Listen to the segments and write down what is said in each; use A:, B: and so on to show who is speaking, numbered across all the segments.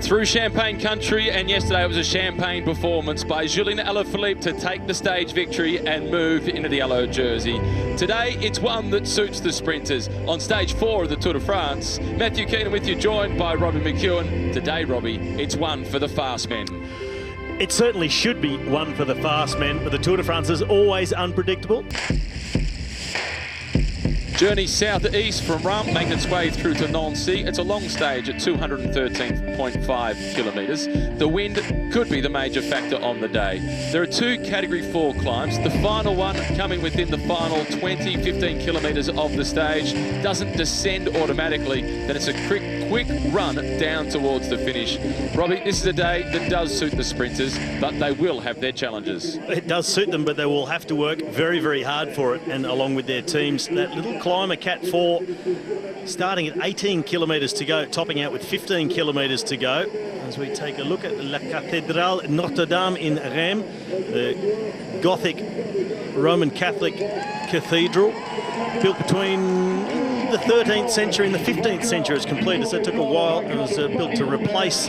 A: Through Champagne country, and yesterday it was a champagne performance by Julien Alaphilippe to take the stage victory and move into the yellow jersey. Today it's one that suits the sprinters. On stage 4 of the Tour de France, Matthew Keenan with you, joined by Robbie McEwen. Today, Robbie, it's one for the fast men.
B: It certainly should be one for the fast men, but the Tour de France is always unpredictable.
A: Journey south-east from Reims, making its way through to Nancy. It's a long stage at 213.5 kilometres. The wind could be the major factor on the day. There are 2 Category 4 climbs. The final one coming within the final 15 kilometres of the stage. Doesn't descend automatically, then it's a quick run down towards the finish. Robbie, this is a day that does suit the sprinters, but they will have their challenges.
B: It does suit them, but they will have to work very, very hard for it, and along with their teams. That little climber, Cat 4, starting at 18 kilometres to go, topping out with 15 kilometres to go. As we take a look at La Cathédrale Notre Dame in Reims, the Gothic Roman Catholic cathedral, built between the 13th century and the 15th century. It's completed, so it took a while. It was built to replace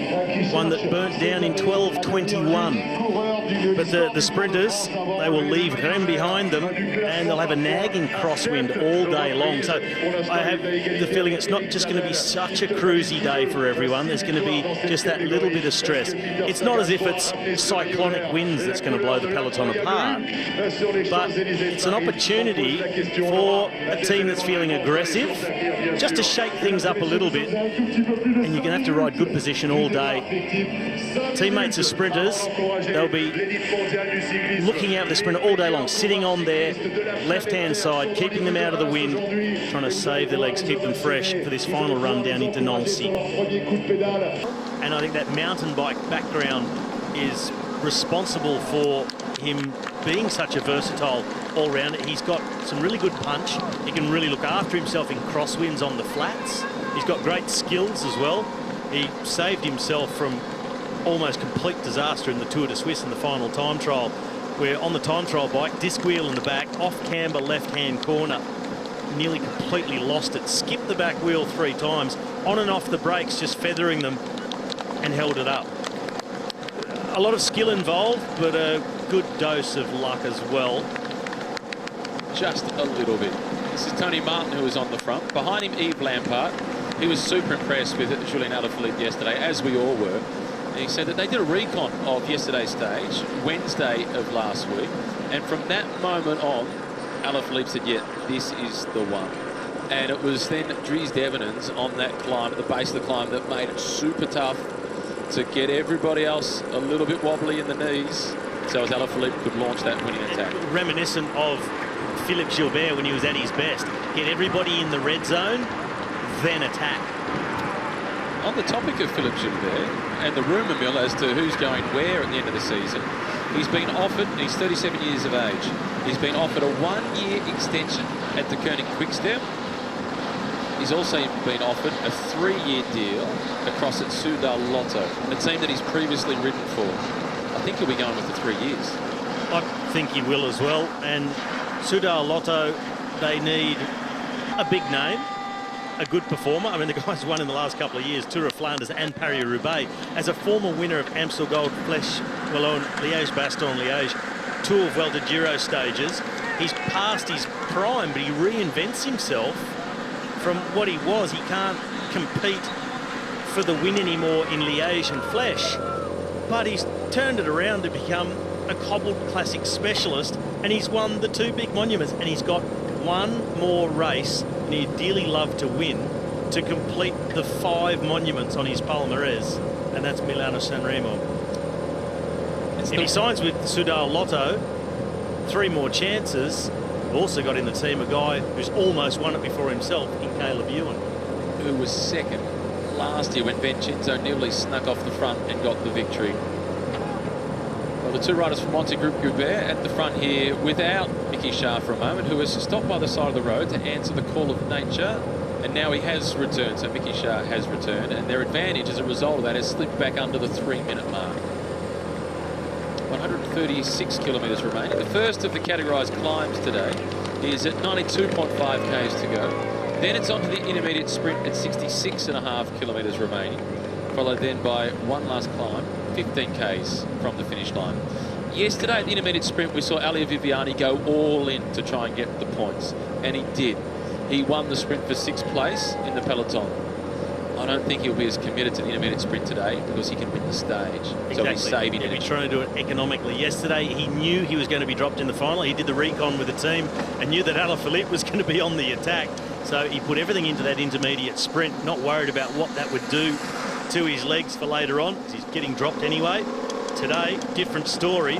B: one that burnt down in 1221. But the sprinters, they will leave Reims behind them, and they'll have a nagging crosswind all day long. So I have the feeling it's not just going to be such a cruisy day for everyone. There's going to be just that little bit of stress. It's not as if it's cyclonic winds that's going to blow the peloton apart, but it's an opportunity for a team that's feeling aggressive just to shake things up a little bit, and you're going to have to ride good position all day. Teammates of sprinters, they'll be looking out the sprinter all day long, sitting on their left-hand side, keeping them out of the wind, trying to save their legs, keep them fresh for this final run down into Nancy. And I think that mountain bike background is responsible for him being such a versatile all-rounder. He's got some really good punch. He can really look after himself in crosswinds on the flats. He's got great skills as well. He saved himself from almost complete disaster in the Tour de Suisse in the final time trial, where on the time trial bike, disc wheel in the back, off camber left-hand corner, nearly completely lost it, skipped the back wheel 3 times, on and off the brakes, just feathering them, and held it up. A lot of skill involved, but a good dose of luck as well.
A: Just a little bit. This is Tony Martin, who was on the front. Behind him, Yves Lampard. He was super impressed with Julien Alaphilippe yesterday, as we all were. And he said that they did a recon of yesterday's stage, Wednesday of last week, and from that moment on, Alaphilippe said, yeah, this is the one. And it was then Dries Devenins on that climb, at the base of the climb, that made it super tough to get everybody else a little bit wobbly in the knees, so as Alaphilippe could launch that winning attack.
B: Reminiscent of Philippe Gilbert when he was at his best. Get everybody in the red zone, then attack.
A: On the topic of Philippe Gilbert and the rumour mill as to who's going where at the end of the season, he's been offered, he's 37 years of age, he's been offered a 1-year extension at the Koenig Quick-Step. He's also been offered a 3-year deal across at Soudal Lotto, a team that he's previously ridden for. I think he'll be going with the 3 years.
B: I think he will as well, and Soudal Lotto, they need a big name, a good performer. I mean, the guy's won in the last couple of years Tour of Flanders and Paris-Roubaix. As a former winner of Amstel Gold, Flèche Wallonne, Liège-Bastogne-Liège, Tour of Vuelta Giro stages, he's past his prime, but he reinvents himself from what he was. He can't compete for the win anymore in Liège and Flèche, but he's turned it around to become a cobbled classic specialist, and he's won the 2 big monuments, and he's got one more race, and he'd dearly love to win, to complete the 5 monuments on his palmarès, and that's Milano-San Remo. If he signs with Soudal Lotto, 3 more chances. Also got in the team a guy who's almost won it before himself, in Caleb Ewan,
A: who was second last year when Vincenzo Nibali snuck off the front and got the victory. Well, the 2 riders from Monte Group Goubert at the front here without Mickey Schaar for a moment, who has stopped by the side of the road to answer the call of nature, and now he has returned. So Mickey Schaar has returned, and their advantage as a result of that has slipped back under the 3-minute mark. 136 kilometres remaining. The first of the categorised climbs today is at 92.5 k's to go. Then it's onto the intermediate sprint at 66.5 kilometres remaining. followed then by one last climb, 15 Ks from the finish line. Yesterday at the intermediate sprint, we saw Elia Viviani go all in to try and get the points, and he did. He won the sprint for 6th place in the peloton. I don't think he'll be as committed to the intermediate sprint today because he can win the stage.
B: Exactly.
A: So he's saving
B: He'll be
A: it.
B: trying to do it economically. Yesterday, he knew he was going to be dropped in the final. He did the recon with the team and knew that Alaphilippe was going to be on the attack. So he put everything into that intermediate sprint, not worried about what that would do to his legs for later on, because he's getting dropped anyway. Today, different story.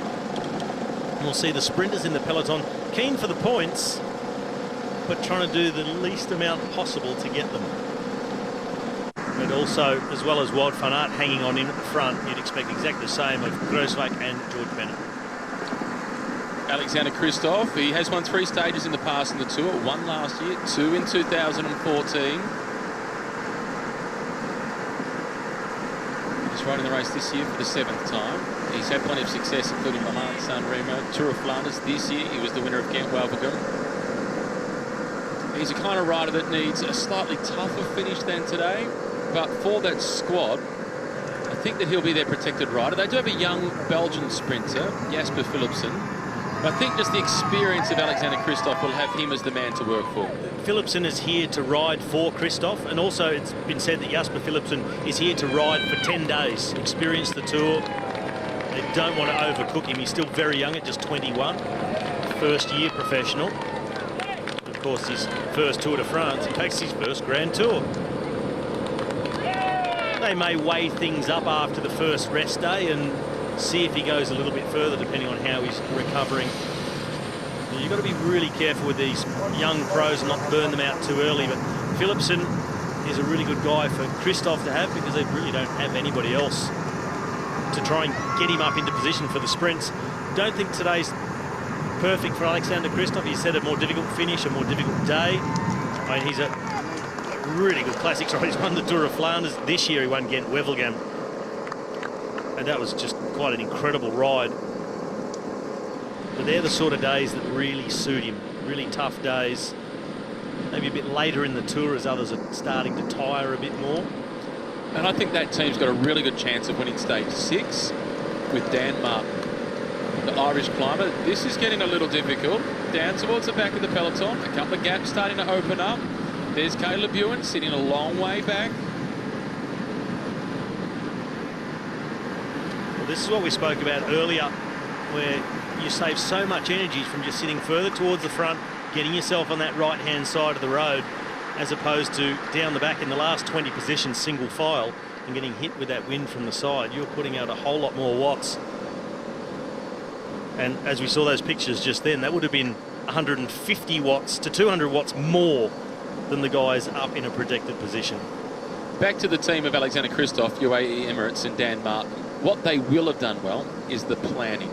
B: We'll see the sprinters in the peloton keen for the points, but trying to do the least amount possible to get them. But also, as well as Wout van Aert hanging on in at the front, you'd expect exactly the same of Kruijswijk and George Bennett.
A: Alexander Kristoff, he has won 3 stages in the past in the Tour. 1 last year, 2 in 2014. He's riding the race this year for the 7th time. He's had plenty of success, including Milan San Remo, Tour of Flanders. This year, he was the winner of Ghent-Wevelgem. He's a kind of rider that needs a slightly tougher finish than today, but for that squad, I think that he'll be their protected rider. They do have a young Belgian sprinter, Jasper Philipsen. I think just the experience of Alexander Kristoff will have him as the man to work for.
B: Philipsen is here to ride for Kristoff, and also it's been said that Jasper Philipsen is here to ride for 10 days, experience the Tour. They don't want to overcook him. He's still very young at just 21, first-year professional. Of course, his first Tour de France, he takes his first Grand Tour. They may weigh things up after the first rest day and see if he goes a little bit further, depending on how he's recovering. You've got to be really careful with these young pros and not burn them out too early, but Philipsen is a really good guy for Kristoff to have, because they really don't have anybody else to try and get him up into position for the sprints. Don't think today's perfect for Alexander Kristoff. He said a more difficult finish, a more difficult day. I mean, he's a really good classics rider. He's won the Tour of Flanders. This year he won Ghent-Wevelgem. And that was just quite an incredible ride. But they're the sort of days that really suit him. Really tough days. Maybe a bit later in the Tour as others are starting to tire a bit more.
A: And I think that team's got a really good chance of winning stage 6 with Dan Martin, the Irish climber. This is getting a little difficult. Down towards the back of the peloton. A couple of gaps starting to open up. There's Caleb Ewan sitting a long way back.
B: Well, this is what we spoke about earlier, where you save so much energy from just sitting further towards the front, getting yourself on that right-hand side of the road, as opposed to down the back in the last 20 positions, single file, and getting hit with that wind from the side. You're putting out a whole lot more watts. And as we saw those pictures just then, that would have been 150 watts to 200 watts more than the guys up in a protected position.
A: Back to the team of Alexander Kristoff, UAE Emirates and Dan Martin. What they will have done well is the planning.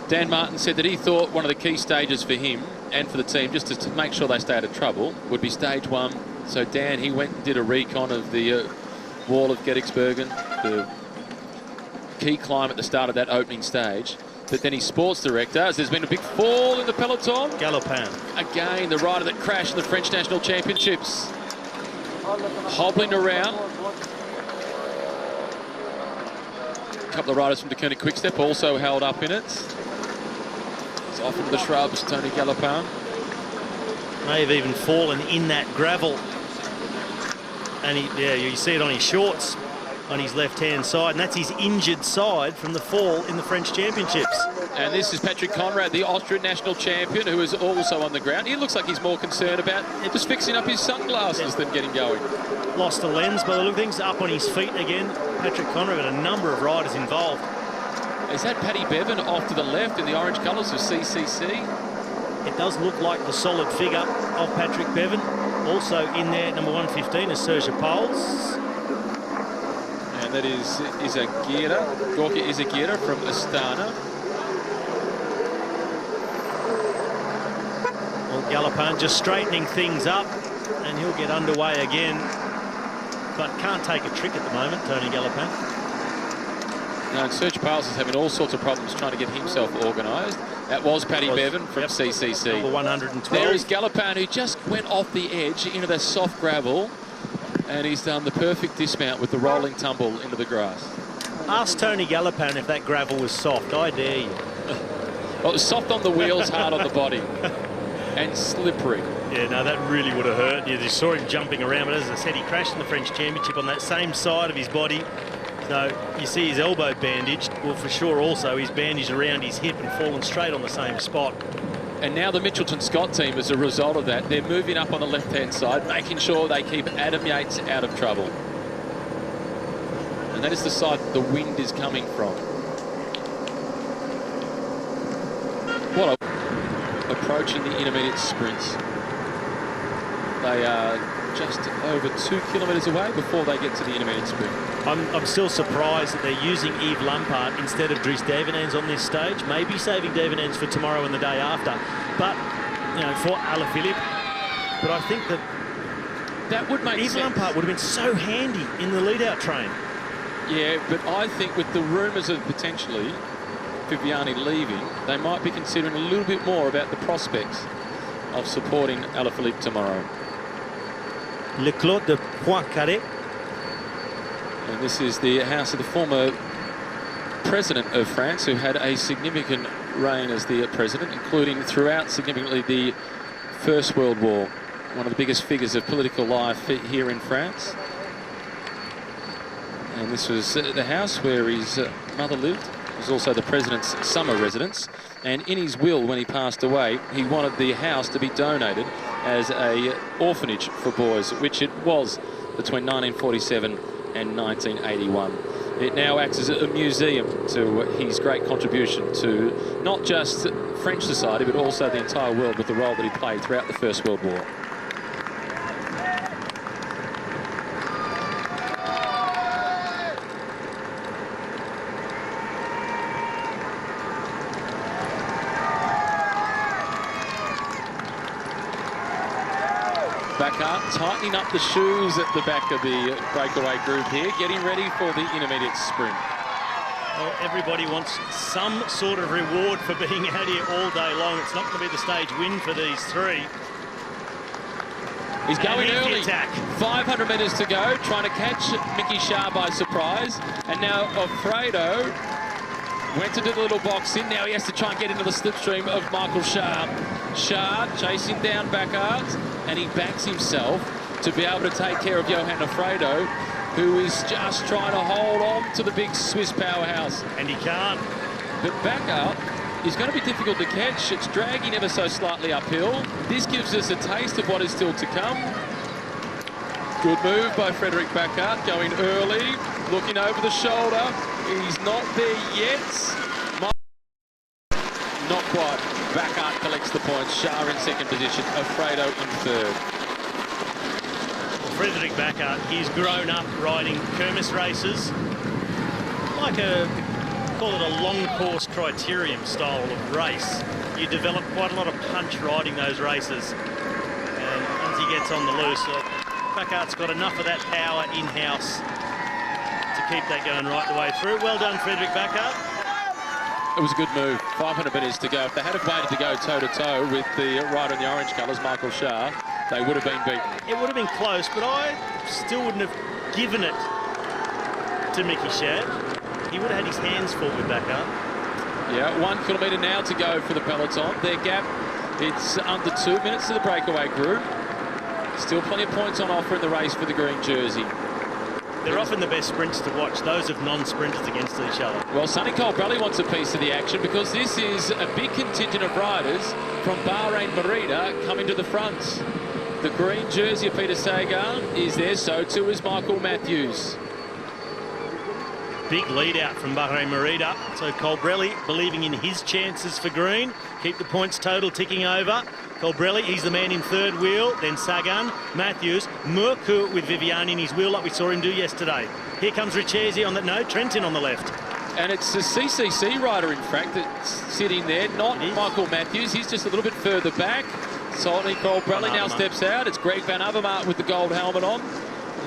A: Dan Martin said that he thought one of the key stages for him and for the team, just to make sure they stay out of trouble, would be stage 1. So Dan, he went and did a recon of the wall of Gettysburg, the key climb at the start of that opening stage. But then his sports director, as there's been a big fall in the peloton.
B: Galopin.
A: Again, the rider that crashed in the French National Championships. Hobbling around. A couple of riders from De Koenig Quickstep also held up in it. It's off into the shrubs, Tony Galopin.
B: May have even fallen in that gravel. And you see it on his shorts on his left-hand side, and that's his injured side from the fall in the French Championships.
A: And this is Patrick Conrad, the Austrian national champion, who is also on the ground. He looks like he's more concerned about just fixing up his sunglasses than getting going.
B: Lost a lens by the look of things, up on his feet again. Patrick Conrad, got a number of riders involved.
A: Is that Paddy Bevan off to the left in the orange colours of CCC?
B: It does look like the solid figure of Patrick Bevan. Also in there, number 115 is Serge Pauls.
A: And that is Izagirre, Gorka Izagirre from Astana.
B: Well, Galopin just straightening things up, and he'll get underway again. But can't take a trick at the moment, Tony Galopin.
A: No, and Serge Pauls is having all sorts of problems trying to get himself organised. That was Paddy Bevan from CCC.
B: Number 112.
A: There is Galopin, who just went off the edge into the soft gravel. And he's done the perfect dismount with the rolling tumble into the grass.
B: Ask Tony Gallopin if that gravel was soft. I dare you.
A: Well, it was soft on the wheels, hard on the body. And slippery.
B: Yeah, no, that really would have hurt. You just saw him jumping around, but as I said, he crashed in the French Championship on that same side of his body. So you see his elbow bandaged. Well, for sure also he's bandaged around his hip and fallen straight on the same spot.
A: And now the Mitchelton Scott team, as a result of that, they're moving up on the left-hand side, making sure they keep Adam Yates out of trouble. And that is the side that the wind is coming from. What a... Approaching the intermediate sprints. They are just over 2 kilometres away before they get to the intermediate sprint.
B: I'm still surprised that they're using Yves Lampaert instead of Dries Devenans on this stage. Maybe saving Devenans for tomorrow and the day after. But, you know, for Alaphilippe. But I think that
A: would make
B: Yves
A: sense.
B: Lampaert would have been so handy in the lead-out train.
A: Yeah, but I think with the rumours of potentially Viviani leaving, they might be considering a little bit more about the prospects of supporting Alaphilippe tomorrow.
B: Le Clos de Poincaré.
A: And this is the house of the former president of France, who had a significant reign as the president, including throughout significantly the First World War. One of the biggest figures of political life here in France. And this was the house where his mother lived. It was also the president's summer residence. And in his will, when he passed away, he wanted the house to be donated as an orphanage for boys, which it was between 1947 and 1981. It now acts as a museum to his great contribution to not just French society, but also the entire world with the role that he played throughout the First World War. Bacart tightening up the shoes at the back of the breakaway group here, getting ready for the intermediate sprint.
B: Well, everybody wants some sort of reward for being out here all day long. It's not going to be the stage win for these three.
A: He's going early.
B: 500
A: metres to go, trying to catch Mickey Shah by surprise. And now Alfredo went into the little box in. Now he has to try and get into the slipstream of Michael Shah. Shah chasing down Bacart, and he backs himself to be able to take care of Johan Alfredo, who is just trying to hold on to the big Swiss powerhouse.
B: And he can't.
A: But Bacart is going to be difficult to catch. It's dragging ever so slightly uphill. This gives us a taste of what is still to come. Good move by Frederick Bacart, going early, looking over the shoulder. He's not there yet. Not quite. Bacart collects the points. Shah in second position. Alfredo in third.
B: Frederick Bacart, he's grown up riding Kermis races, like call it a long course criterium style of race. You develop quite a lot of punch riding those races, and once he gets on the loose, Bacart's got enough of that power in-house to keep that going right the way through. Well done, Frederick Bacart.
A: It was a good move. 500 metres to go. If they had have waited to go toe-to-toe with the rider in the orange colours, Michael Shah, they would have been beaten.
B: It would have been close, but I still wouldn't have given it to Mickey Shah. He would have had his hands full with Bacart.
A: Yeah, 1 kilometre now to go for the peloton. Their gap, it's under 2 minutes to the breakaway group. Still plenty of points on offer in the race for the green jersey.
B: They're often the best sprints to watch, those of non-sprinters against each other.
A: Well, Sonny Colbrelli wants a piece of the action because this is a big contingent of riders from Bahrain Merida coming to the front. The green jersey of Peter Sagan is there, so too is Michael Matthews.
B: Big lead out from Bahrain Merida. So Colbrelli believing in his chances for green. Keep the points total ticking over. Colbrelli, he's the man in third wheel. Then Sagan, Matthews, Murcourt with Viviani in his wheel like we saw him do yesterday. Here comes Richesi on the... No, Trentin on the left.
A: And it's the CCC rider, in fact, that's sitting there, not Michael Matthews. He's just a little bit further back. Sonny Colbrelli now steps out. It's Greg Van Avermaet with the gold helmet on.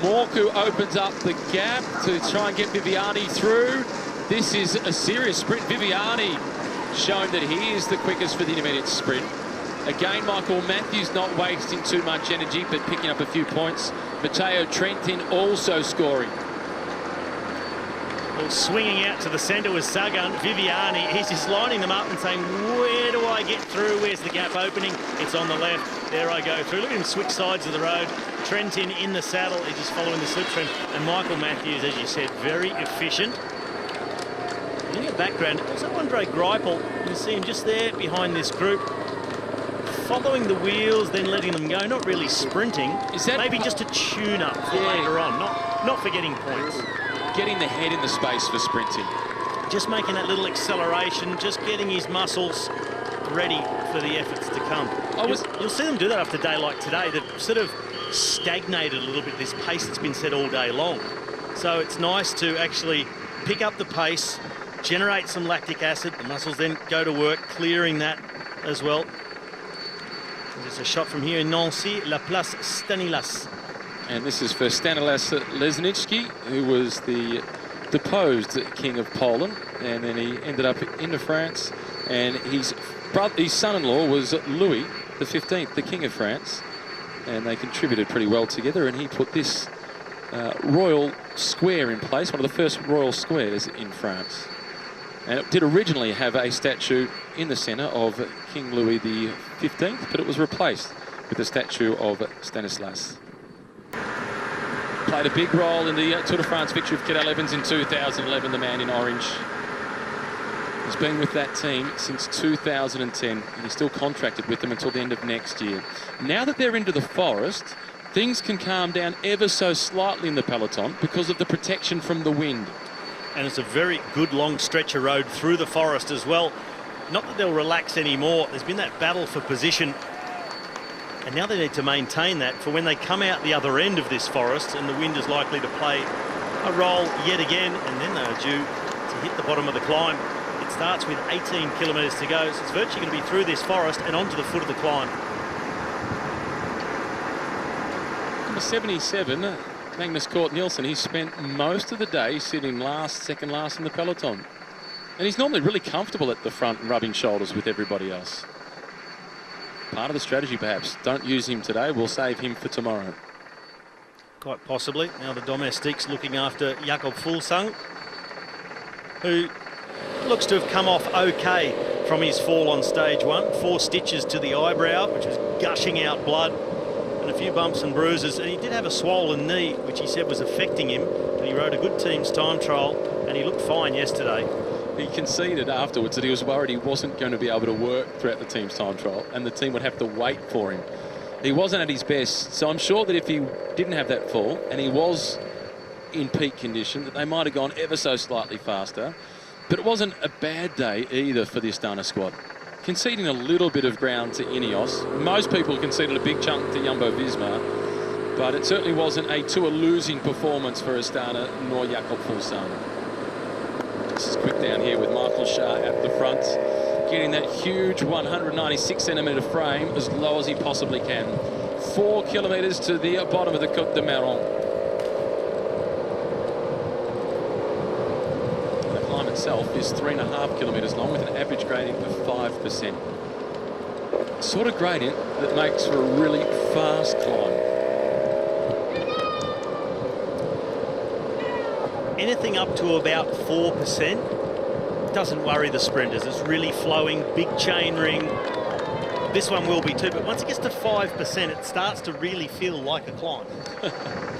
A: Morku opens up the gap to try and get Viviani through. This is a serious sprint. Viviani showing that he is the quickest for the intermediate sprint. Again, Michael Matthews not wasting too much energy, but picking up a few points. Matteo Trentin also scoring.
B: Well, swinging out to the centre was Sagan. Viviani, he's just lining them up and saying, where do I get through? Where's the gap opening? It's on the left. There I go through. Look at him switch sides of the road. Trentin in the saddle. He's just following the slipstream. And Michael Matthews, as you said, very efficient. And in the background, also Andre Greipel. You see him just there behind this group, following the wheels, then letting them go. Not really sprinting.
A: Is that
B: maybe just a tune-up for later on, not for getting points.
A: Getting the head in the space for sprinting.
B: Just making that little acceleration, just getting his muscles ready for the efforts to come. You'll see them do that after a day like today. They've sort of stagnated a little bit, this pace that's been set all day long. So it's nice to actually pick up the pace, generate some lactic acid. The muscles then go to work, clearing that as well. There's a shot from here in Nancy, La Place Stanislas.
A: And this is for Stanislas Lesnicki, who was the deposed king of Poland, and then he ended up into France, and his son-in-law was Louis XV, the king of France, and they contributed pretty well together, and he put this royal square in place, one of the first royal squares in France. And it did originally have a statue in the centre of King Louis XV, but it was replaced with a statue of Stanislas. Played a big role in the Tour de France victory of Cadel Evans in 2011, the man in orange. He's been with that team since 2010, and he's still contracted with them until the end of next year. Now that they're into the forest, things can calm down ever so slightly in the peloton because of the protection from the wind.
B: And it's a very good long stretch of road through the forest as well. Not that they'll relax anymore. There's been that battle for position, and now they need to maintain that for when they come out the other end of this forest, and the wind is likely to play a role yet again, and then they're due to hit the bottom of the climb. It starts with 18 kilometres to go, so it's virtually going to be through this forest and onto the foot of the climb.
A: Number 77, Magnus Cort Nielsen, he spent most of the day sitting second last in the peloton. And he's normally really comfortable at the front and rubbing shoulders with everybody else. Part of the strategy, perhaps. Don't use him today. We'll save him for tomorrow.
B: Quite possibly. Now the domestiques looking after Jakob Fuglsang, who looks to have come off okay from his fall on stage one. 4 stitches to the eyebrow, which was gushing out blood, and a few bumps and bruises. And he did have a swollen knee, which he said was affecting him. But he rode a good team's time trial, and he looked fine yesterday.
A: He conceded afterwards that he was worried he wasn't going to be able to work throughout the team's time trial, and the team would have to wait for him. He wasn't at his best, so I'm sure that if he didn't have that fall and he was in peak condition, that they might have gone ever so slightly faster. But it wasn't a bad day either for the Astana squad. Conceding a little bit of ground to Ineos. Most people conceded a big chunk to Jumbo-Visma, but it certainly wasn't a tour losing performance for Astana nor Jakob Fuglsang. This is quick down here with Michael Schär at the front, getting that huge 196-centimetre frame as low as he possibly can. 4 kilometres to the bottom of the Côte de Mairon. The climb itself is 3.5 kilometres long with an average gradient of 5%. Sort of gradient that makes for a really fast climb.
B: Anything up to about 4% doesn't worry the sprinters. It's really flowing, big chain ring. This one will be too, but once it gets to 5%, it starts to really feel like a climb.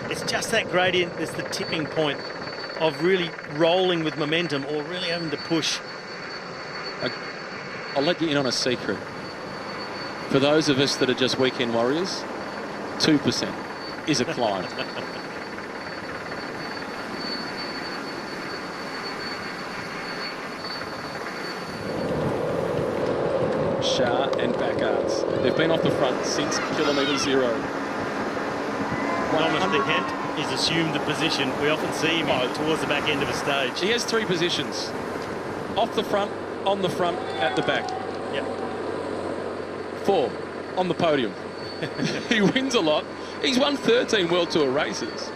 B: It's just that gradient, there's the tipping point of really rolling with momentum or really having to push.
A: I'll let you in on a secret. For those of us that are just weekend warriors, 2% is a climb. Schär and Backards. They've been off the front since kilometre 0.
B: Thomas De Gendt is assumed the position. We often see him towards the back end of a stage.
A: He has 3 positions. Off the front, on the front, at the back.
B: Yep.
A: 4 on the podium. He wins a lot. He's won 13 World Tour races.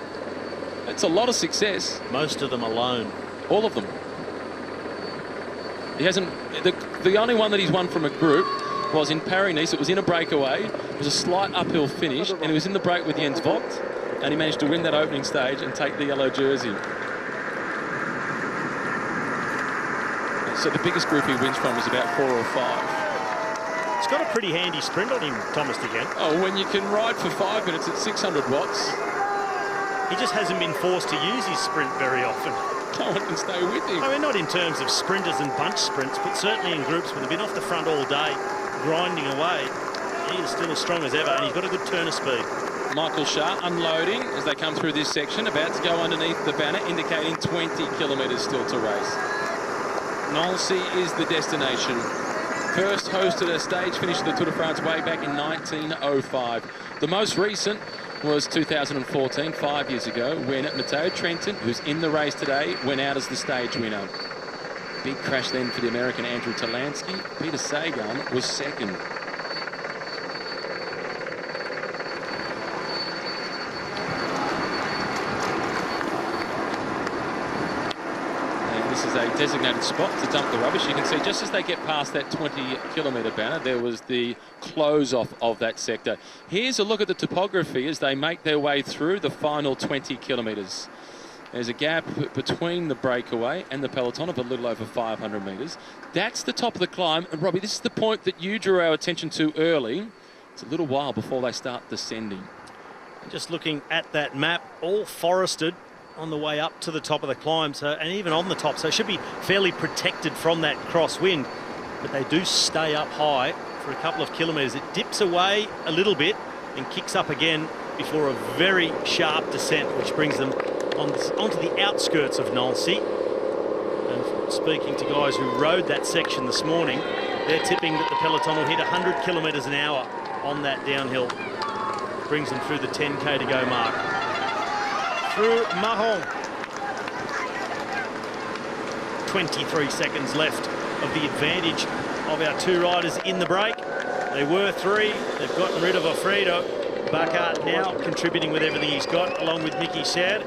A: That's a lot of success.
B: Most of them alone.
A: All of them. He hasn't. The only one that he's won from a group was in Paris-Nice. It was in a breakaway. It was a slight uphill finish, and he was in the break with Jens Vogt, and he managed to win that opening stage and take the yellow jersey. So the biggest group he wins from is about 4 or 5.
B: He's got a pretty handy sprint on him, Thomas again.
A: Oh, when you can ride for 5 minutes at 600 watts.
B: He just hasn't been forced to use his sprint very often.
A: No one can stay with him.
B: I mean, not in terms of sprinters and bunch sprints, but certainly in groups where they've been off the front all day, grinding away. He is still as strong as ever, and he's got a good turn of speed.
A: Michael Shah unloading as they come through this section, about to go underneath the banner, indicating 20 kilometres still to race. Nancy is the destination. First hosted a stage finish of the Tour de France way back in 1905. The most recent was 2014, 5 years ago, when Matteo Trentin, who's in the race today, went out as the stage winner. Big crash then for the American Andrew Talansky. Peter Sagan was second. This is a designated spot to dump the rubbish. You can see just as they get past that 20-kilometre banner, there was the close off of that sector. Here's a look at the topography as they make their way through the final 20 kilometres. There's a gap between the breakaway and the peloton of a little over 500 metres. That's the top of the climb. And Robbie, this is the point that you drew our attention to early. It's a little while before they start descending.
B: Just looking at that map, all forested on the way up to the top of the climb, so, and even on the top, so it should be fairly protected from that crosswind, but they do stay up high for a couple of kilometres. It dips away a little bit and kicks up again before a very sharp descent, which brings them onto the outskirts of Nancy. And speaking to guys who rode that section this morning, they're tipping that the peloton will hit 100 kilometres an hour on that downhill. Brings them through the 10k to go mark. Through Mahon. 23 seconds left of the advantage of our two riders in the break. They were 3. They've gotten rid of Alfredo. Bacart now contributing with everything he's got, along with Mickey Sher.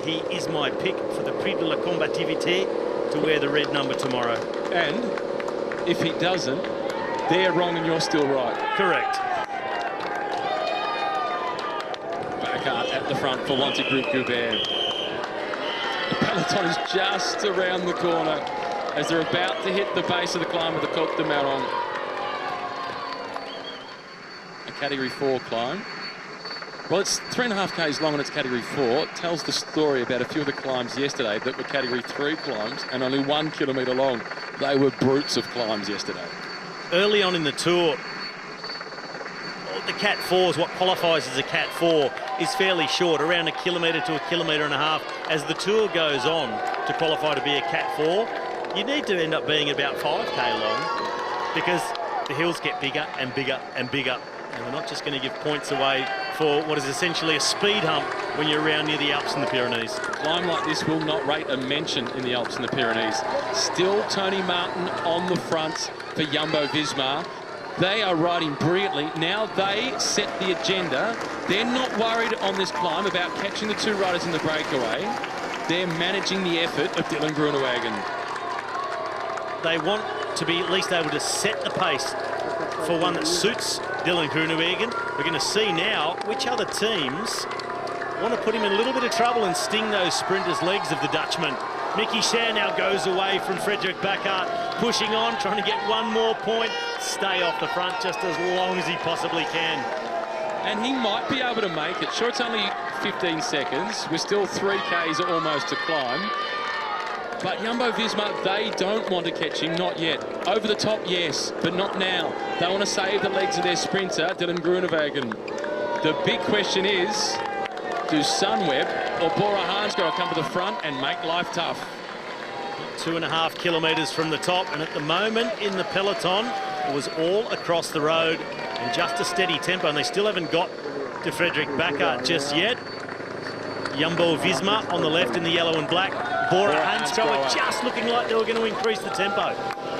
B: He is my pick for the Prix de la Combativité to wear the red number tomorrow.
A: And if he doesn't, they're wrong and you're still right.
B: Correct.
A: Bacart at the front for Wanty Group Goubert. The peloton is just around the corner as they're about to hit the base of the climb of the Côte de Mauron. A Category 4 climb. Well, it's 3.5 k's long and it's Category 4. It tells the story about a few of the climbs yesterday that were Category 3 climbs and only 1 kilometre long. They were brutes of climbs yesterday.
B: Early on in the Tour, the Cat 4s, what qualifies as a Cat 4, is fairly short, around 1 kilometre to 1.5 kilometres. As the Tour goes on to qualify to be a Cat 4, you need to end up being about 5k long because the hills get bigger and bigger and bigger. And we're not just going to give points away for what is essentially a speed hump when you're around near the Alps and the Pyrenees.
A: A climb like this will not rate a mention in the Alps and the Pyrenees. Still Tony Martin on the front for Jumbo-Visma. They are riding brilliantly. Now they set the agenda. They're not worried on this climb about catching the two riders in the breakaway. They're managing the effort of Dylan Groenewegen.
B: They want to be at least able to set the pace for one that suits Dylan Groenewegen. We're going to see now which other teams want to put him in a little bit of trouble and sting those sprinters' legs of the Dutchman. Mickey Sher now goes away from Frederick Bacart, pushing on, trying to get one more point, stay off the front just as long as he possibly can.
A: And he might be able to make it. Sure, it's only 15 seconds. We're still 3 k's almost to climb. But Jumbo-Visma, they don't want to catch him, not yet. Over the top, yes, but not now. They want to save the legs of their sprinter, Dylan Groenewegen. The big question is, do Sunweb or Bora Hansgrohe come to the front and make life tough?
B: 2.5 kilometres from the top, and at the moment in the peloton, it was all across the road and just a steady tempo, and they still haven't got to Frederick Bacart just yet. Jumbo-Visma on the left in the yellow and black. Bora Hansgrohe just looking like they were going to increase the tempo.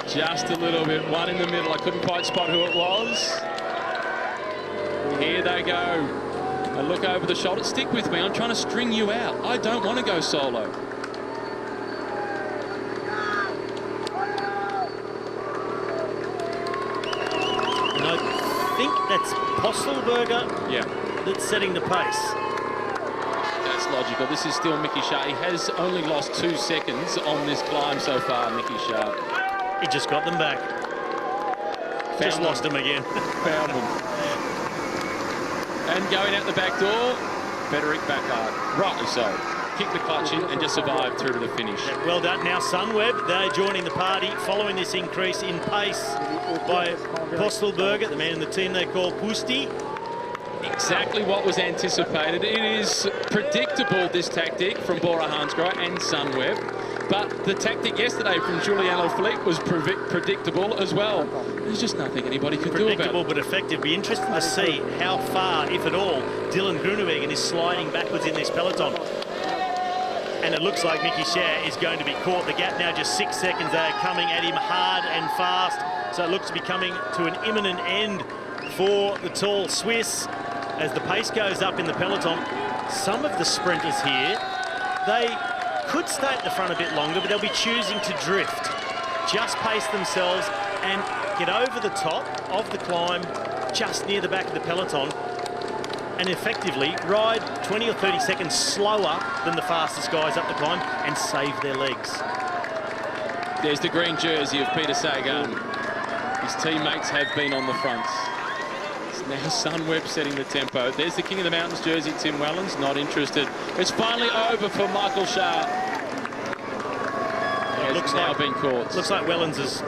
A: Just a little bit. One in the middle. I couldn't quite spot who it was. Here they go. A look over the shoulder. Stick with me. I'm trying to string you out. I don't want to go solo.
B: That's Postelberger
A: Yeah,
B: that's setting the pace.
A: that's logical. This is still Mickey Sharp. He has only lost 2 seconds on this climb so far, Mickey Sharp.
B: He just got them back. Just lost them again.
A: Found them. And going out the back door, Frederick Backhart. Rightly so. Kicked the clutch in and just survived through to the finish.
B: Yeah, well done. Now Sunweb, they're joining the party following this increase in pace by Postelberger, the man in the team they call Pusti.
A: Exactly what was anticipated. It is predictable, this tactic from Bora Hansgrohe and Sunweb. But the tactic yesterday from Julien Alaphilippe was predictable as well. There's just nothing anybody could do about it.
B: Predictable but effective. Be interesting to see how far, if at all, Dylan Groenewegen is sliding backwards in this peloton. And it looks like Mickey Sharp is going to be caught. The gap now just 6 seconds. They are coming at him hard and fast. So it looks to be coming to an imminent end for the tall Swiss. As the pace goes up in the peloton, some of the sprinters here, they could stay at the front a bit longer, but they'll be choosing to drift. Just pace themselves and get over the top of the climb just near the back of the peloton and effectively ride 20 or 30 seconds slower than the fastest guys up the climb and save their legs.
A: There's the green jersey of Peter Sagan. His teammates have been on the front. It's now Sunweb setting the tempo. There's the King of the Mountains jersey, Tim Wellens, not interested. It's finally over for Michael Sharp. He has now been caught.
B: Looks like Wellens is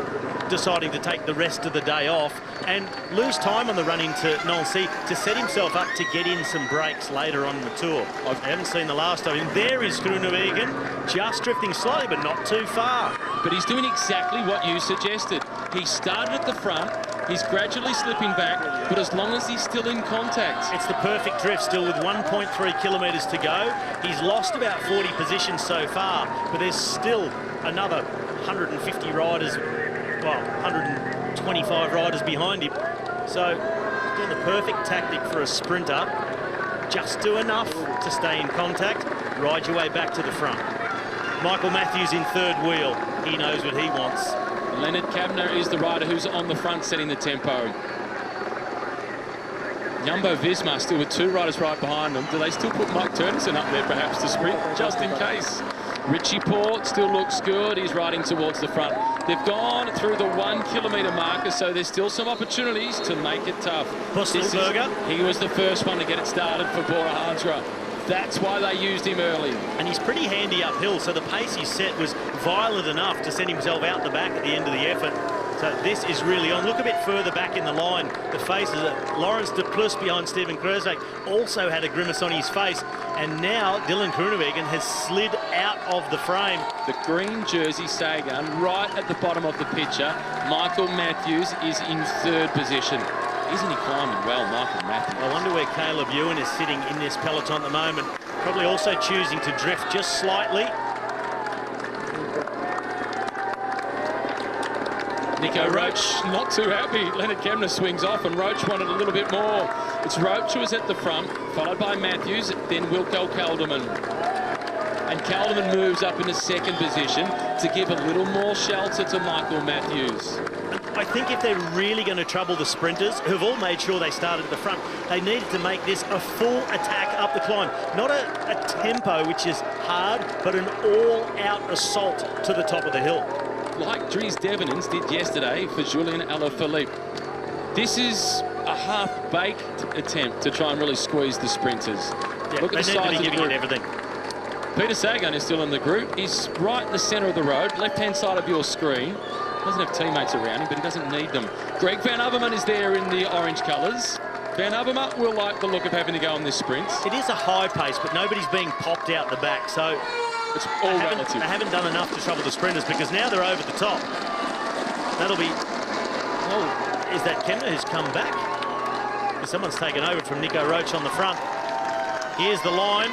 B: deciding to take the rest of the day off and lose time on the run into Nancy to set himself up to get in some breaks later on in the tour. I haven't seen the last of him. There is Groenewegen, just drifting slightly, but not too far.
A: But he's doing exactly what you suggested. He started at the front, he's gradually slipping back, but as long as he's still in contact.
B: It's the perfect drift still with 1.3 kilometres to go. He's lost about 40 positions so far, but there's still another 150 riders, well, 125 riders behind him. So doing the perfect tactic for a sprinter. Just do enough to stay in contact, ride your way back to the front. Michael Matthews in third wheel. He knows what he wants.
A: Leonard Kabner is the rider who's on the front setting the tempo. Jumbo-Visma still with 2 riders right behind them. Do they still put Mike Turnison up there perhaps to sprint, just in case? Richie Port still looks good. He's riding towards the front. They've gone through the 1 kilometre marker, so there's still some opportunities to make it tough.
B: Postelberger.
A: He was the first one to get it started for Bora Hansgrohe. That's why they used him early.
B: And he's pretty handy uphill, so the pace he set was violent enough to send himself out the back at the end of the effort. So this is really on. Look a bit further back in the line. The faces of Lawrence de Plus behind Stephen Kruijswijk also had a grimace on his face. And now Dylan Groenewegen has slid out of the frame.
A: The green jersey Sagan right at the bottom of the picture. Michael Matthews is in third position. Isn't he climbing well, Michael Matthews?
B: I wonder where Caleb Ewan is sitting in this peloton at the moment. Probably also choosing to drift just slightly.
A: Nico Roach not too happy. Leonard Kemner swings off and Roach wanted a little bit more. It's Roach who is at the front, followed by Matthews, then Wilco Kelderman. And Kelderman moves up into second position to give a little more shelter to Michael Matthews.
B: I think if they're really going to trouble the sprinters, who've all made sure they started at the front, they needed to make this a full attack up the climb. Not a tempo, which is hard, but an all-out assault to the top of the hill.
A: Like Dries Devenins did yesterday for Julien Alaphilippe. This is a half-baked attempt to try and really squeeze the sprinters.
B: Yeah,
A: look at the size of the group.
B: Everything.
A: Peter Sagan is still in the group. He's right in the centre of the road, left-hand side of your screen. Doesn't have teammates around him, but he doesn't need them. Greg Van Avermaet is there in the orange colours. Van Avermaet will like the look of having to go on this sprint.
B: It is a high pace, but nobody's being popped out the back, so
A: it's all relative.
B: They haven't done enough to trouble the sprinters because now they're over the top. That'll be... Oh, is that Kemner who's come back? Someone's taken over from Nico Roach on the front. Here's the line.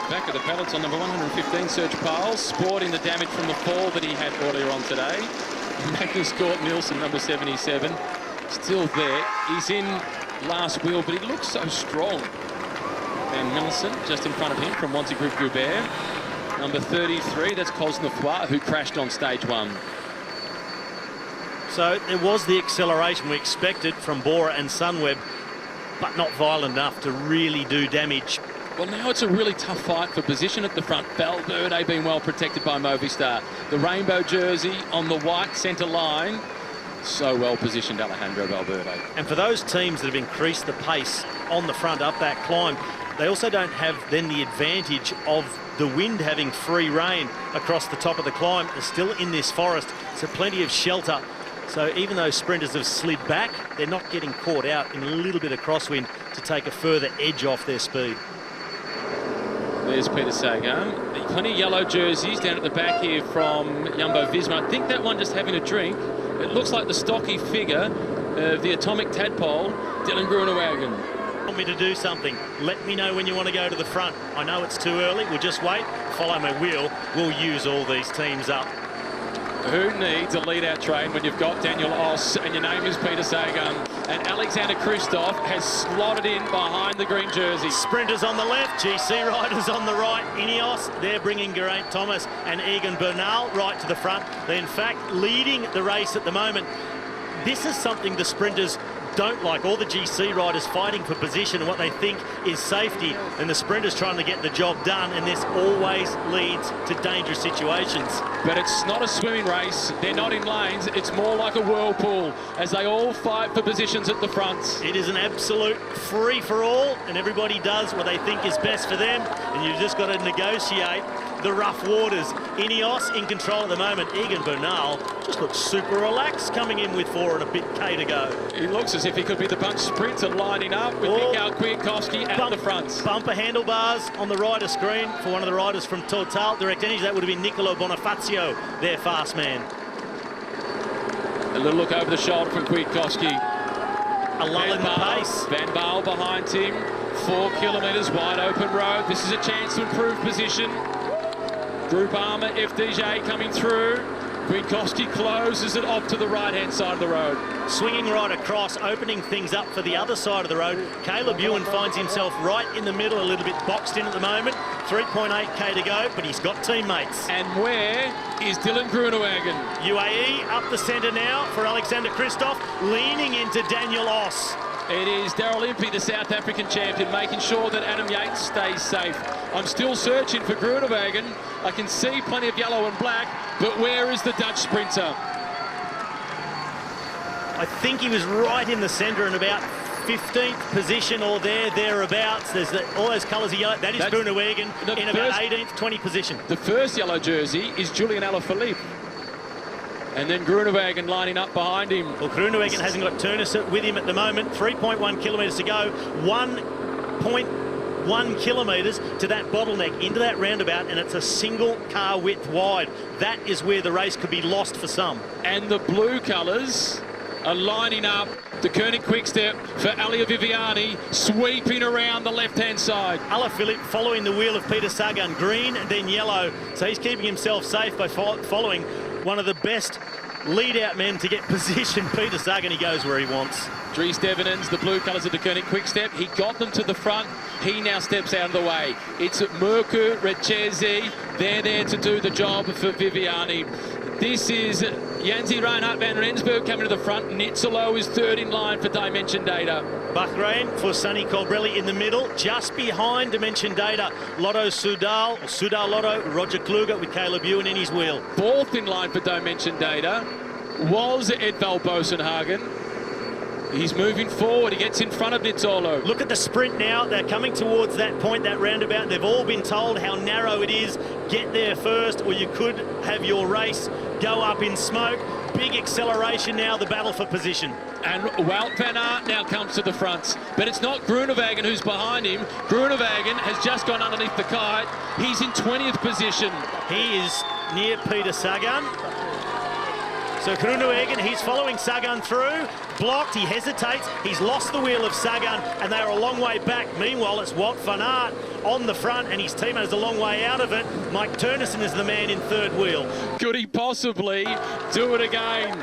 A: Back of the peloton, number 115, Serge Pauwels, sporting the damage from the fall that he had earlier on today. Magnus Cort Nielsen, number 77, still there. He's in last wheel, but he looks so strong. Van Nielsen just in front of him from Wanty Group Goubert. Number 33, that's Cosnefroy, who crashed on stage 1.
B: So there was the acceleration we expected from Bora and Sunweb, but not violent enough to really do damage.
A: Well, now it's a really tough fight for position at the front. Valverde being well protected by Movistar. The rainbow jersey on the white centre line. So well positioned, Alejandro Valverde.
B: And for those teams that have increased the pace on the front up that climb, they also don't have then the advantage of the wind having free rein across the top of the climb. They're still in this forest, so plenty of shelter. So even though sprinters have slid back, they're not getting caught out in a little bit of crosswind to take a further edge off their speed.
A: There's Peter Sagan. Plenty of yellow jerseys down at the back here from Jumbo-Visma. I think that one just having a drink. It looks like the stocky figure of the atomic tadpole, Dylan Groenewegen.
B: Want me to do something? Let me know when you want to go to the front. I know it's too early. We'll just wait. Follow my wheel. We'll use all these teams up.
A: Who needs a lead-out train when you've got Daniel Oss and your name is Peter Sagan? And Alexander Kristoff has slotted in behind the green jersey.
B: Sprinters on the left, GC riders on the right. Ineos, they're bringing Geraint Thomas and Egan Bernal right to the front. They're in fact leading the race at the moment. This is something the sprinters don't like. All the GC riders fighting for position and what they think is safety, and the sprinters trying to get the job done, and this always leads to dangerous situations.
A: But it's not a swimming race. They're not in lanes. It's more like a whirlpool as they all fight for positions at the front.
B: It is an absolute free-for-all, and everybody does what they think is best for them, and you've just got to negotiate the rough waters. Ineos in control at the moment. Egan Bernal just looks super relaxed coming in with 4 and a bit K to go.
A: He looks as if he could be the bunch sprinter lining up with Mikhail Kwiatkowski at the front.
B: Bumper handlebars on the rider screen for one of the riders from Total Direct Energy. That would have been Nicolo Bonifacio, their fast man.
A: A little look over the shoulder from Kwiatkowski.
B: A lull in the pace.
A: Van Baal behind him. 4 kilometres, wide open road. This is a chance to improve position. Groupama, FDJ coming through. Kwiatkowski closes it off to the right-hand side of the road.
B: Swinging right across, opening things up for the other side of the road. Caleb Ewan finds himself right in the middle, a little bit boxed in at the moment. 3.8k to go, but he's got teammates.
A: And where is Dylan Groenewegen?
B: UAE up the centre now for Alexander Kristoff, leaning into Daniel Oss.
A: It is Daryl Impey, the South African champion, making sure that Adam Yates stays safe. I'm still searching for Groenewegen. I can see plenty of yellow and black, but where is the Dutch sprinter?
B: I think he was right in the centre in about 15th position or thereabouts. There's all those colours of yellow. That is Groenewegen in about 18th, 20th position.
A: The first yellow jersey is Julian Alaphilippe. And then Groenewegen lining up behind him.
B: Well, Groenewegen hasn't got Turnus with him at the moment. 3.1 kilometres to go. 1.1 kilometres to that bottleneck, into that roundabout, and it's a single car width wide. That is where the race could be lost for some.
A: And the blue colours are lining up. The Koenig Quick-Step for Elia Viviani, sweeping around the left-hand side.
B: Alaphilippe following the wheel of Peter Sagan, green and then yellow. So he's keeping himself safe by following one of the best lead-out men to get position. Peter Sagan, he goes where he wants.
A: Dries Devenens, the blue colours of the Koenig Quick-Step. He got them to the front. He now steps out of the way. It's Mirko Recchesi. They're there to do the job for Viviani. This is Janzi Reinhard van Rensburg coming to the front. Nizzolo is third in line for Dimension Data.
B: Bahrain for Sonny Colbrelli in the middle. Just behind Dimension Data, Lotto Soudal, or Soudal Lotto, Roger Kluger with Caleb Ewan in his wheel.
A: Fourth in line for Dimension Data was Edvald Bosenhagen. He's moving forward. He gets in front of Nizzolo.
B: Look at the sprint now. They're coming towards that point, that roundabout. They've all been told how narrow it is. Get there first, or you could have your race go up in smoke. Big acceleration now, the battle for position.
A: And Wout van Aert now comes to the front. But it's not Groenewegen who's behind him. Groenewegen has just gone underneath the kite. He's in 20th position.
B: He is near Peter Sagan. So Groenewegen, he's following Sagan through. Blocked, he hesitates. He's lost the wheel of Sagan, and they are a long way back. Meanwhile, it's Wout van Aert on the front, and his teammate is a long way out of it. Mike Turnison is the man in third wheel.
A: Could he possibly do it again?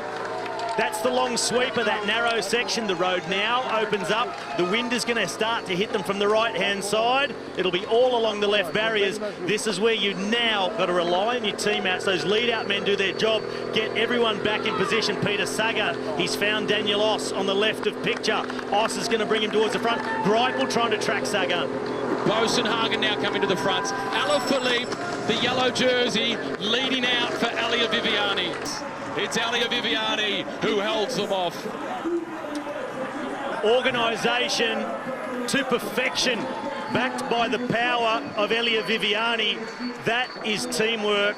B: That's the long sweeper, that narrow section. The road now opens up. The wind is going to start to hit them from the right-hand side. It'll be all along the left barriers. This is where you now got to rely on your teammates. Those lead-out men do their job. Get everyone back in position. Peter Sagan, he's found Daniel Oss on the left of picture. Oss is going to bring him towards the front. Greipel trying to track Sagan.
A: Bosenhagen now coming to the front. Alaphilippe, the yellow jersey, leading out for Elia Viviani. It's Elia Viviani who holds them off. Organisation
B: to perfection, backed by the power of Elia Viviani. That is teamwork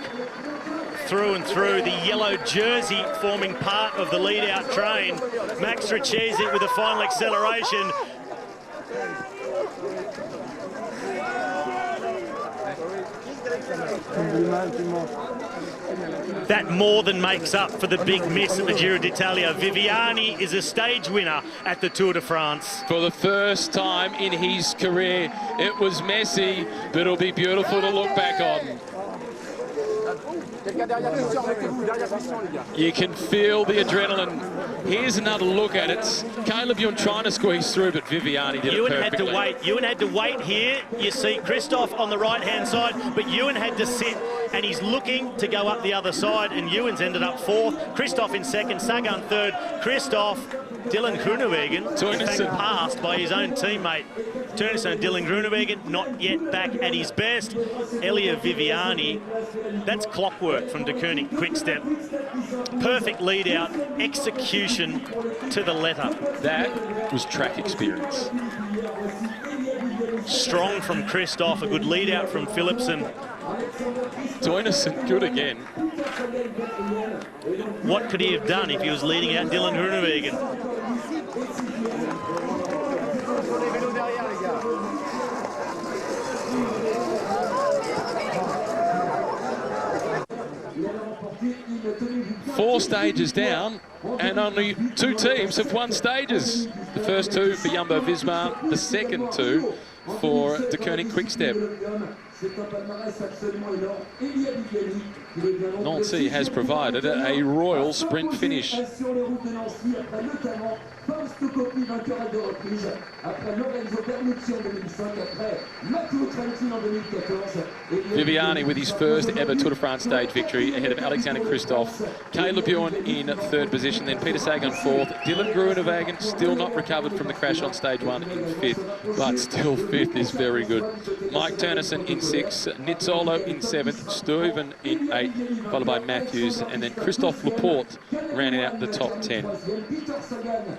B: through and through. The yellow jersey forming part of the lead-out train. Max Richesi with a final acceleration. That more than makes up for the big miss at the Giro d'Italia. Viviani is a stage winner at the Tour de France. For the first time in his career, it was messy, but it'll be beautiful to look back on. You can feel the adrenaline. Here's another look at it. Caleb Ewan trying to squeeze through, but Viviani did it perfectly. Ewan had to wait here. You see Christophe on the right-hand side, but Ewan had to sit, and he's looking to go up the other side, and Ewan's ended up fourth. Christophe in second, Sagan third. Christophe, Dylan Groenewegen passed by his own teammate. Teunissen, Dylan Groenewegen not yet back at his best. Elia Viviani, that's clockwork from De Koning Quick-Step. Perfect lead out, execution to the letter. That was track experience. Strong from Christophe, a good lead out from Philipsen. Teunissen good again. What could he have done if he was leading out Dylan Groenewegen? Four stages down, and only two teams have won stages. The first two for Jumbo-Visma, the second two for De Koning Quick-Step. Nancy has provided a royal sprint finish. Viviani with his first ever Tour de France stage victory ahead of Alexander Christophe. Caleb Ewan in third position, then Peter Sagan fourth. Dylan Groenewegen still not recovered from the crash on stage one in fifth, but still fifth is very good. Mike Teunissen in sixth, Nizzolo in seventh, Stuyven in eighth, followed by Matthews, and then Christophe Laporte rounding out the top 10.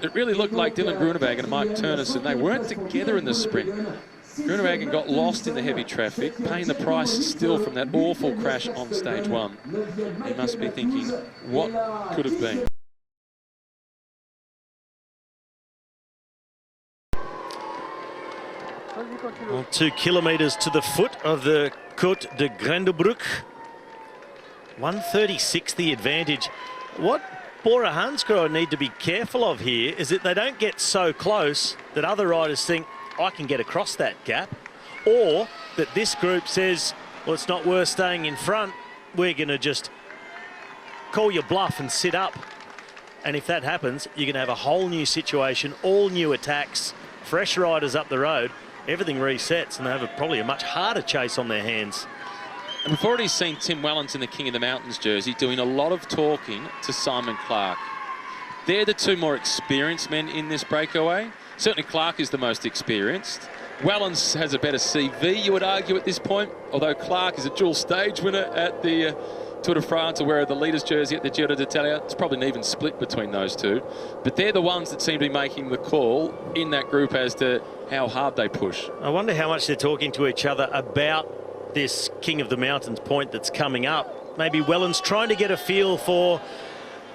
B: It really looked like Dylan Groenewegen and Mike Teunissen, they weren't together in the sprint. Groenewegen got lost in the heavy traffic, paying the price still from that awful crash on stage one. He must be thinking, what could have been? Well, 2 kilometres to the foot of the Côte de Grindebroek. 1:36 the advantage. What Bora Hansgrohe need to be careful of here is that they don't get so close that other riders think, I can get across that gap, or that this group says, well, it's not worth staying in front. We're going to just call your bluff and sit up. And if that happens, you're going to have a whole new situation, all new attacks, fresh riders up the road. Everything resets, and they have probably a much harder chase on their hands. And we've already seen Tim Wellens in the King of the Mountains jersey doing a lot of talking to Simon Clarke. They're the two more experienced men in this breakaway. Certainly Clarke is the most experienced. Wellens has a better CV, you would argue, at this point, although Clarke is a dual stage winner at the Tour de France, or wearing the leader's jersey at the Giro d'Italia. It's probably an even split between those two. But they're the ones that seem to be making the call in that group as to how hard they push. I wonder how much they're talking to each other about this King of the Mountains point that's coming up. Maybe Wellens trying to get a feel for,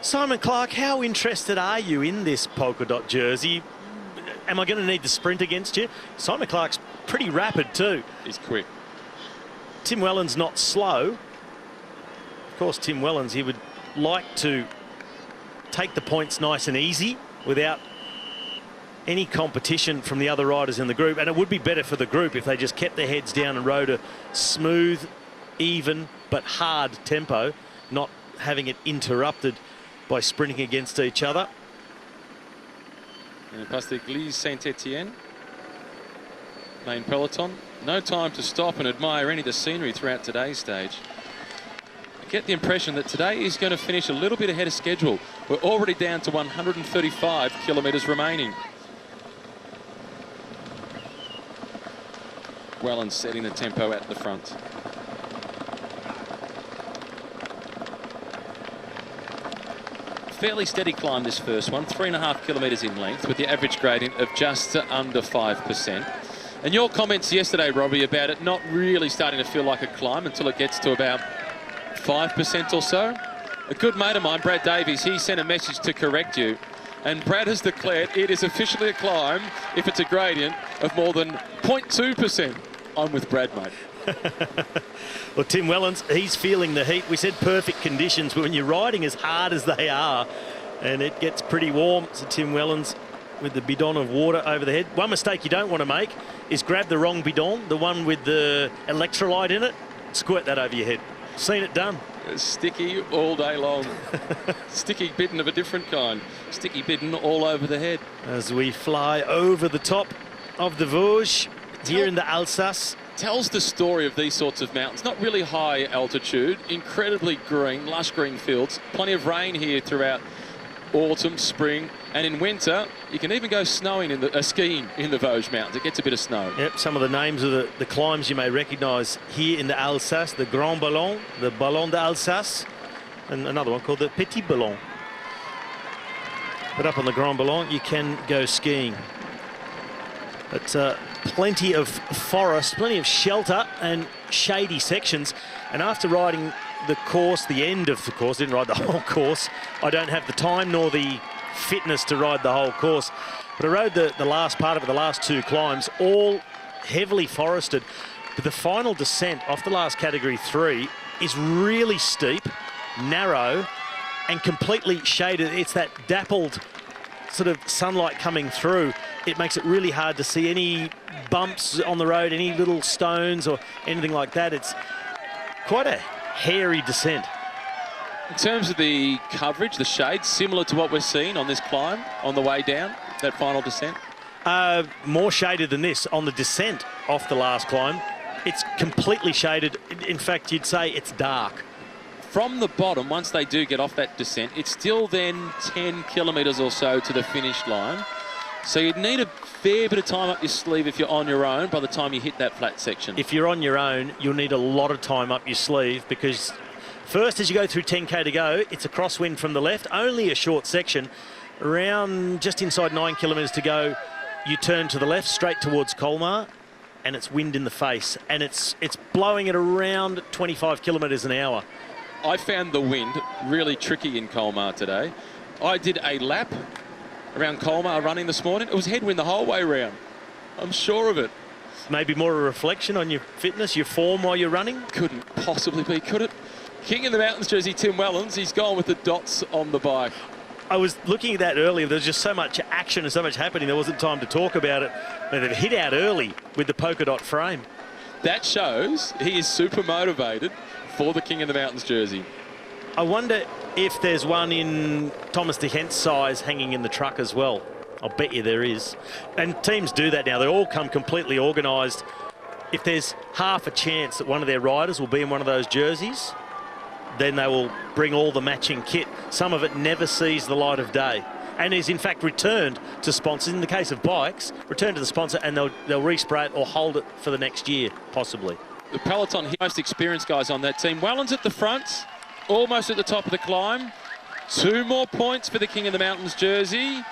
B: Simon Clarke, how interested are you in this polka dot jersey? Am I going to need the sprint against you? Simon Clarke's pretty rapid too. He's quick. Tim Wellens not slow. Of course, Tim Wellens, he would like to take the points nice and easy without any competition from the other riders in the group. And it would be better for the group if they just kept their heads down and rode a smooth, even, but hard tempo, not having it interrupted by sprinting against each other.
A: And past Église Saint-Etienne. Main peloton. No time to stop and admire any of the scenery throughout today's stage. I get the impression that today is going to finish a little bit ahead of schedule. We're already down to 135 kilometres remaining. Wellens setting the tempo at the front. Fairly steady climb this first one, 3.5 kilometres in length with the average gradient of just under 5%. And your comments yesterday, Robbie, about it not really starting to feel like a climb until it gets to about 5% or so. A good mate of mine, Brad Davies, he sent a message to correct you. And Brad has declared it is officially a climb if it's a gradient of more than 0.2%. I'm with Brad, mate.
B: Well, Tim Wellens, he's feeling the heat. We said perfect conditions, but when you're riding as hard as they are, and it gets pretty warm, so Tim Wellens with the bidon of water over the head. One mistake you don't want to make is grab the wrong bidon, the one with the electrolyte in it, squirt that over your head. Seen it done.
A: Sticky all day long. Sticky bidon of a different kind. Sticky bidon all over the head.
B: As we fly over the top of the Vosges, here in the Alsace.
A: Tells the story of these sorts of mountains. Not really high altitude, incredibly green, lush green fields. Plenty of rain here throughout autumn, spring, and in winter you can even go skiing in the Vosges Mountains. It gets a bit of snow.
B: Yep, some of the names of the climbs you may recognise here in the Alsace: the Grand Ballon, the Ballon d'Alsace, and another one called the Petit Ballon. But up on the Grand Ballon you can go skiing. But plenty of forest, plenty of shelter and shady sections. And after riding the course, the end of the course, didn't ride the whole course, I don't have the time nor the fitness to ride the whole course. But I rode the last part of it, the last two climbs, all heavily forested. But the final descent off the last category 3 is really steep, narrow, and completely shaded. It's that dappled sort of sunlight coming through. It makes it really hard to see any bumps on the road, any little stones or anything like that. It's quite a hairy descent.
A: In terms of the coverage, the shade, similar to what we're seeing on this climb on the way down, that final descent?
B: More shaded than this. On the descent off the last climb, it's completely shaded. In fact, you'd say it's dark.
A: From the bottom, once they do get off that descent, it's still then 10 kilometres or so to the finish line. So you'd need a fair bit of time up your sleeve if you're on your own by the time you hit that flat section.
B: If you're on your own, you'll need a lot of time up your sleeve, because first, as you go through 10k to go, it's a crosswind from the left, only a short section. Around just inside 9 kilometres to go, you turn to the left straight towards Colmar, and it's wind in the face, and it's blowing at around 25 kilometres an hour.
A: I found the wind really tricky in Colmar today. I did a lap around Colmar running this morning. It was headwind the whole way round. I'm sure of it.
B: Maybe more a reflection on your fitness, your form while you're running?
A: Couldn't possibly be, could it? King of the Mountains jersey, Tim Wellens, he's gone with the dots on the bike.
B: I was looking at that earlier. There was just so much action and so much happening. There wasn't time to talk about it. And they've hit out early with the polka dot frame.
A: That shows he is super motivated for the King of the Mountains jersey.
B: I wonder if there's one in Thomas de Gent's size hanging in the truck as well. I'll bet you there is. And teams do that now. They all come completely organised. If there's half a chance that one of their riders will be in one of those jerseys, then they will bring all the matching kit. Some of it never sees the light of day and is in fact returned to sponsors. In the case of bikes, returned to the sponsor, and they'll respray it or hold it for the next year, possibly.
A: The peloton, most experienced guys on that team. Wellens at the front, almost at the top of the climb. 2 more points for the King of the Mountains jersey.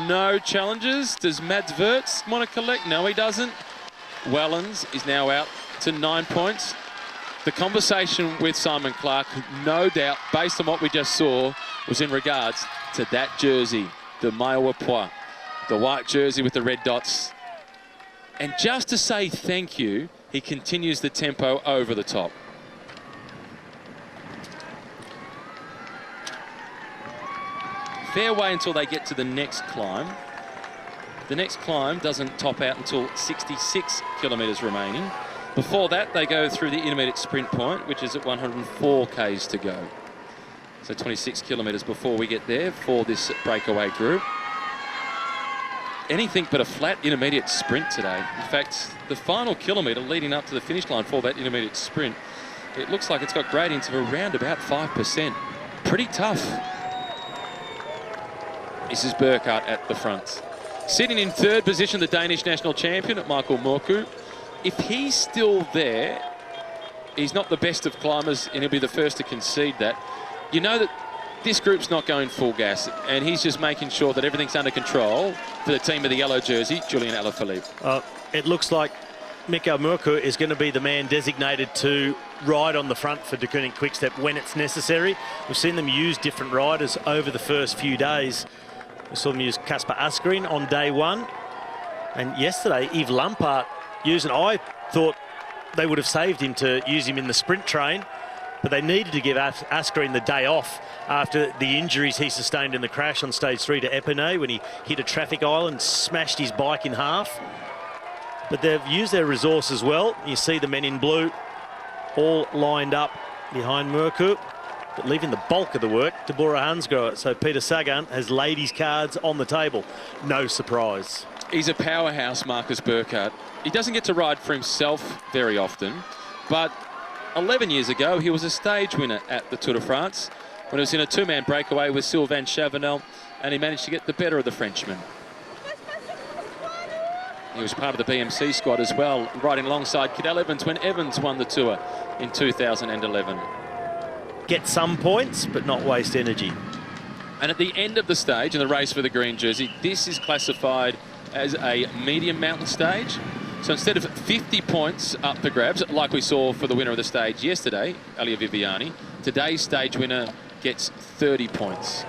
A: No challenges. Does Mads Wirtz want to collect? No, he doesn't. Wellens is now out to 9 points. The conversation with Simon Clark, no doubt, based on what we just saw, was in regards to that jersey, the Maillot à Pois, the white jersey with the red dots. And just to say thank you, he continues the tempo over the top. Fair way until they get to the next climb. The next climb doesn't top out until 66 kilometres remaining. Before that, they go through the intermediate sprint point, which is at 104 k's to go. So 26 kilometres before we get there for this breakaway group. Anything but a flat intermediate sprint today. In fact, the final kilometre leading up to the finish line for that intermediate sprint, it looks like it's got gradients of around about 5%. Pretty tough. This is Burkhardt at the front. Sitting in third position, the Danish national champion, Michael Mørkøv. If he's still there, he's not the best of climbers, and he'll be the first to concede that. You know that this group's not going full gas, and he's just making sure that everything's under control for the team of the yellow jersey, Julian Alaphilippe.
B: It looks like Mikko Mørkøv is going to be the man designated to ride on the front for De Koning Quickstep when it's necessary. We've seen them use different riders over the first few days. We saw them use Kasper Asgreen on day one. And yesterday, Yves Lampaert using, I thought they would have saved him to use him in the sprint train, but they needed to give Asgreen the day off after the injuries he sustained in the crash on stage 3 to Epinay when he hit a traffic island, smashed his bike in half. But they've used their resources well. You see the men in blue all lined up behind Mørkøv, but leaving the bulk of the work to Bora Hansgrohe. So Peter Sagan has laid his cards on the table. No surprise.
A: He's a powerhouse, Marcus Burkhardt. He doesn't get to ride for himself very often, but 11 years ago, he was a stage winner at the Tour de France when he was in a two-man breakaway with Sylvain Chavanel, and he managed to get the better of the Frenchman. He was part of the BMC squad as well, riding alongside Cadel Evans when Evans won the Tour in 2011.
B: Get some points, but not waste energy.
A: And at the end of the stage, in the race for the green jersey, this is classified as a medium mountain stage. So instead of 50 points up for grabs, like we saw for the winner of the stage yesterday, Elia Viviani, today's stage winner gets 30 points.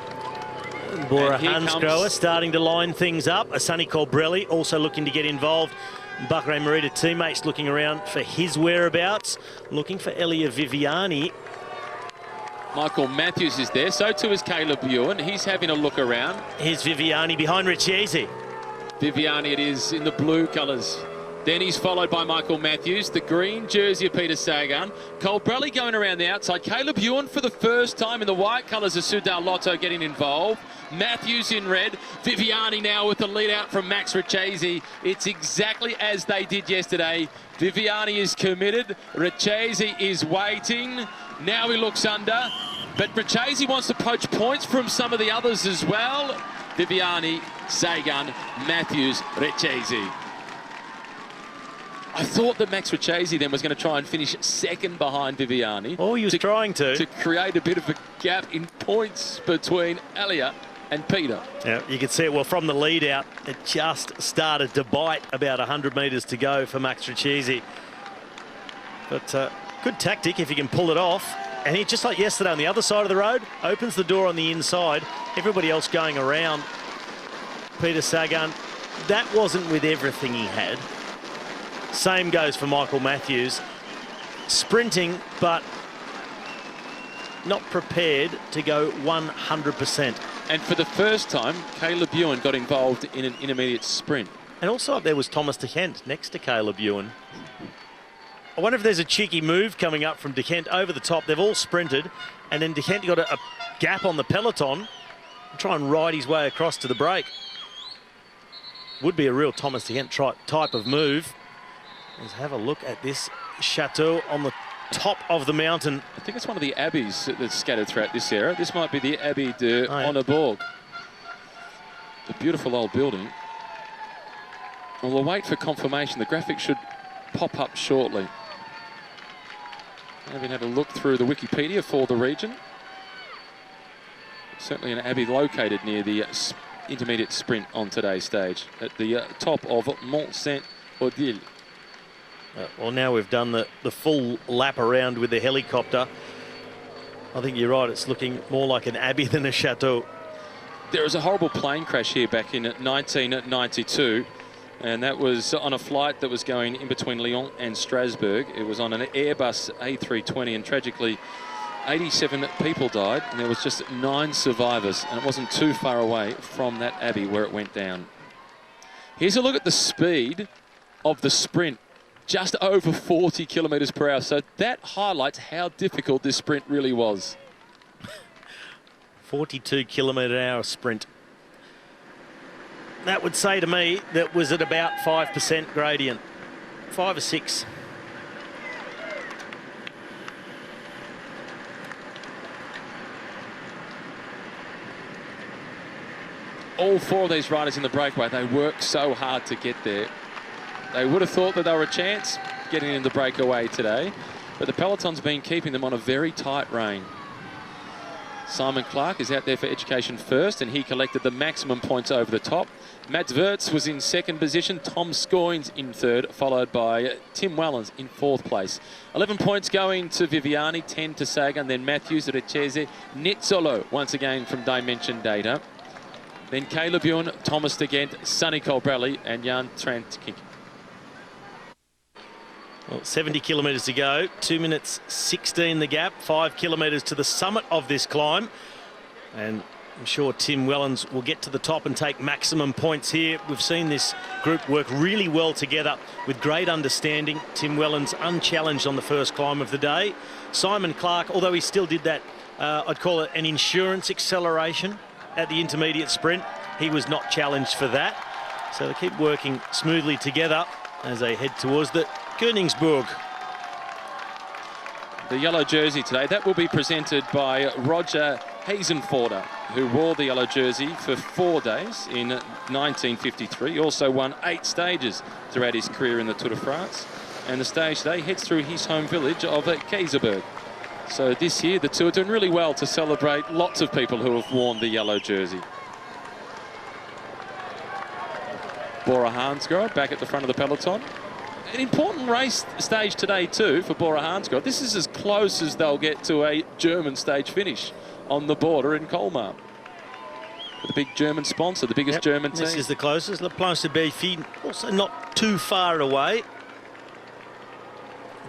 B: Bora Hansgrohe starting to line things up. Asani Colbrelli also looking to get involved. Bahrain Merida teammates looking around for his whereabouts, looking for Elia Viviani.
A: Michael Matthews is there, so too is Caleb Ewan. He's having a look around.
B: Here's Viviani behind Ricciese.
A: Viviani it is in the blue colours. Then he's followed by Michael Matthews, the green jersey of Peter Sagan. Colbrelli going around the outside. Caleb Ewan for the first time in the white colours of Soudal Lotto getting involved. Matthews in red. Viviani now with the lead out from Max Ricciese. It's exactly as they did yesterday. Viviani is committed. Ricciese is waiting. Now he looks under. But Ricciese wants to poach points from some of the others as well. Viviani, Sagan, Matthews, Ricciese. I thought that Max Ricciese then was going to try and finish second behind Viviani.
B: Oh, he was trying to
A: create a bit of a gap in points between Elia and Peter.
B: Yeah, you can see it well from the lead out. It just started to bite about 100 metres to go for Max Ricciese. But good tactic if you can pull it off. And he, just like yesterday on the other side of the road, opens the door on the inside. Everybody else going around. Peter Sagan, that wasn't with everything he had. Same goes for Michael Matthews. Sprinting, but not prepared to go 100%.
A: And for the first time, Caleb Ewan got involved in an intermediate sprint.
B: And also up there was Thomas De Gendt next to Caleb Ewan. I wonder if there's a cheeky move coming up from De Gendt over the top. They've all sprinted, and then De Gendt got a gap on the peloton and try and ride his way across to the break. Would be a real Thomas De Gendt type of move. Let's have a look at this chateau on the top of the mountain.
A: I think it's one of the abbeys that's scattered throughout this area. This might be the Abbey de Onneborg. A beautiful old building. Well, we'll wait for confirmation. The graphic should pop up shortly. Having had a look through the Wikipedia for the region. Certainly an abbey located near the intermediate sprint on today's stage at the top of Mont Saint-Odile.
B: Well, now we've done the full lap around with the helicopter. I think you're right, it's looking more like an abbey than a chateau.
A: There was a horrible plane crash here back in 1992, and that was on a flight that was going in between Lyon and Strasbourg. It was on an Airbus A320, and tragically 87 people died, and there was just 9 survivors, and it wasn't too far away from that abbey where it went down. Here's a look at the speed of the sprint. Just over 40 kilometres per hour. So that highlights how difficult this sprint really was.
B: 42 km/h sprint. That would say to me that was at about 5% gradient, 5 or 6.
A: All four of these riders in the breakaway, they work so hard to get there. They would have thought that they were a chance getting in the breakaway today, but the peloton's been keeping them on a very tight rein. Simon Clark is out there for Education First, and he collected the maximum points over the top. Mats Wirtz was in second position, Tom Scoynes in third, followed by Tim Wellens in fourth place. 11 points going to Viviani, 10 to Sagan, then Matthews, Recese, Nizzolo once again from Dimension Data. Then Caleb Ewan, Thomas De Gent, Sonny Colbrelli and Jan Trantkink.
B: Well, 70 kilometres to go, 2 minutes 16 the gap, 5 kilometres to the summit of this climb. And I'm sure Tim Wellens will get to the top and take maximum points here. We've seen this group work really well together with great understanding. Tim Wellens unchallenged on the first climb of the day. Simon Clark, although he still did that, I'd call it an insurance acceleration at the intermediate sprint, he was not challenged for that. So they keep working smoothly together as they head towards the Koenigsberg.
A: The yellow jersey today, that will be presented by Roger Hazenforder, who wore the yellow jersey for 4 days in 1953. He also won 8 stages throughout his career in the Tour de France. And the stage today heads through his home village of Kaysersberg. So this year, the Tour doing really well to celebrate lots of people who have worn the yellow jersey. Bora Hansgrohe back at the front of the peloton. An important race stage today too for Bora Hansgrohe. This is as close as they'll get to a German stage finish on the border in Colmar. The big German sponsor, the biggest German team.
B: This is the closest. La Planche de Belfi, also not too far away.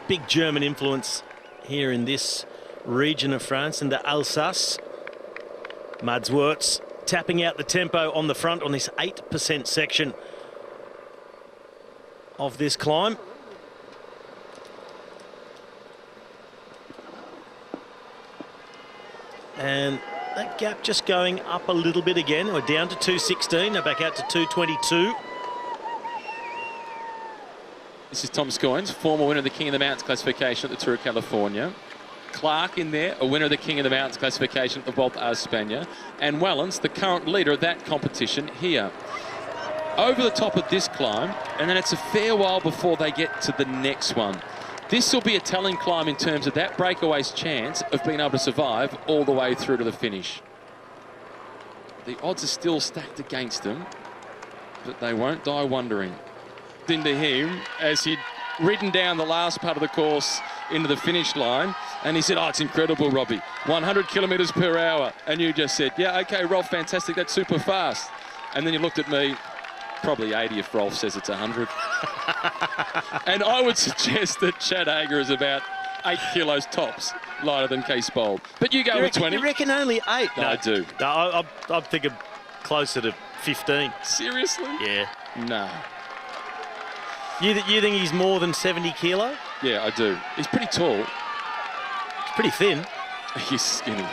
B: Big German influence here in this region of France, in the Alsace. Mats Wirtz tapping out the tempo on the front on this 8% section of this climb. And that gap just going up a little bit again. We're down to 2:16, now back out to 2:22.
A: This is Tom Scoynes, former winner of the King of the Mountains classification at the Tour of California. Clark in there, a winner of the King of the Mountains classification at the Volta a España. And Wellens, the current leader of that competition here. Over the top of this climb, and then it's a fair while before they get to the next one. This will be a telling climb in terms of that breakaway's chance of being able to survive all the way through to the finish. The odds are still stacked against them, but they won't die wondering. Into him as he'd ridden down the last part of the course into the finish line, and he said, "Oh, it's incredible, Robbie, 100 kilometres per hour." And you just said, "Yeah, okay, Rolf, fantastic, that's super fast." And then you looked at me, probably 80 if Rolf says it's 100. And I would suggest that Chad Hager is about 8 kilos tops lighter than Kees Bol. But you go with 20.
B: You reckon only 8?
A: No, I do.
B: No, I'm thinking closer to 15.
A: Seriously?
B: Yeah.
A: No.
B: You think he's more than 70 kilo?
A: Yeah, I do. He's pretty tall.
B: He's pretty thin.
A: He's skinny.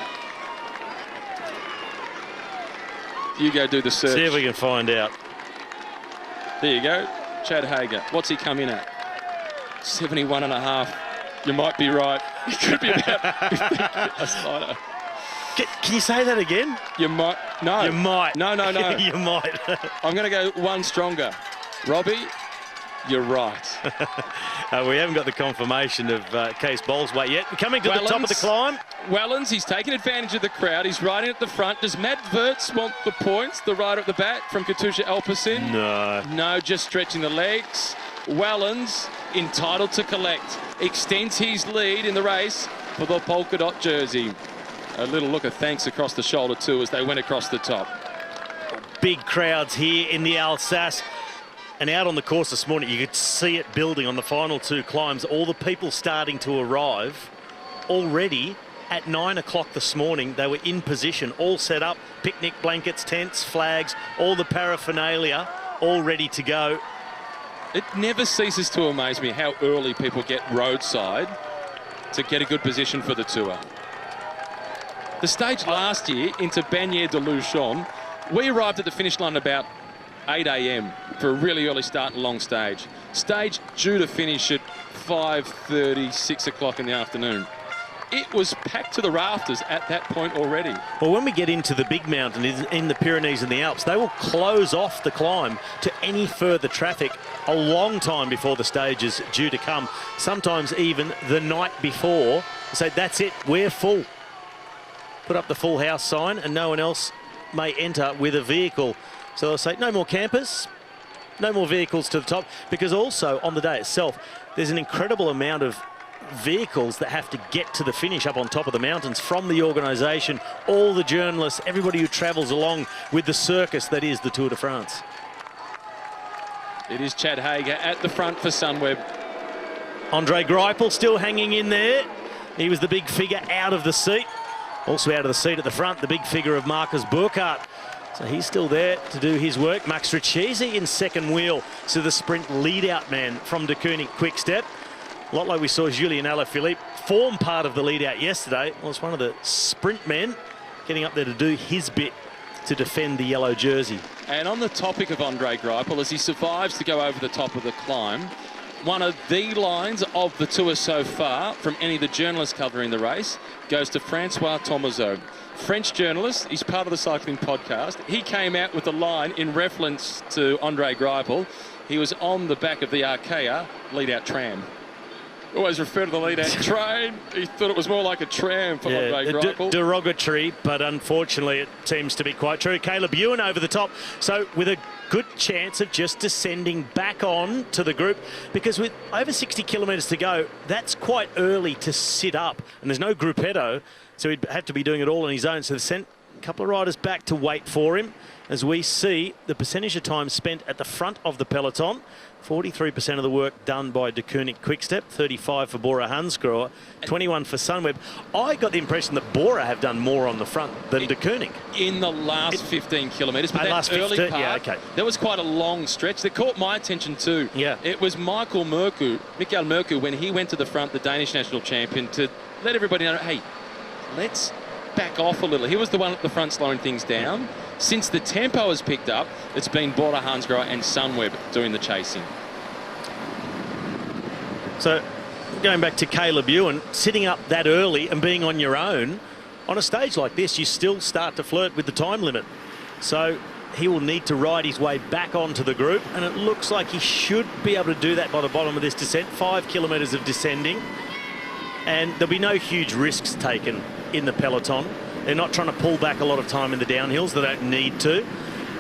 A: You go do the search.
B: See if we can find out.
A: There you go. Chad Hager. What's he come in at? 71.5. You might be right. He could be about 15 kilos lighter.
B: Can you say that again?
A: You might. No.
B: You might.
A: No.
B: You might.
A: I'm going to go one stronger. Robbie, you're right.
B: We haven't got the confirmation of Kees Bol's weight yet. We're coming to the top of the climb.
A: Wellens, he's taking advantage of the crowd. He's riding at the front. Does Mats Wirtz want the points? The rider at the back from Katusha Alpecin?
B: No.
A: No, just stretching the legs. Wellens, entitled to collect, extends his lead in the race for the polka dot jersey. A little look of thanks across the shoulder too as they went across the top.
B: Big crowds here in the Alsace. And out on the course this morning, you could see it building on the final 2 climbs. All the people starting to arrive already at 9 o'clock this morning. They were in position, all set up, picnic blankets, tents, flags, all the paraphernalia, all ready to go.
A: It never ceases to amaze me how early people get roadside to get a good position for the Tour. The stage last year into Bagnères de Luchon, we arrived at the finish line about 8 a.m. for a really early start and long stage. Stage due to finish at 5:30, 6 o'clock in the afternoon. It was packed to the rafters at that point already.
B: Well, when we get into the big mountain in the Pyrenees and the Alps, they will close off the climb to any further traffic a long time before the stage is due to come, sometimes even the night before. So that's it, we're full. Put up the full house sign and no one else may enter with a vehicle. So they'll say no more campers, no more vehicles to the top, because also on the day itself, there's an incredible amount of vehicles that have to get to the finish up on top of the mountains from the organisation, all the journalists, everybody who travels along with the circus that is the Tour de France.
A: It is Chad Hager at the front for Sunweb.
B: Andre Greipel still hanging in there. He was the big figure out of the seat. Also out of the seat at the front, the big figure of Marcus Burkhardt. So he's still there to do his work. Max Richesi in second wheel, so the sprint lead-out man from De Koenig Quick-Step. A lot like we saw Julien Alaphilippe form part of the lead-out yesterday. Well, it's one of the sprint men getting up there to do his bit to defend the yellow jersey.
A: And on the topic of Andre Greipel, as he survives to go over the top of the climb, one of the lines of the Tour so far from any of the journalists covering the race goes to Francois Thomazeau. French journalist, he's part of the Cycling Podcast. He came out with a line in reference to Andre Greipel. He was on the back of the Arkea lead-out tram. Always refer to the lead-out train. He thought it was more like a tram for Andre Greipel.
B: Derogatory, but unfortunately it seems to be quite true. Caleb Ewan over the top, so with a good chance of just descending back on to the group, because with over 60 kilometres to go, that's quite early to sit up, and there's no gruppetto, so he'd have to be doing it all on his own. So they've sent a couple of riders back to wait for him, as we see the percentage of time spent at the front of the peloton. 43% of the work done by De Koenig Quick-Step, 35 for Bora Hansgrohe, 21 for Sunweb. I got the impression that Bora have done more on the front than De Koenig.
A: In the last 15 kilometres, but that
B: last
A: early
B: 15,
A: part,
B: yeah, okay.
A: That was quite a long stretch. That caught my attention too.
B: Yeah.
A: It was Michael Mørkøv, when he went to the front, the Danish national champion, to let everybody know, hey, let's back off a little. He was the one at the front slowing things down. Since the tempo has picked up, it's been Bora Hansgrohe and Sunweb doing the chasing.
B: So going back to Caleb Ewan, sitting up that early and being on your own, on a stage like this, you still start to flirt with the time limit. So he will need to ride his way back onto the group, and it looks like he should be able to do that by the bottom of this descent. 5 kilometres of descending, and there'll be no huge risks taken in the peloton. They're not trying to pull back a lot of time in the downhills. They don't need to.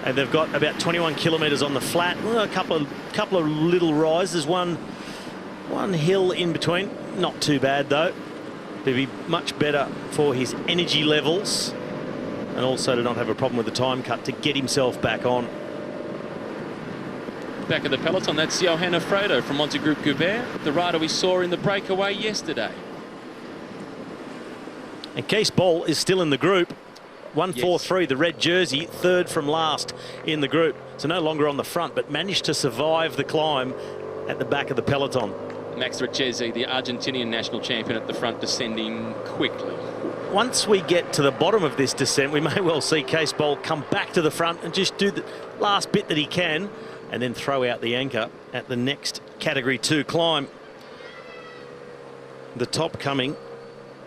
B: And they've got about 21 kilometres on the flat. Well, a couple of little rises, one hill in between. Not too bad though. It'd be much better for his energy levels, and also to not have a problem with the time cut to get himself back on.
A: Back of the peloton, that's Johanna Fredo from Monte Group Goubert, the rider we saw in the breakaway yesterday.
B: And Kees Bol is still in the group. 143, the red jersey, third from last in the group. So no longer on the front, but managed to survive the climb at the back of the peloton.
A: Max Richesi, the Argentinian national champion, at the front, descending quickly.
B: Once we get to the bottom of this descent, we may well see Kees Bol come back to the front and just do the last bit that he can, and then throw out the anchor at the next Category 2 climb. The top coming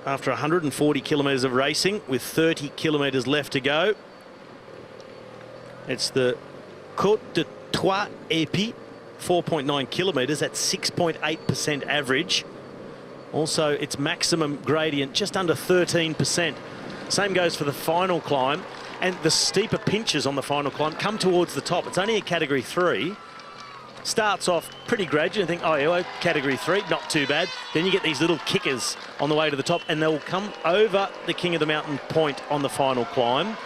B: after 140 kilometres of racing with 30 kilometres left to go. It's the Côte de Trois Épis, 4.9 kilometres, that's 6.8% average. Also, its maximum gradient just under 13%. Same goes for the final climb, and the steeper pinches on the final climb come towards the top. It's only a Category 3. Starts off pretty gradual. You think, oh, yeah, Category 3, not too bad. Then you get these little kickers on the way to the top, and they'll come over the King of the Mountain point on the final climb.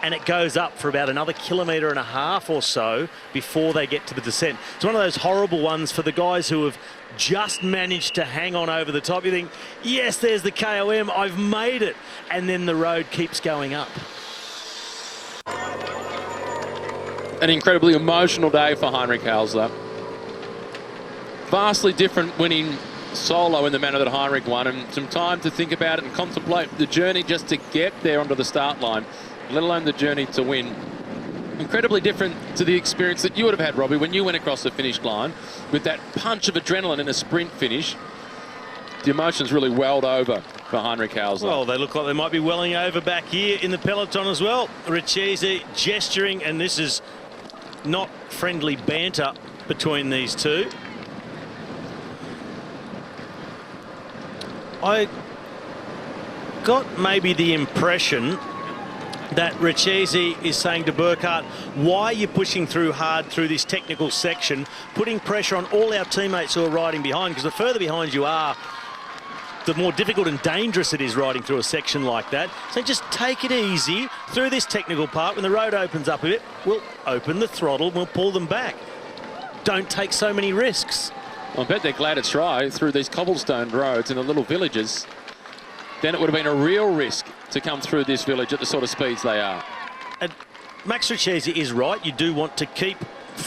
B: And it goes up for about another 1.5 kilometres or so before they get to the descent. It's one of those horrible ones for the guys who have just managed to hang on over the top. You think, yes, there's the KOM, I've made it. And then the road keeps going up.
A: An incredibly emotional day for Heinrich Halsler. Vastly different winning solo in the manner that Heinrich won, and some time to think about it and contemplate the journey just to get there onto the start line, let alone the journey to win. Incredibly different to the experience that you would have had, Robbie, when you went across the finish line with that punch of adrenaline in a sprint finish. The emotions really welled over for Heinrich Hausler.
B: Well, they look like they might be welling over back here in the peloton as well. Richese gesturing, and this is not friendly banter between these two. I got maybe the impression that Richese is saying to Burkhardt, why are you pushing through hard through this technical section, putting pressure on all our teammates who are riding behind, because the further behind you are, the more difficult and dangerous it is riding through a section like that. So just take it easy through this technical part. When the road opens up a bit, we'll open the throttle and we'll pull them back. Don't take so many risks.
A: I bet they're glad it's dry through these cobblestone roads in the little villages. Then it would have been a real risk to come through this village at the sort of speeds they are.
B: And Max Richese is right. You do want to keep,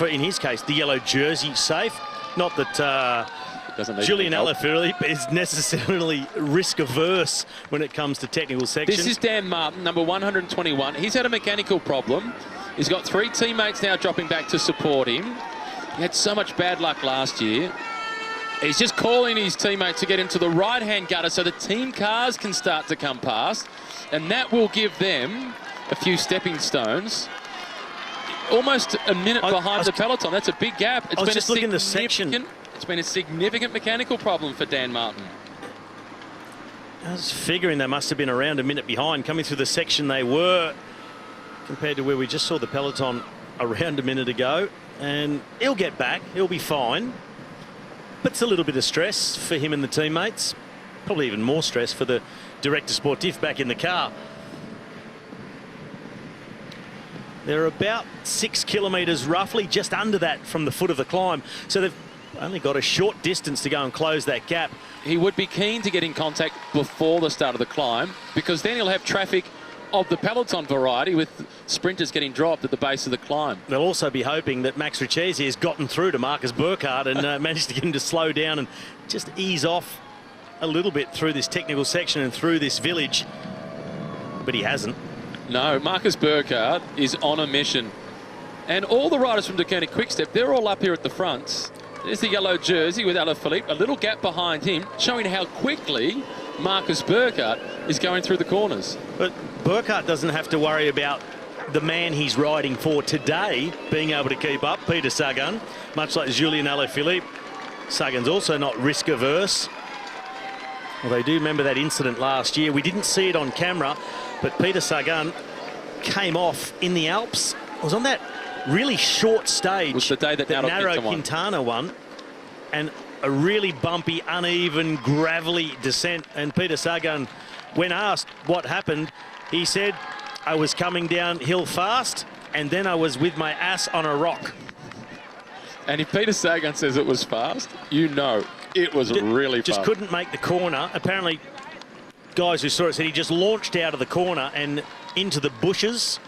B: in his case, the yellow jersey safe. Not that Julian Alaphilippe is necessarily risk averse when it comes to technical sections.
A: This is Dan Martin, number 121. He's had a mechanical problem. He's got 3 teammates now dropping back to support him. He had so much bad luck last year. He's just calling his teammates to get into the right-hand gutter so the team cars can start to come past, and that will give them a few stepping stones. Almost a minute behind the peloton. That's a big gap.
B: I was just looking at the section.
A: It's been a significant mechanical problem for Dan Martin.
B: I was figuring they must have been around a minute behind coming through the section they were compared to where we just saw the peloton around a minute ago. And he'll get back. He'll be fine. But it's a little bit of stress for him and the teammates. Probably even more stress for the director sportif back in the car. They're about 6 kilometres roughly, just under that from the foot of the climb. So they've only got a short distance to go and close that gap.
A: He would be keen to get in contact before the start of the climb, because then he'll have traffic of the peloton variety with sprinters getting dropped at the base of the climb.
B: They'll also be hoping that Max Richese has gotten through to Marcus Burkhardt and managed to get him to slow down and just ease off a little bit through this technical section and through this village. But he hasn't. No,
A: Marcus Burkhardt is on a mission. And all the riders from Deceuninck Quick-Step, they're all up here at the front. There's the yellow jersey with Alaphilippe, a little gap behind him, showing how quickly Marcus Burkhardt is going through the corners.
B: But Burkhardt doesn't have to worry about the man he's riding for today being able to keep up, Peter Sagan, much like Julian Alaphilippe. Sagan's also not risk averse. Well, they do remember that incident last year. We didn't see it on camera, but Peter Sagan came off in the Alps. It was on that really short stage.
A: It was the day that
B: Nairo Quintana won. And a really bumpy, uneven, gravelly descent. And Peter Sagan, when asked what happened, he said, I was coming downhill fast, and then I was with my ass on a rock.
A: And if Peter Sagan says it was fast, you know it was really fast.
B: Just couldn't make the corner. Apparently, guys who saw it said he just launched out of the corner and into the bushes,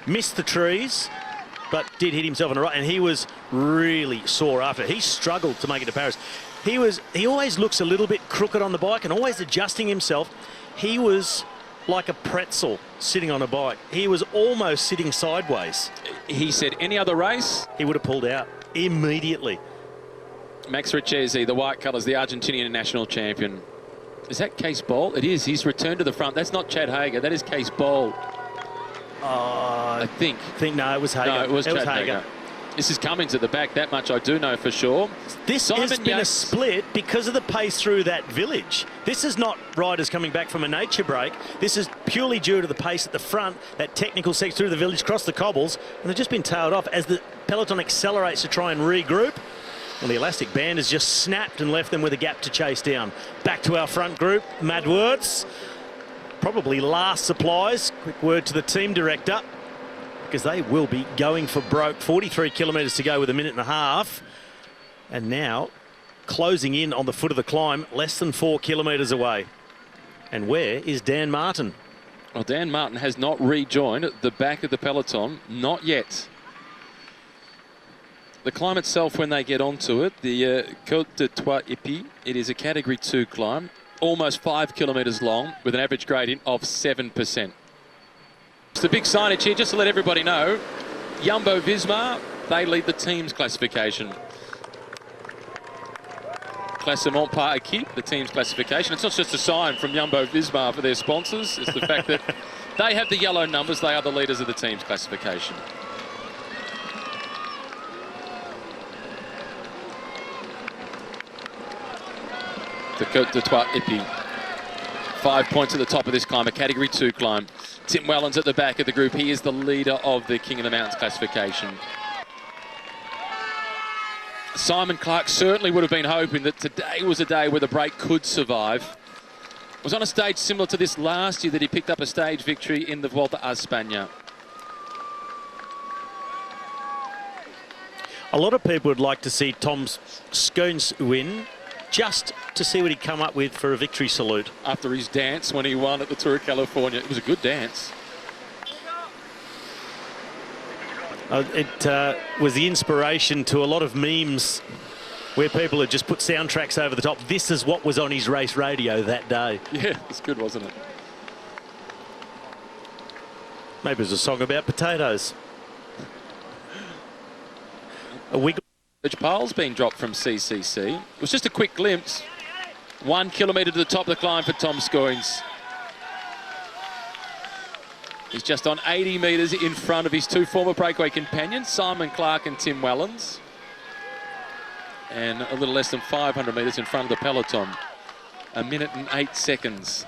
B: missed the trees, but did hit himself on the right, and he was really sore after. He struggled to make it to Paris. He always looks a little bit crooked on the bike and always adjusting himself. He was like a pretzel sitting on a bike. He was almost sitting sideways.
A: He said any other race,
B: he would have pulled out immediately.
A: Max Richese, the white colours, the Argentinian national champion. Is that Case Bowl? It is. He's returned to the front. That's not Chad Hager. That is Case Bowl. I think.
B: No, it was Hager.
A: No, it was Chad Hager. This is Cummings at the back. That much I do know for sure.
B: This has been a split because of the pace through that village. This is not riders coming back from a nature break. This is purely due to the pace at the front, that technical section through the village, across the cobbles, and they've just been tailed off as the peloton accelerates to try and regroup. Well, the elastic band has just snapped and left them with a gap to chase down. Back to our front group, Mad Wirtz. Probably last supplies. Quick word to the team director, because they will be going for broke. 43 kilometres to go with a minute and a half. And now closing in on the foot of the climb, less than 4 kilometres away. And where is Dan Martin?
A: Well, Dan Martin has not rejoined the back of the peloton. Not yet. The climb itself, when they get onto it, the Côte de Trois-Épis, it is a Category 2 climb, almost 5 kilometres long, with an average gradient of 7%. It's the big signage here, just to let everybody know. Jumbo-Visma, they lead the team's classification. Classement par équipe, the team's classification. It's not just a sign from Jumbo-Visma for their sponsors. It's the fact that they have the yellow numbers. They are the leaders of the team's classification. The Côte de Trois-Épis. 5 points at the top of this climb, a Category 2 climb. Tim Wellens at the back of the group. He is the leader of the King of the Mountains classification. Simon Clarke certainly would have been hoping that today was a day where the break could survive. Was on a stage similar to this last year that he picked up a stage victory in the Volta a España.
B: A lot of people would like to see Tom Skujins win, just to see what he'd come up with for a victory salute.
A: After his dance when he won at the Tour of California. It was a good dance.
B: It was the inspiration to a lot of memes where people had just put soundtracks over the top. This is what was on his race radio that day.
A: Yeah, it's good, wasn't it?
B: Maybe it was a song about potatoes. A wiggle.
A: Pole's been dropped from CCC. It was just a quick glimpse. 1 kilometre to the top of the climb for Tom Skujins. He's just on 80 metres in front of his two former breakaway companions, Simon Clarke and Tim Wellens. And a little less than 500 metres in front of the peloton. 1 minute and 8 seconds.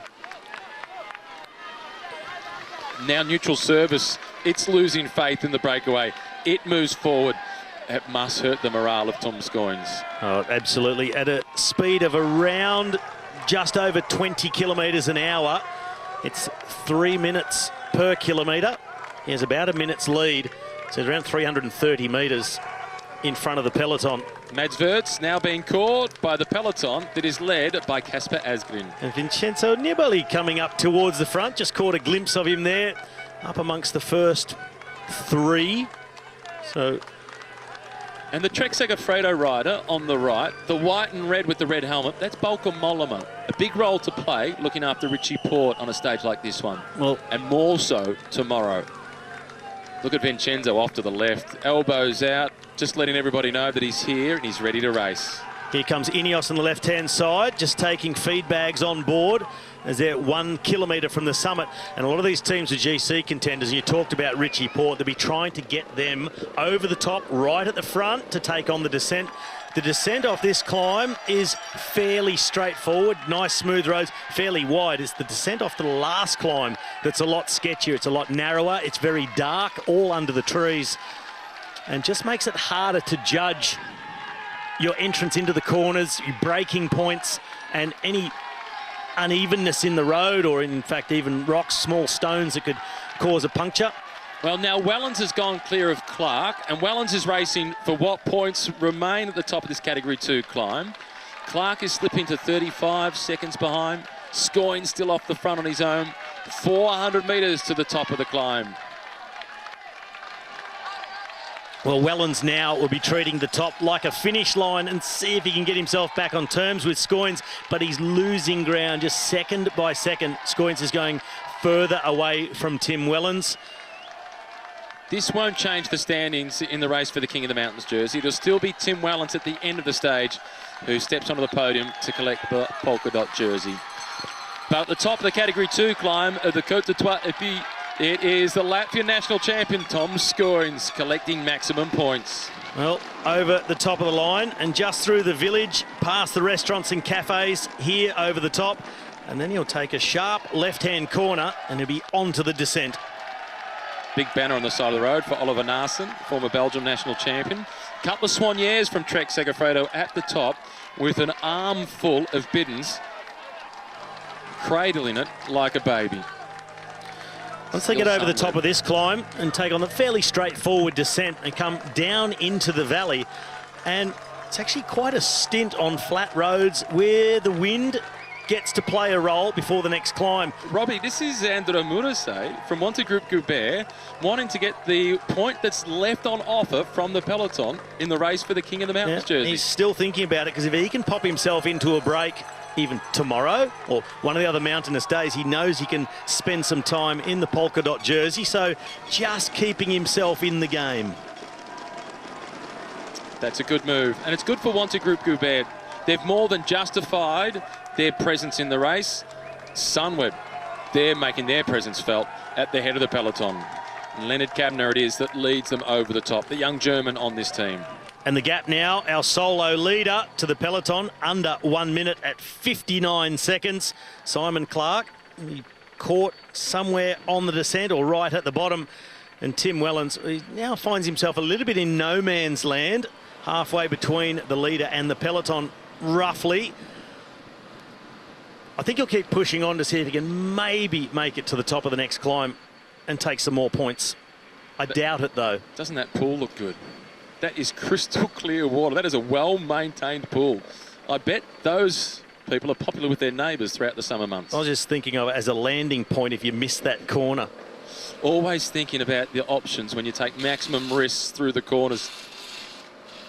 A: Now neutral service. It's losing faith in the breakaway. It moves forward. It must hurt the morale of Tom Skujins.
B: Oh, absolutely. At a speed of around just over 20 kilometres an hour. It's 3 minutes per kilometre. He has about a minute's lead. So it's around 330 metres in front of the peloton.
A: Mads Wirtz now being caught by the peloton that is led by Kasper Asgreen.
B: And Vincenzo Nibali coming up towards the front. Just caught a glimpse of him there, up amongst the first three. So...
A: And the Trek Segafredo rider on the right, the white and red with the red helmet, that's Bauke Mollema. A big role to play looking after Richie Porte on a stage like this one.
B: Well,
A: and more so tomorrow. Look at Vincenzo off to the left, elbows out, just letting everybody know that he's here and he's ready to race.
B: Here comes Ineos on the left-hand side, just taking feed bags on board as they're 1 kilometre from the summit. And a lot of these teams are GC contenders. You talked about Richie Porte. They'll be trying to get them over the top, right at the front, to take on the descent. The descent off this climb is fairly straightforward. Nice smooth roads, fairly wide. It's the descent off the last climb that's a lot sketchier. It's a lot narrower. It's very dark, all under the trees, and just makes it harder to judge your entrance into the corners, your braking points, and any unevenness in the road, or in fact even rocks, small stones that could cause a puncture.
A: Well, now Wellens has gone clear of Clarke, and Wellens is racing for what points remain at the top of this Category 2 climb. Clarke is slipping to 35 seconds behind. Skujins still off the front on his own. 400 metres to the top of the climb.
B: Well, Wellens now will be treating the top like a finish line and see if he can get himself back on terms with Skujins, but he's losing ground just second by second. Skujins is going further away from Tim Wellens.
A: This won't change the standings in the race for the King of the Mountains jersey. It'll still be Tim Wellens at the end of the stage who steps onto the podium to collect the polka dot jersey. But at the top of the Category 2 climb of the Côte de Trois-Épis, it is the Latvian national champion, Tom Skujins, collecting maximum points.
B: Well, over the top of the line and just through the village, past the restaurants and cafes, here over the top. And then he'll take a sharp left-hand corner and he'll be onto the descent.
A: Big banner on the side of the road for Oliver Naassen, former Belgium national champion. Couple of soigneurs from Trek Segafredo at the top with an armful of biddens, cradling it like a baby.
B: Once they get over the top of this climb and take on the fairly straightforward descent and come down into the valley, and it's actually quite a stint on flat roads where the wind gets to play a role before the next climb.
A: Robbie, this is Andrew Murase from Monte Group Goubert wanting to get the point that's left on offer from the peloton in the race for the King of the Mountains jersey.
B: He's still thinking about it, because if he can pop himself into a break even tomorrow or one of the other mountainous days, he knows he can spend some time in the polka dot jersey. So just keeping himself in the game.
A: That's a good move, and it's good for Monte Group Goubert. They've more than justified their presence in the race. Sunweb, they're making their presence felt at the head of the peloton. Leonard Kabner it is that leads them over the top, the young German on this team.
B: And the gap now, our solo leader to the peloton, under 1 minute at 59 seconds. Simon Clark, he caught somewhere on the descent or right at the bottom. And Tim Wellens, he now finds himself a little bit in no man's land, halfway between the leader and the peloton, roughly. I think he'll keep pushing on to see if he can maybe make it to the top of the next climb and take some more points. I doubt it, though.
A: Doesn't that pool look good? That is crystal clear water. That is a well-maintained pool. I bet those people are popular with their neighbours throughout the summer months.
B: I was just thinking of it as a landing point if you miss that corner.
A: Always thinking about the options when you take maximum risks through the corners.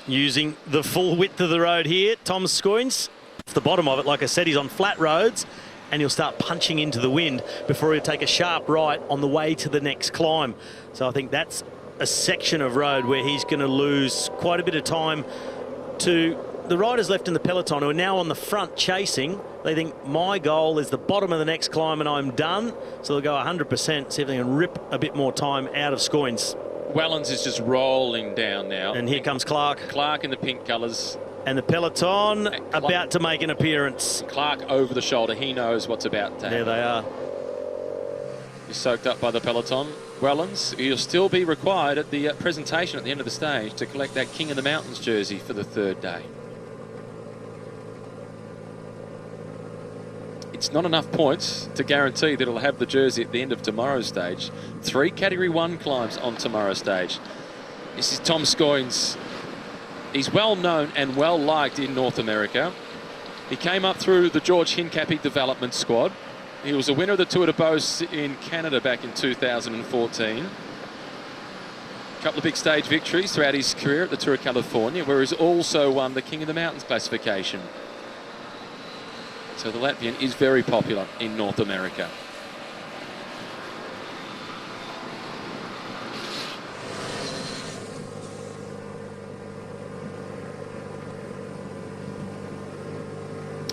B: Using the full width of the road here, Tom Scoins. Off the bottom of it, like I said, he's on flat roads, and he'll start punching into the wind before he'll take a sharp right on the way to the next climb. So I think that's a section of road where he's going to lose quite a bit of time to the riders left in the peloton who are now on the front chasing. They think my goal is the bottom of the next climb and I'm done. So they'll go 100%, see if they can rip a bit more time out of Scoins.
A: Wellens is just rolling down now.
B: And here comes Clark.
A: Clark in the pink colours.
B: And the peloton about to make an appearance.
A: Clark over the shoulder. He knows what's about to happen.
B: There they are.
A: He's soaked up by the peloton. Wellens, he'll still be required at the presentation at the end of the stage to collect that King of the Mountains jersey for the third day. It's not enough points to guarantee that he'll have the jersey at the end of tomorrow's stage. 3 Category 1 climbs on tomorrow's stage. This is Tom Scoins. He's well known and well liked in North America. He came up through the George Hincapie development squad. He was a winner of the Tour de Beauce in Canada back in 2014. A couple of big stage victories throughout his career at the Tour of California, where he's also won the King of the Mountains classification. So the Latvian is very popular in North America.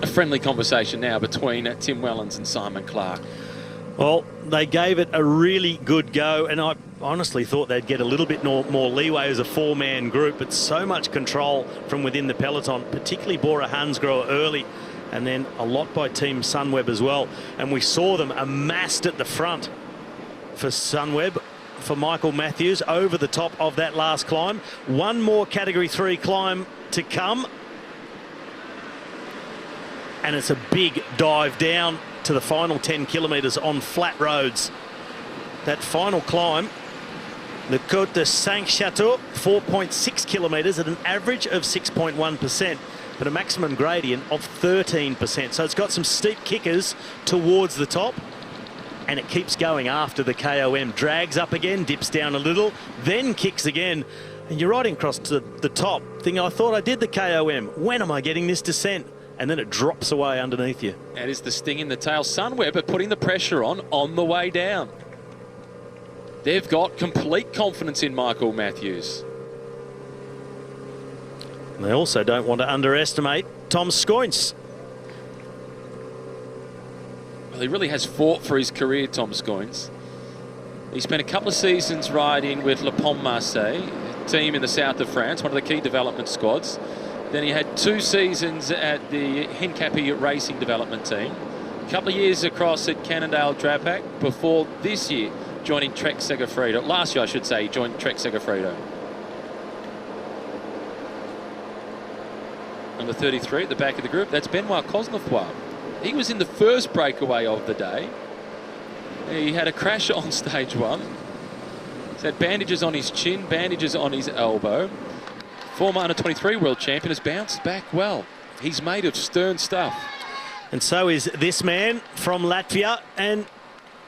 A: A friendly conversation now between Tim Wellens and Simon Clark.
B: Well, they gave it a really good go, and I honestly thought they'd get a little bit more leeway as a 4-man group, but so much control from within the peloton, particularly Bora Hansgrohe early, and then a lot by Team Sunweb as well. And we saw them amassed at the front for Sunweb, for Michael Matthews, over the top of that last climb. One more Category 3 climb to come. And it's a big dive down to the final 10 kilometres on flat roads. That final climb, the Côte de Saint-Chateau, 4.6 kilometres at an average of 6.1%, but a maximum gradient of 13%. So it's got some steep kickers towards the top, and it keeps going after the KOM. Drags up again, dips down a little, then kicks again. And you're riding across to the top, thinking, I thought I did the KOM. When am I getting this descent? And then it drops away underneath you.
A: That is the sting in the tail. Sunweb are putting the pressure on the way down. They've got complete confidence in Michael Matthews.
B: And they also don't want to underestimate Tom Scoins.
A: Well, he really has fought for his career, Tom Scoins. He spent a couple of seasons riding with Le Pont Marseille, a team in the south of France, one of the key development squads. Then he had 2 seasons at the Hincapie Racing Development Team. A couple of years across at Cannondale Drapac before this year joining Trek Segafredo. Last year, I should say, he joined Trek Segafredo. Number 33 at the back of the group, that's Benoit Cosnefroy. He was in the first breakaway of the day. He had a crash on stage 1. He's had bandages on his chin, bandages on his elbow. Former under-23 world champion has bounced back well. He's made of stern stuff.
B: And so is this man from Latvia, and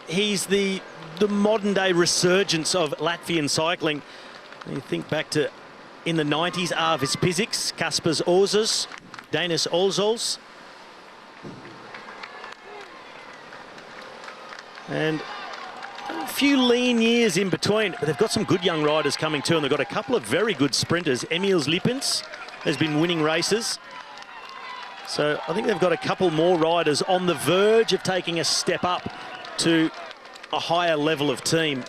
B: he's the modern-day resurgence of Latvian cycling. You think back to in the 90s, Arvis Piziks, Kaspars Orzas, Danis Olzols. And a few lean years in between, but they've got some good young riders coming too, and they've got a couple of very good sprinters. Emils Lipins has been winning races. So I think they've got a couple more riders on the verge of taking a step up to a higher level of team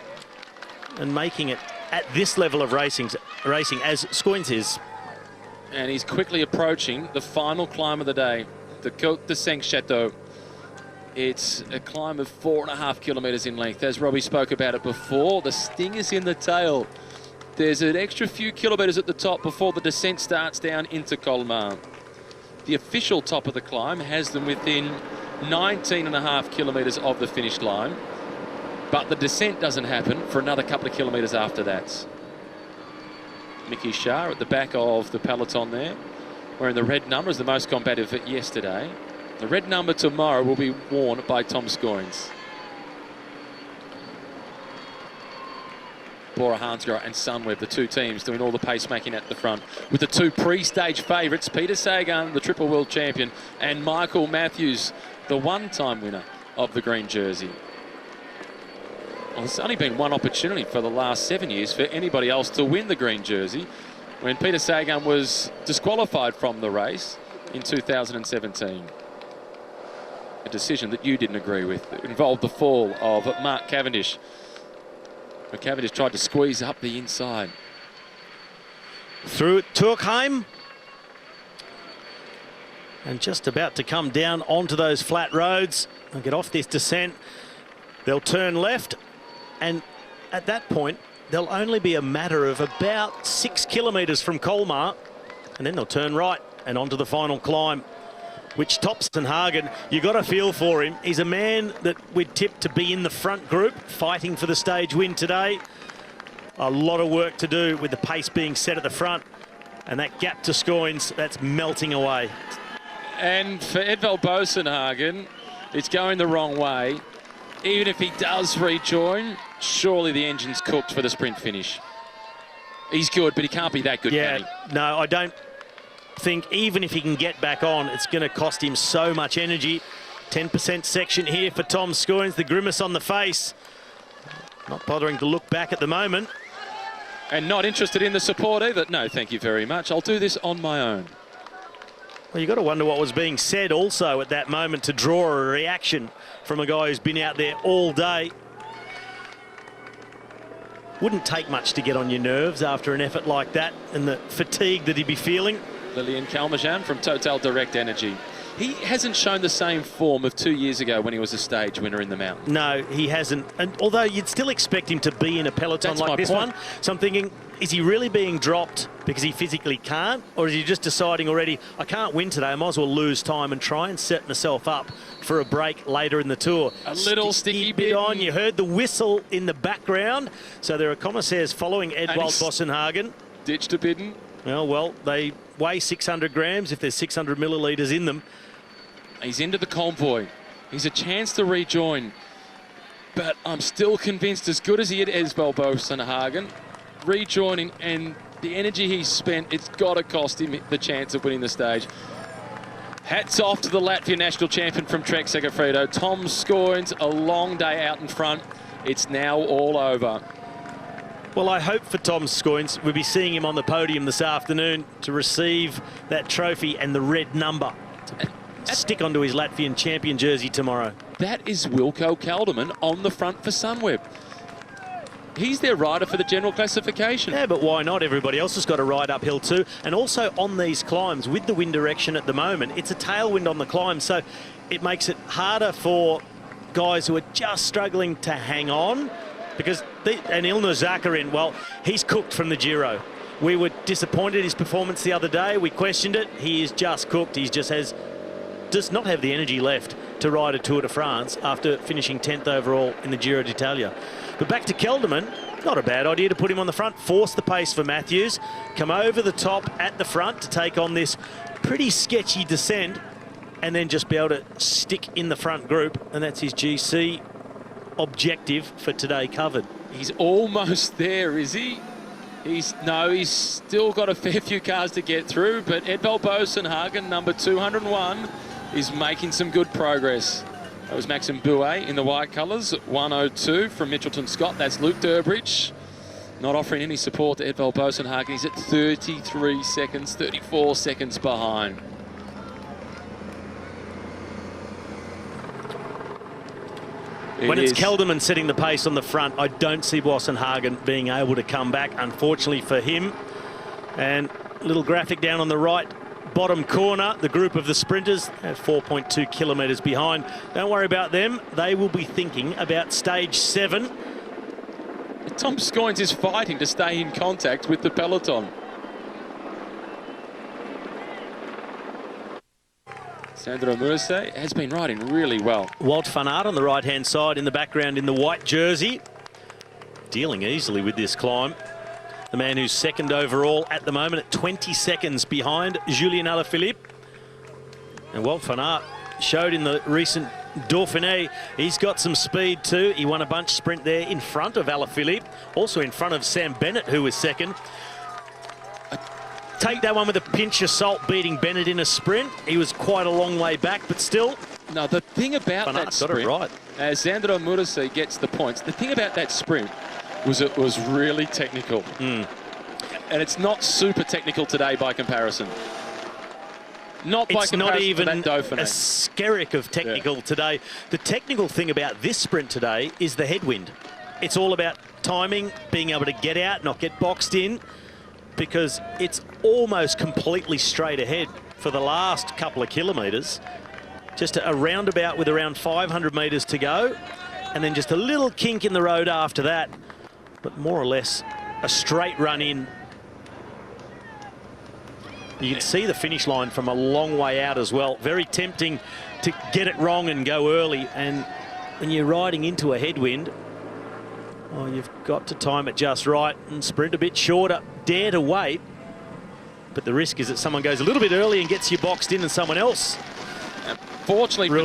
B: and making it at this level of racing as Scoins is.
A: And he's quickly approaching the final climb of the day, the Côte de Saint-Château. It's a climb of 4.5 kilometres in length. As Robbie spoke about it before, the sting is in the tail. There's an extra few kilometres at the top before the descent starts down into Colmar. The official top of the climb has them within 19.5 kilometres of the finish line, but the descent doesn't happen for another couple of kilometres after that. Mickey Shah at the back of the peloton there, wearing the red number as the most combative yesterday. The red number tomorrow will be worn by Tom Scoins. Bora Hansgrohe and Sunweb, the two teams doing all the pacemaking at the front, with the two pre-stage favourites, Peter Sagan, the triple world champion, and Michael Matthews, the one-time winner of the green jersey. Well, there's only been one opportunity for the last 7 years for anybody else to win the green jersey, when Peter Sagan was disqualified from the race in 2017. A decision that you didn't agree with. It involved the fall of Mark Cavendish. But Cavendish tried to squeeze up the inside.
B: Through Turkheim. And just about to come down onto those flat roads and get off this descent. They'll turn left, and at that point, they'll only be a matter of about 6 kilometres from Colmar, and then they'll turn right and onto the final climb, which Topson Hagen, you got a feel for him. He's a man that we'd tip to be in the front group, fighting for the stage win today. A lot of work to do with the pace being set at the front, and that gap to Scoins, that's melting away.
A: And for Edvald Boasson Hagen, it's going the wrong way. Even if he does rejoin, surely the engine's cooked for the sprint finish. He's good, but he can't be that good,
B: yeah,
A: can he?
B: No, I don't think even if he can get back on, it's going to cost him so much energy. 10% section here for Tom Scoins, the grimace on the face. Not bothering to look back at the moment.
A: And not interested in the support either. No, thank you very much. I'll do this on my own.
B: Well, you've got to wonder what was being said also at that moment to draw a reaction from a guy who's been out there all day. Wouldn't take much to get on your nerves after an effort like that and the fatigue that he'd be feeling.
A: Lilian Kalmajan from Total Direct Energy. He hasn't shown the same form of 2 years ago when he was a stage winner in the mountain.
B: No, he hasn't. And although you'd still expect him to be in a peloton like this one, so I'm thinking, is he really being dropped because he physically can't? Or is he just deciding already, I can't win today, I might as well lose time and try and set myself up for a break later in the Tour?
A: A little sticky bit
B: on. You heard the whistle in the background. So there are commissaires following Edvald Boasson Hagen.
A: Ditched a bidden.
B: Well, they weigh 600 grams if there's 600 millilitres in them.
A: He's into the convoy. He's a chance to rejoin. But I'm still convinced, as good as he is, Edvald Boasson Hagen, rejoining and the energy he's spent, it's got to cost him the chance of winning the stage. Hats off to the Latvian national champion from Trek Segafredo, Tom Scoins. A long day out in front. It's now all over.
B: Well, I hope for Tom Scoins we'll be seeing him on the podium this afternoon to receive that trophy and the red number to stick onto his Latvian champion jersey tomorrow.
A: That is Wilco Kelderman on the front for Sunweb. He's their rider for the general classification.
B: Yeah, but why not? Everybody else has got to ride uphill too. And also on these climbs, with the wind direction at the moment, it's a tailwind on the climb, so it makes it harder for guys who are just struggling to hang on. Because and Ilnur Zakarin, well, he's cooked from the Giro. We were disappointed in his performance the other day. We questioned it. He is just cooked. He just does not have the energy left to ride a Tour de France after finishing 10th overall in the Giro d'Italia. But back to Kelderman, not a bad idea to put him on the front, force the pace for Matthews, come over the top at the front to take on this pretty sketchy descent. and then just be able to stick in the front group, and that's his GC objective for today covered.
A: He's almost there, is he? He's still got a fair few cars to get through, but Edvald Boasson-Hagen, number 201, is making some good progress. That was Maxim Bouet in the white colours, 102 from Mitchelton Scott. That's Luke Durbridge, not offering any support to Edvald Boasson-Hagen. He's at 33 seconds, 34 seconds behind.
B: When it's Kelderman setting the pace on the front, I don't see Boasson-Hagen being able to come back, unfortunately for him. And a little graphic down on the right bottom corner, the group of the sprinters at 4.2 kilometres behind. Don't worry about them. They will be thinking about stage 7.
A: Tom Scoins is fighting to stay in contact with the peloton. Sandro Murse has been riding really well.
B: Wout van Aert on the right-hand side in the background in the white jersey, dealing easily with this climb. The man who's second overall at the moment at 20 seconds behind Julian Alaphilippe. And Wout van Aert showed in the recent Dauphiné, he's got some speed too. He won a bunch sprint there in front of Alaphilippe, also in front of Sam Bennett, who was second. Take that one with a pinch of salt, beating Bennett in a sprint. He was quite a long way back, but still.
A: No, the thing about that sprint,
B: right.
A: As Sandro Murse gets the points, the thing about that sprint was it was really technical. And it's not super technical today by comparison.
B: It's not even a skerrick of technical today. The technical thing about this sprint today is the headwind. It's all about timing, being able to get out, not get boxed in, because it's almost completely straight ahead for the last couple of kilometres. Just a roundabout with around 500 metres to go, and then just a little kink in the road after that, but more or less a straight run in. You can see the finish line from a long way out as well. Very tempting to get it wrong and go early, and when you're riding into a headwind, oh, you've got to time it just right and sprint a bit shorter. Dare to wait, but the risk is that someone goes a little bit early and gets you boxed in and someone else.
A: Unfortunately for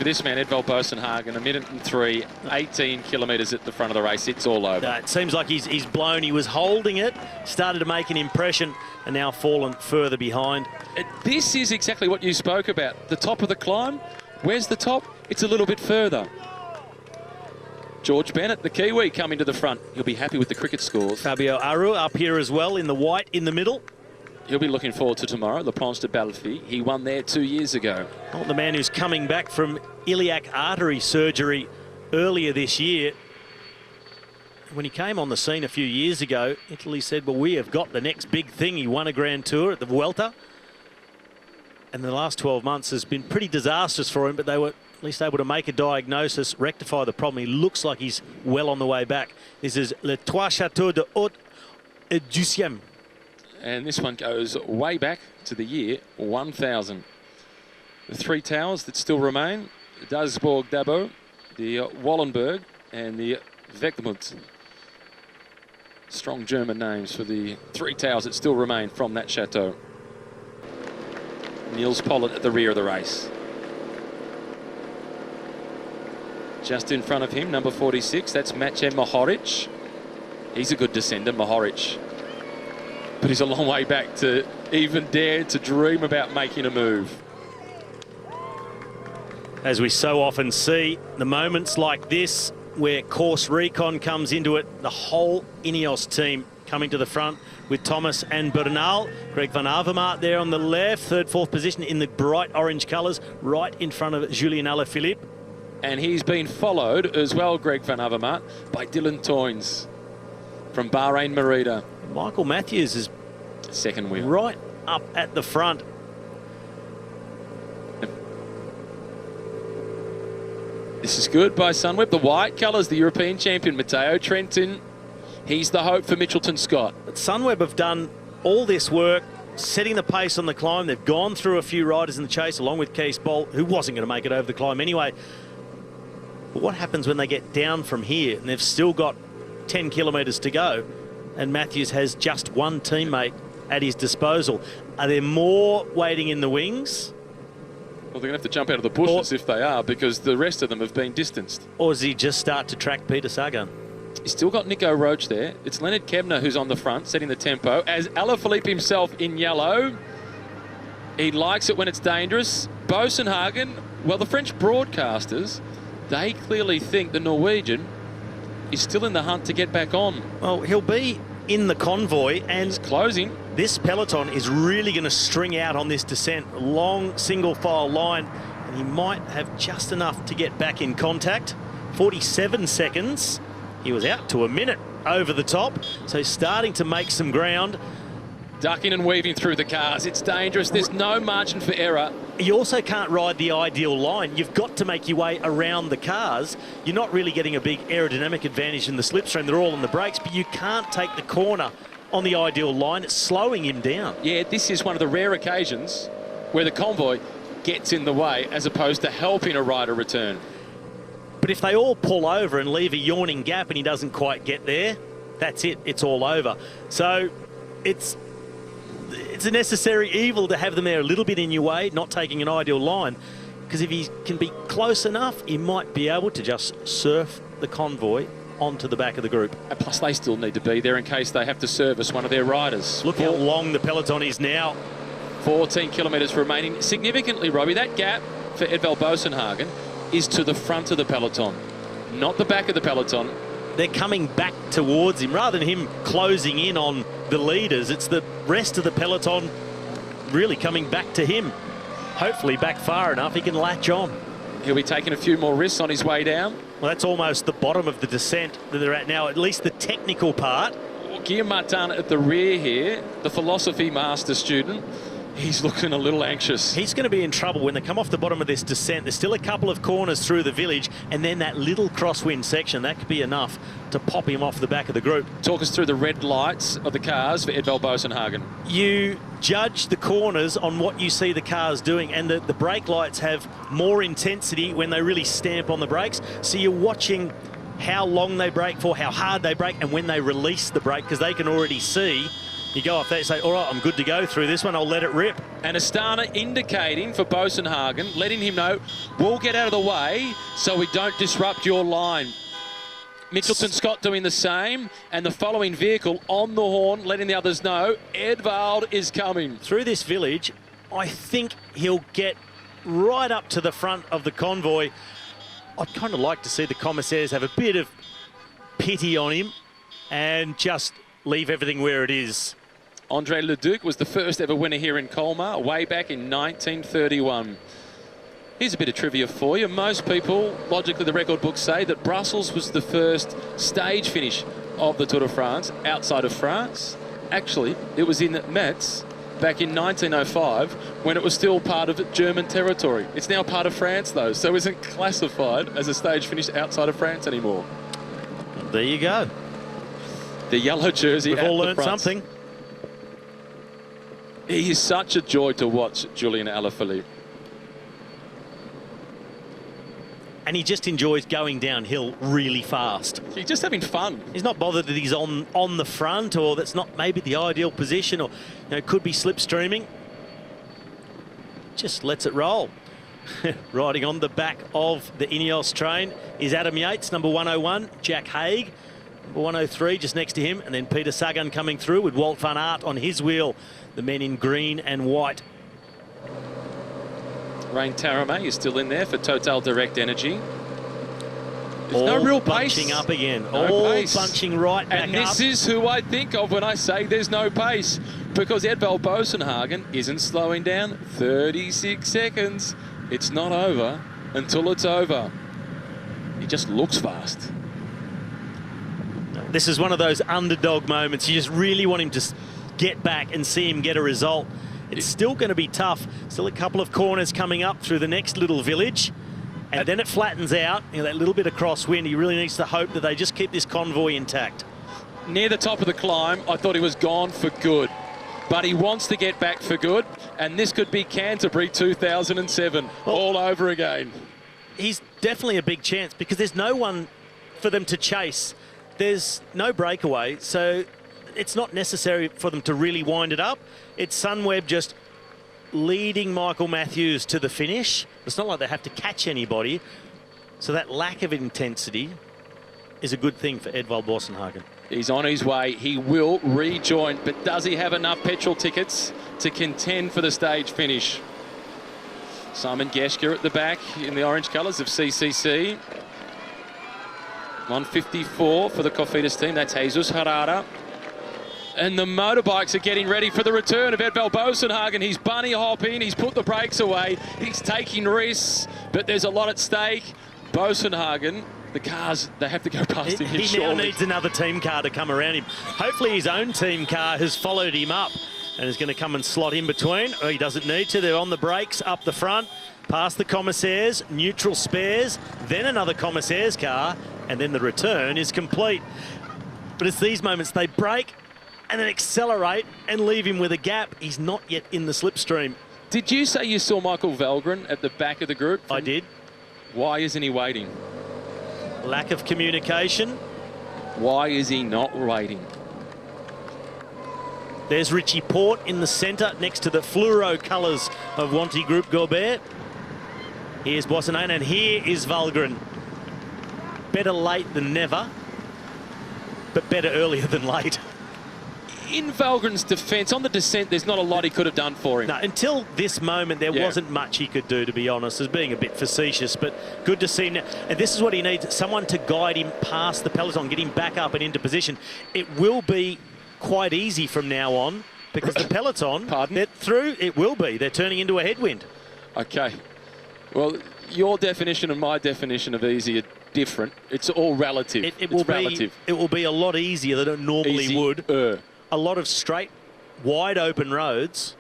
A: this man, Edvald Boasson-Hagen, 1 minute and 3, 18 kilometres at the front of the race. It's all over.
B: It seems like he's blown. He was holding it, started to make an impression, and now fallen further behind.
A: This is exactly what you spoke about. The top of the climb, where's the top? It's a little bit further. George Bennett, the Kiwi, coming to the front. He'll be happy with the cricket scores.
B: Fabio Aru up here as well in the white in the middle.
A: He'll be looking forward to tomorrow, La Planche de Belleville. He won there 2 years ago.
B: Not the man who's coming back from iliac artery surgery earlier this year. When he came on the scene a few years ago, Italy said, well, we have got the next big thing. He won a Grand Tour at the Vuelta. And the last 12 months has been pretty disastrous for him, but they were at least able to make a diagnosis, rectify the problem. He looks like he's well on the way back. This is Le Trois Châteaux de Haute-Ducième.
A: And this one goes way back to the year 1000. The 3 towers that still remain, Duisburg Dabo, the Wallenberg, and the Wegmund. Strong German names for the 3 towers that still remain from that chateau. Niels Pollitt at the rear of the race. Just in front of him, number 46, that's Maciej Mohoric. He's a good descender, Mohoric. But he's a long way back to even dare to dream about making a move.
B: As we so often see, the moments like this where Course Recon comes into it, the whole Ineos team coming to the front with Thomas and Bernal. Greg Van Avermaet there on the left, third, fourth position in the bright orange colours, right in front of Julian Alaphilippe.
A: And he's been followed as well, Greg Van Avermaet, by Dylan Toynes from Bahrain Merida.
B: Michael Matthews is
A: second wheel,
B: right up at the front.
A: This is good by Sunweb. The white colours, the European champion, Matteo Trentin. He's the hope for Mitchelton Scott.
B: But Sunweb have done all this work, setting the pace on the climb. They've gone through a few riders in the chase, along with Kees Bol, who wasn't going to make it over the climb anyway. But what happens when they get down from here and they've still got 10 kilometres to go and Matthews has just one teammate at his disposal? Are there more waiting in the wings?
A: Well, they're going to have to jump out of the bushes if they are, because the rest of them have been distanced.
B: Or does he just start to track Peter Sagan?
A: He's still got Nico Roach there. It's Leonard Kebner who's on the front, setting the tempo. As Alaphilippe himself in yellow. He likes it when it's dangerous. Bosenhagen, well, the French broadcasters, they clearly think the Norwegian is still in the hunt to get back on.
B: Well, he'll be in the convoy, and
A: It's closing.
B: this peloton is really going to string out on this descent. Long single file line, and he might have just enough to get back in contact. 47 seconds. He was out to a minute over the top, so he's starting to make some ground.
A: Ducking and weaving through the cars. It's dangerous. There's no margin for error.
B: You also can't ride the ideal line. You've got to make your way around the cars. You're not really getting a big aerodynamic advantage in the slipstream. They're all on the brakes, but you can't take the corner on the ideal line. It's slowing him down.
A: Yeah, this is one of the rare occasions where the convoy gets in the way as opposed to helping a rider return.
B: But if they all pull over and leave a yawning gap and he doesn't quite get there, that's it. It's all over. So it's a necessary evil to have them there a little bit in your way, not taking an ideal line. Because if he can be close enough, he might be able to just surf the convoy onto the back of the group.
A: And plus, they still need to be there in case they have to service one of their riders.
B: Look how long the peloton is now.
A: 14 kilometres remaining. Significantly, Robbie, that gap for Edvald Bosenhagen is to the front of the peloton, not the back of the peloton.
B: They're coming back towards him. Rather than him closing in on the leaders, it's the rest of the peloton really coming back to him. Hopefully back far enough he can latch on.
A: He'll be taking a few more risks on his way down.
B: Well, that's almost the bottom of the descent that they're at now, at least the technical part.
A: Guillaume Martin at the rear here, the philosophy master student. He's looking a little anxious.
B: He's going to be in trouble when they come off the bottom of this descent. There's still a couple of corners through the village, and then that little crosswind section, that could be enough to pop him off the back of the group.
A: Talk us through the red lights of the cars for Edvald Bosenhagen.
B: You judge the corners on what you see the cars doing, and the brake lights have more intensity when they really stamp on the brakes. So you're watching how long they brake for, how hard they brake, and when they release the brake, because they can already see. You go off there and say, all right, I'm good to go through this one. I'll let it rip.
A: And Astana indicating for Bosenhagen, letting him know, we'll get out of the way so we don't disrupt your line. Mitchelton Scott doing the same, and the following vehicle on the horn, letting the others know, Edvald is coming.
B: Through this village, I think he'll get right up to the front of the convoy. I'd kind of like to see the commissaires have a bit of pity on him and just leave everything where it is.
A: Andre Leduc was the first ever winner here in Colmar, way back in 1931. Here's a bit of trivia for you. Most people, logically the record books say that Brussels was the first stage finish of the Tour de France outside of France. Actually, it was in Metz back in 1905 when it was still part of German territory. It's now part of France though, so isn't classified as a stage finish outside of France anymore.
B: There you go.
A: The yellow jersey.
B: We've all learned something.
A: He is such a joy to watch, Julian Alaphilippe.
B: And he just enjoys going downhill really fast.
A: He's just having fun.
B: He's not bothered that he's on the front, or that's not maybe the ideal position, or could be slipstreaming. Just lets it roll. Riding on the back of the Ineos train is Adam Yates, number 101, Jack Haig, number 103 just next to him, and then Peter Sagan coming through with Walt van Aert on his wheel, the men in green and white.
A: Rain Taramay is still in there for Total Direct Energy. There's
B: all
A: no real pace.
B: bunching up again.
A: No
B: all
A: pace.
B: bunching right back
A: and
B: up.
A: this is who I think of when I say there's no pace, because Edvald Bosenhagen isn't slowing down. 36 seconds. It's not over until it's over. He just looks fast.
B: This is one of those underdog moments. You just really want him to get back and see him get a result. It's still going to be tough. Still a couple of corners coming up through the next little village. And then it flattens out. That little bit of crosswind. He really needs to hope that they just keep this convoy intact.
A: Near the top of the climb, I thought he was gone for good. But he wants to get back for good. And this could be Canterbury 2007 all over again.
B: He's definitely a big chance because there's no one for them to chase. There's no breakaway. So it's not necessary for them to really wind it up. It's Sunweb just leading Michael Matthews to the finish. It's not like they have to catch anybody. So that lack of intensity is a good thing for Edvald Boasson-Hagen.
A: He's on his way. He will rejoin, but does he have enough petrol tickets to contend for the stage finish? Simon Geschke at the back in the orange colours of CCC. 154 for the Cofidis team. That's Jesus Herrera. And the motorbikes are getting ready for the return of Edvald Boasson-Hagen. He's bunny hopping. He's put the brakes away. He's taking risks, but there's a lot at stake. Boasson-Hagen, the cars, they have to go past him.
B: He now needs another team car to come around him. Hopefully his own team car has followed him up and is going to come and slot in between. Oh, he doesn't need to. They're on the brakes up the front, past the commissaires, neutral spares, then another commissaires car, and then the return is complete. But it's these moments they brake and then accelerate and leave him with a gap. He's not yet in the slipstream.
A: Did you say you saw Michael Valgren at the back of the group?
B: I did.
A: Why isn't he waiting?
B: Lack of communication.
A: Why is he not waiting?
B: There's Richie Port in the centre next to the fluoro colours of Wanty Group Gobert. Here's Boasson-Hagen and here is Valgren. Better late than never, but better earlier than late.
A: In Valgren's defence, on the descent, there's not a lot he could have done for him.
B: No, until this moment, there wasn't much he could do, to be honest, as being a bit facetious, but good to see now. And this is what he needs, someone to guide him past the peloton, get him back up and into position. It will be quite easy from now on, because the peloton, they're through, it will be. They're turning into a headwind.
A: Okay. Well, your definition and my definition of easy are different. It's all relative.
B: It will be a lot easier than it normally would. A lot of straight, wide open roads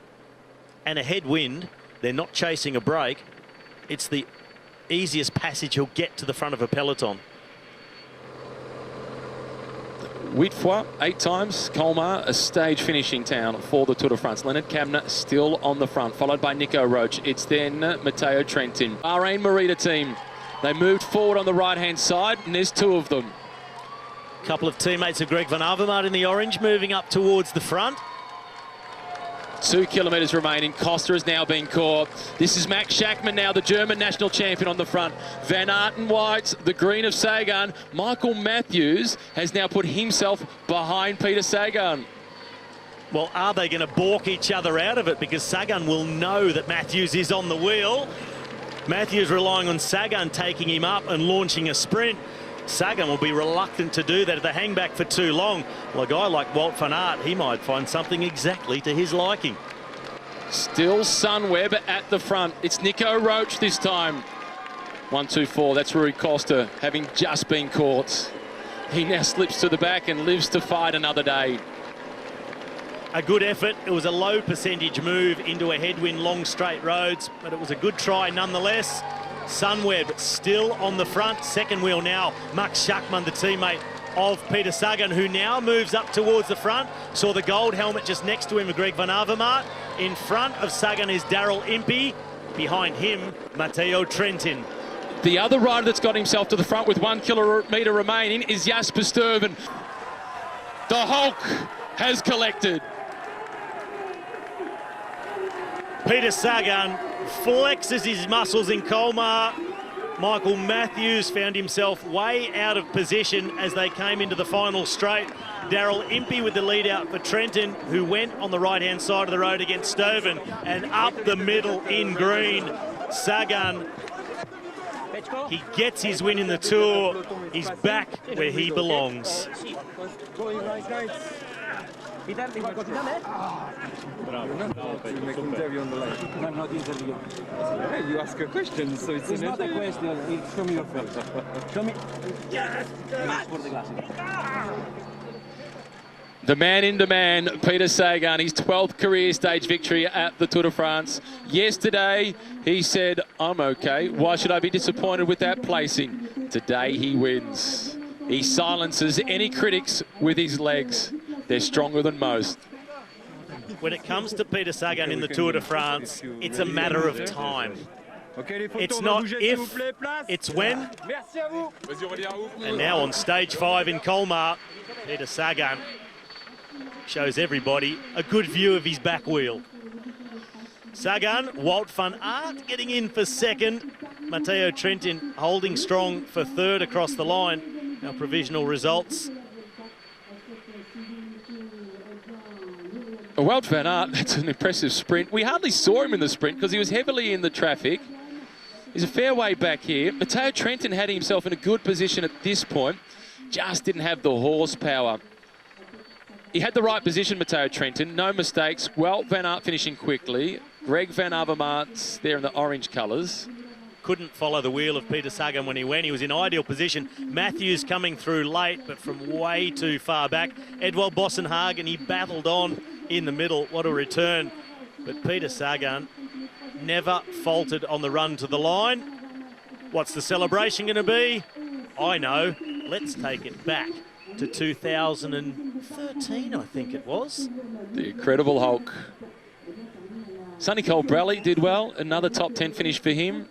B: and a headwind. They're not chasing a break. It's the easiest passage he'll get to the front of a peloton.
A: Witfoy, 8 times. Colmar, a stage finishing town for the Tour de France. Leonard Kamna still on the front, followed by Nico Roche. It's then Matteo Trentin. Bahrain Merida team. They moved forward on the right-hand side, and there's 2 of them.
B: Couple of teammates of Greg Van Avermaet in the orange moving up towards the front.
A: 2 kilometres remaining. Costa has now been caught. This is Max Schachmann now, the German national champion on the front. Van Aert White, the green of Sagan. Michael Matthews has now put himself behind Peter Sagan.
B: Well, are they going to balk each other out of it? Because Sagan will know that Matthews is on the wheel. Matthews relying on Sagan taking him up and launching a sprint. Sagan will be reluctant to do that if they hang back for too long. Well, a guy like Wout van Aert, he might find something exactly to his liking.
A: Still Sunweb at the front. It's Nico Roche this time. 1-2-4, that's Rui Costa, having just been caught. He now slips to the back and lives to fight another day.
B: A good effort. It was a low percentage move into a headwind, long straight roads, but it was a good try nonetheless. Sunweb still on the front. Second wheel now, Max Schachmann, the teammate of Peter Sagan, who now moves up towards the front. Saw the gold helmet just next to him, Greg Van Avermaet. In front of Sagan is Daryl Impey. Behind him, Matteo Trentin.
A: The other rider that's got himself to the front with 1 kilometre remaining is Jasper Stuyven. The Hulk has collected.
B: Peter Sagan flexes his muscles in Colmar. Michael Matthews found himself way out of position as they came into the final straight. Daryl Impey with the lead out for Trentin, who went on the right-hand side of the road against Stuyven, and up the middle in green. Sagan, he gets his win in the Tour. He's back where he belongs.
C: You ask a question, so it's not a question. It's show me your face. Show me.
A: The man in demand, Peter Sagan, his 12th career stage victory at the Tour de France. Yesterday, he said, I'm okay. Why should I be disappointed with that placing? Today, he wins. He silences any critics with his legs. They're stronger than most.
B: When it comes to Peter Sagan in the Tour de France, it's a matter of time. It's not if, it's when. And now on stage 5 in Colmar, Peter Sagan shows everybody a good view of his back wheel. Sagan, Walt van Aert getting in for second. Matteo Trentin holding strong for third across the line. Our provisional results.
A: Wout van Aert, that's an impressive sprint. We hardly saw him in the sprint because he was heavily in the traffic. He's a fair way back here. Matteo Trentin had himself in a good position at this point. Just didn't have the horsepower. He had the right position, Matteo Trentin. No mistakes. Wout van Aert finishing quickly. Greg Van Avermaet there in the orange colours.
B: Couldn't follow the wheel of Peter Sagan when he went. He was in ideal position. Matthews coming through late, but from way too far back. Edwald Boasson-Hagen, he battled on in the middle. What a return. But Peter Sagan never faltered on the run to the line. What's the celebration going to be? I know. Let's take it back to 2013, I think it was.
A: The Incredible Hulk. Sonny Colbrelli did well. Another top 10 finish for him.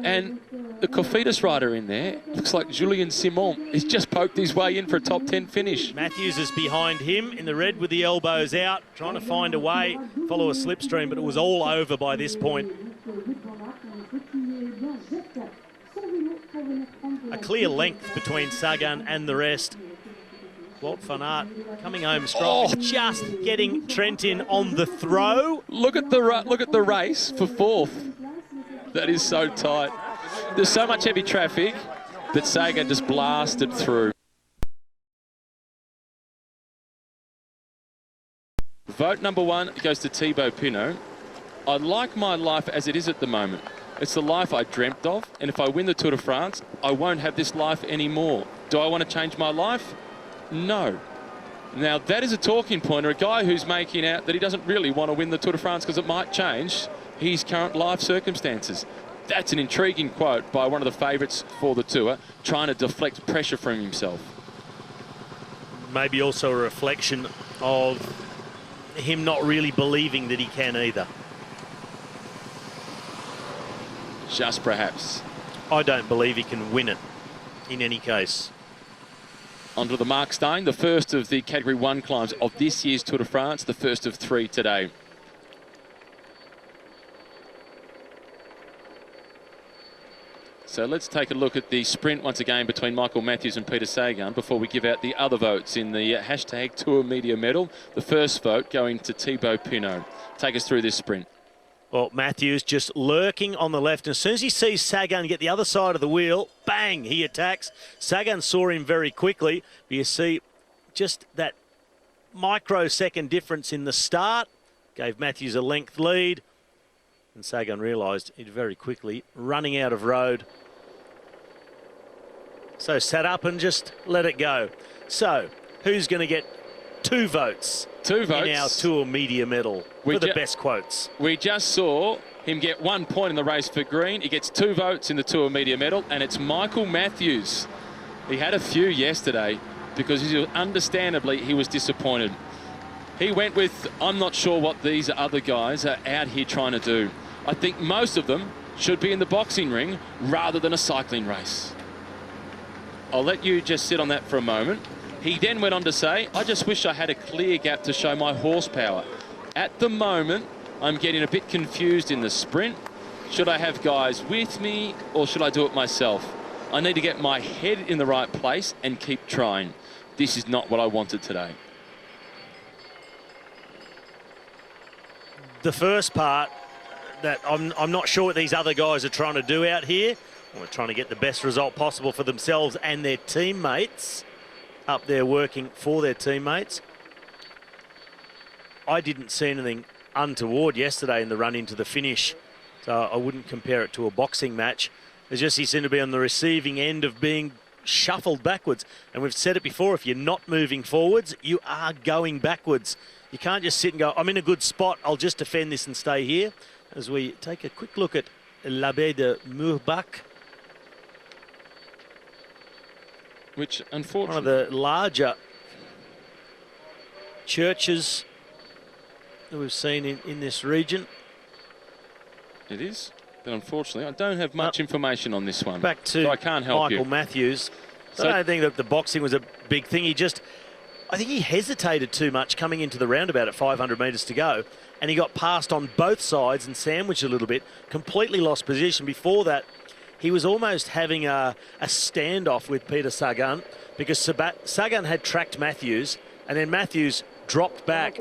A: And the Cofidis rider in there looks like Julien Simon. He's just poked his way in for a top 10 finish.
B: Matthews is behind him in the red with the elbows out, trying to find a way, follow a slipstream, but it was all over by this point. A clear length between Sagan and the rest. Wout van Aert coming home strong, just getting Trentin on the throw.
A: Look at the race for fourth. That is so tight. There's so much heavy traffic that Sagan just blasted through. Vote number 1 goes to Thibaut Pinot. I like my life as it is at the moment. It's the life I dreamt of, and if I win the Tour de France, I won't have this life anymore. Do I want to change my life? No. Now, that is a talking point, or a guy who's making out that he doesn't really want to win the Tour de France because it might change his current life circumstances. That's an intriguing quote by one of the favourites for the Tour, trying to deflect pressure from himself.
B: Maybe also a reflection of him not really believing that he can either.
A: Just perhaps.
B: I don't believe he can win it in any case.
A: Onto the Mark Stein, the first of the Category 1 climbs of this year's Tour de France, the first of 3 today. So let's take a look at the sprint once again between Michael Matthews and Peter Sagan before we give out the other votes in the hashtag Tour Media Medal. The first vote going to Thibaut Pinot. Take us through this sprint.
B: Well, Matthews just lurking on the left. And as soon as he sees Sagan get the other side of the wheel, bang, he attacks. Sagan saw him very quickly. You see just that microsecond difference in the start. Gave Matthews a length lead. And Sagan realised he'd very quickly running out of road. So sat up and just let it go. So who's going to get 2 votes?
A: 2 votes
B: in our Tour Media Medal for the best quotes.
A: We just saw him get 1 point in the race for green. He gets 2 votes in the Tour Media Medal, and it's Michael Matthews. He had a few yesterday because understandably he was disappointed. He went with, I'm not sure what these other guys are out here trying to do. I think most of them should be in the boxing ring rather than a cycling race. I'll let you just sit on that for a moment. He then went on to say, I just wish I had a clear gap to show my horsepower. At the moment, I'm getting a bit confused in the sprint. Should I have guys with me or should I do it myself? I need to get my head in the right place and keep trying. This is not what I wanted today.
B: The first part, that I'm not sure what these other guys are trying to do out here. We're trying to get the best result possible for themselves and their teammates. Up there working for their teammates. I didn't see anything untoward yesterday in the run into the finish, so I wouldn't compare it to a boxing match. It's just he seemed to be on the receiving end of being shuffled backwards. And we've said it before, if you're not moving forwards, you are going backwards. You can't just sit and go, I'm in a good spot, I'll just defend this and stay here. As we take a quick look at l'Abbaye de Murbach,
A: which unfortunately,
B: one of the larger churches that we've seen in this region.
A: It is, but unfortunately I don't have much information on this one.
B: Back to
A: so I can't help
B: Michael Matthews. So I don't think that the boxing was a big thing. I think he hesitated too much coming into the roundabout at 500 metres to go. and he got passed on both sides and sandwiched a little bit, completely lost position. Before that, he was almost having a standoff with Peter Sagan because Sagan had tracked Matthews, and then Matthews dropped back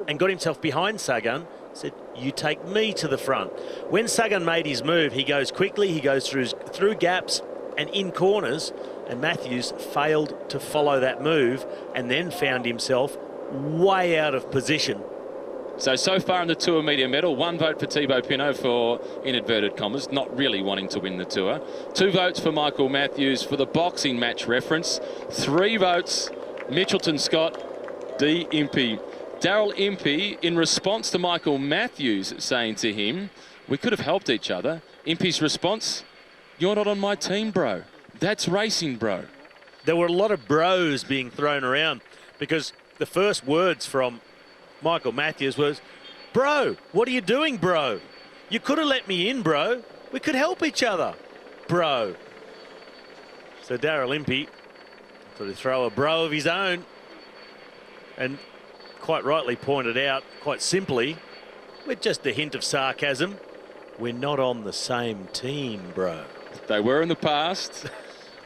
B: and got himself behind Sagan, said, you take me to the front. When Sagan made his move, he goes quickly, he goes through gaps and in corners, and Matthews failed to follow that move and then found himself way out of position.
A: So far in the Tour Media Medal, 1 vote for Thibaut Pinot for, in inverted commas, not really wanting to win the Tour. 2 votes for Michael Matthews for the boxing match reference. 3 votes, Mitchelton Scott, D. Impey. Daryl Impey, in response to Michael Matthews saying to him, we could have helped each other. Impey's response, you're not on my team, bro. That's racing, bro.
B: There were a lot of bros being thrown around because the first words from Michael Matthews was, bro, what are you doing, bro? You could have let me in, bro. We could help each other, bro. So Daryl Impey thought he'd throw a bro of his own and quite rightly pointed out, quite simply, with just a hint of sarcasm, we're not on the same team, bro.
A: They were in the past.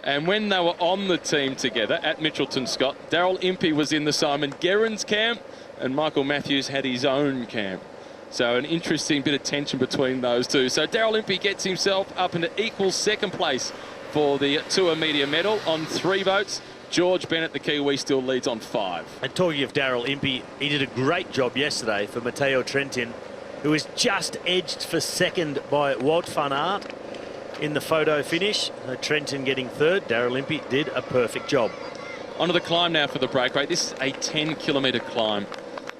A: And when they were on the team together at Mitchelton Scott, Daryl Impey was in the Simon Gerrans camp and Michael Matthews had his own camp. So an interesting bit of tension between those two. So Daryl Impey gets himself up into equal second place for the Tour Media Medal on 3 votes. George Bennett, the Kiwi, still leads on 5.
B: And talking of Daryl Impey, he did a great job yesterday for Matteo Trentin, who was just edged for second by Wout van Aert in the photo finish. Trentin getting third. Daryl Impey did a perfect job.
A: Onto the climb now for the breakaway. This is a 10-kilometre climb.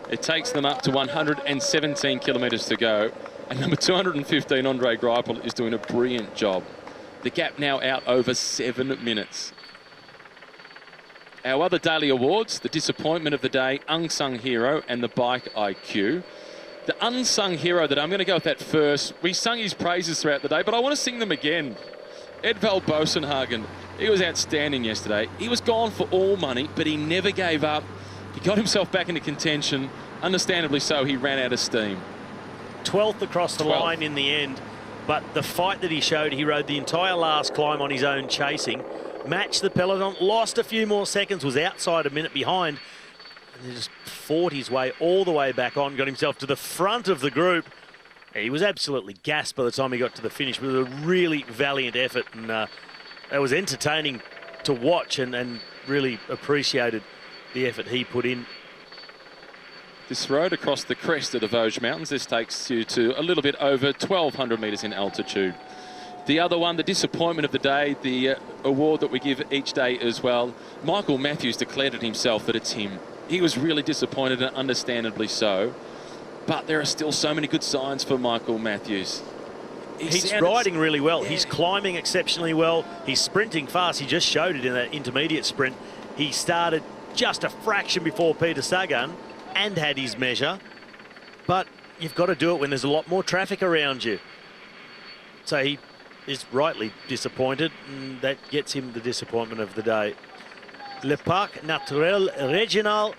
A: It takes them up to 117 kilometres to go. And number 215, Andre Greipel, is doing a brilliant job. The gap now out over 7 minutes. Our other daily awards, the disappointment of the day, Unsung Hero and the Bike IQ. The unsung hero that I'm going to go with that first. We sung his praises throughout the day, but I want to sing them again. Edvald Bosenhagen, he was outstanding yesterday. He was gone for all money, but he never gave up. He got himself back into contention. Understandably so, he ran out of steam.
B: 12th across the line in the end, but the fight that he showed, he rode the entire last climb on his own chasing, matched the peloton, lost a few more seconds, was outside a minute behind, and then just fought his way all the way back on, got himself to the front of the group. He was absolutely gassed by the time he got to the finish. It was a really valiant effort, and it was entertaining to watch and really appreciated the effort he put in.
A: This road across the crest of the Vosges Mountains, this takes you to a little bit over 1,200 metres in altitude. The other one, the disappointment of the day, the award that we give each day as well. Michael Matthews declared it himself that it's him. He was really disappointed, and understandably so. But there are still so many good signs for Michael Matthews.
B: He's riding really well. Yeah. He's climbing exceptionally well. He's sprinting fast. He just showed it in that intermediate sprint. He started just a fraction before Peter Sagan and had his measure. But you've got to do it when there's a lot more traffic around you. So he is rightly disappointed, and that gets him the disappointment of the day. Le Parc Naturel Régional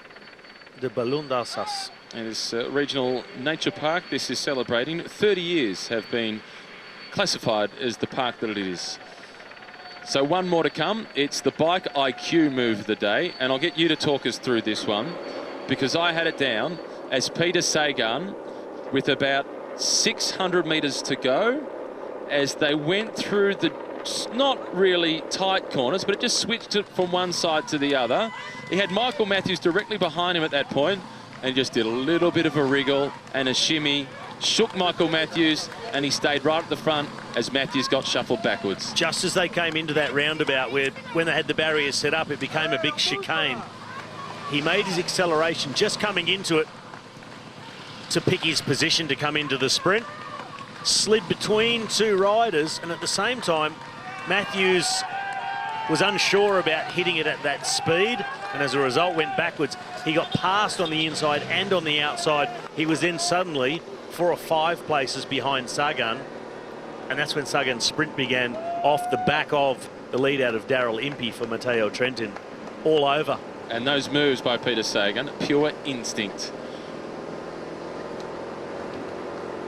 B: de Ballon d'Alsace.
A: And this regional nature park, this is celebrating 30 years have been classified as the park that it is. So one more to come. It's the Bike IQ move of the day, and I'll get you to talk us through this one, because I had it down as Peter Sagan with about 600 metres to go as they went through the not really tight corners, but it just switched it from one side to the other. He had Michael Matthews directly behind him at that point, and just did a little bit of a wriggle and a shimmy, shook Michael Matthews, and he stayed right at the front as Matthews got shuffled backwards.
B: Just as they came into that roundabout where, when they had the barriers set up, it became a big chicane. He made his acceleration just coming into it to pick his position to come into the sprint, slid between 2 riders, and at the same time, Matthews was unsure about hitting it at that speed, and as a result went backwards. He got passed on the inside and on the outside. He was then suddenly 4 or 5 places behind Sagan, and that's when Sagan's sprint began off the back of the lead out of Daryl Impey for Matteo Trentin. All over.
A: And those moves by Peter Sagan, pure instinct.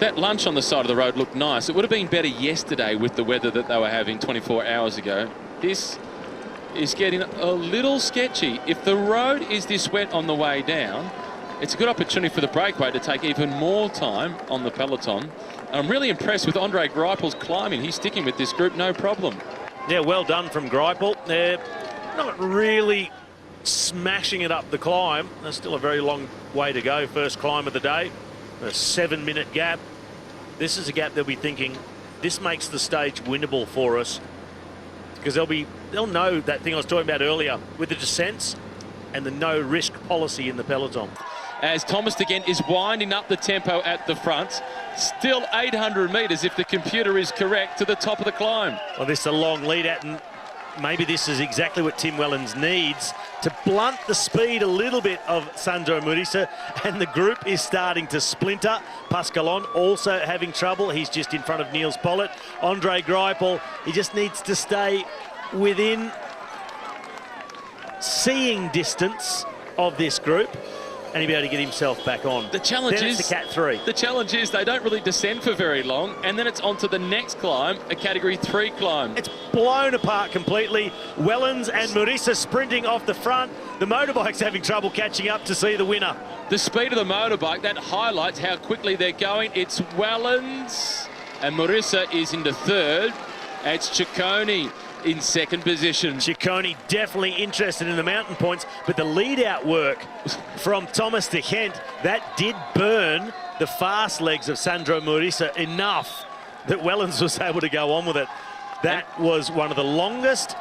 A: That lunch on the side of the road looked nice. It would have been better yesterday with the weather that they were having 24 hours ago. This is getting a little sketchy. If the road is this wet on the way down, it's a good opportunity for the breakaway to take even more time on the peloton. I'm really impressed with Andre Greipel's climbing. He's sticking with this group, no problem.
B: Yeah, well done from Greipel. They're not really smashing it up the climb. There's still a very long way to go. First climb of the day, a 7-minute gap. This is a gap they'll be thinking, this makes the stage winnable for us, because they'll know that thing I was talking about earlier with the descents and the no risk policy in the peloton.
A: As Thomas De Gendt is winding up the tempo at the front, still 800 metres if the computer is correct to the top of the climb.
B: Well, this is a long lead out, and maybe this is exactly what Tim Wellens needs to blunt the speed a little bit of Sandro Murisa, and the group is starting to splinter. Pascalon also having trouble. He's just in front of Niels Pollitt. Andre Greipel, he just needs to stay within seeing distance of this group, and he'll be able to get himself back on.
A: The challenge
B: then
A: is
B: it's the Cat 3.
A: The challenge is they don't really descend for very long, and then it's on to the next climb, a Category 3 climb.
B: It's blown apart completely. Wellens and Murisa sprinting off the front. The motorbike's having trouble catching up to see the winner.
A: The speed of the motorbike, that highlights how quickly they're going. It's Wellens, and Murisa is into third. It's Ciccone in second position.
B: Ciccone definitely interested in the mountain points, but the lead-out work from Thomas De Gendt, that did burn the fast legs of Sandro Murisa enough that Wellens was able to go on with it. That was one of the longest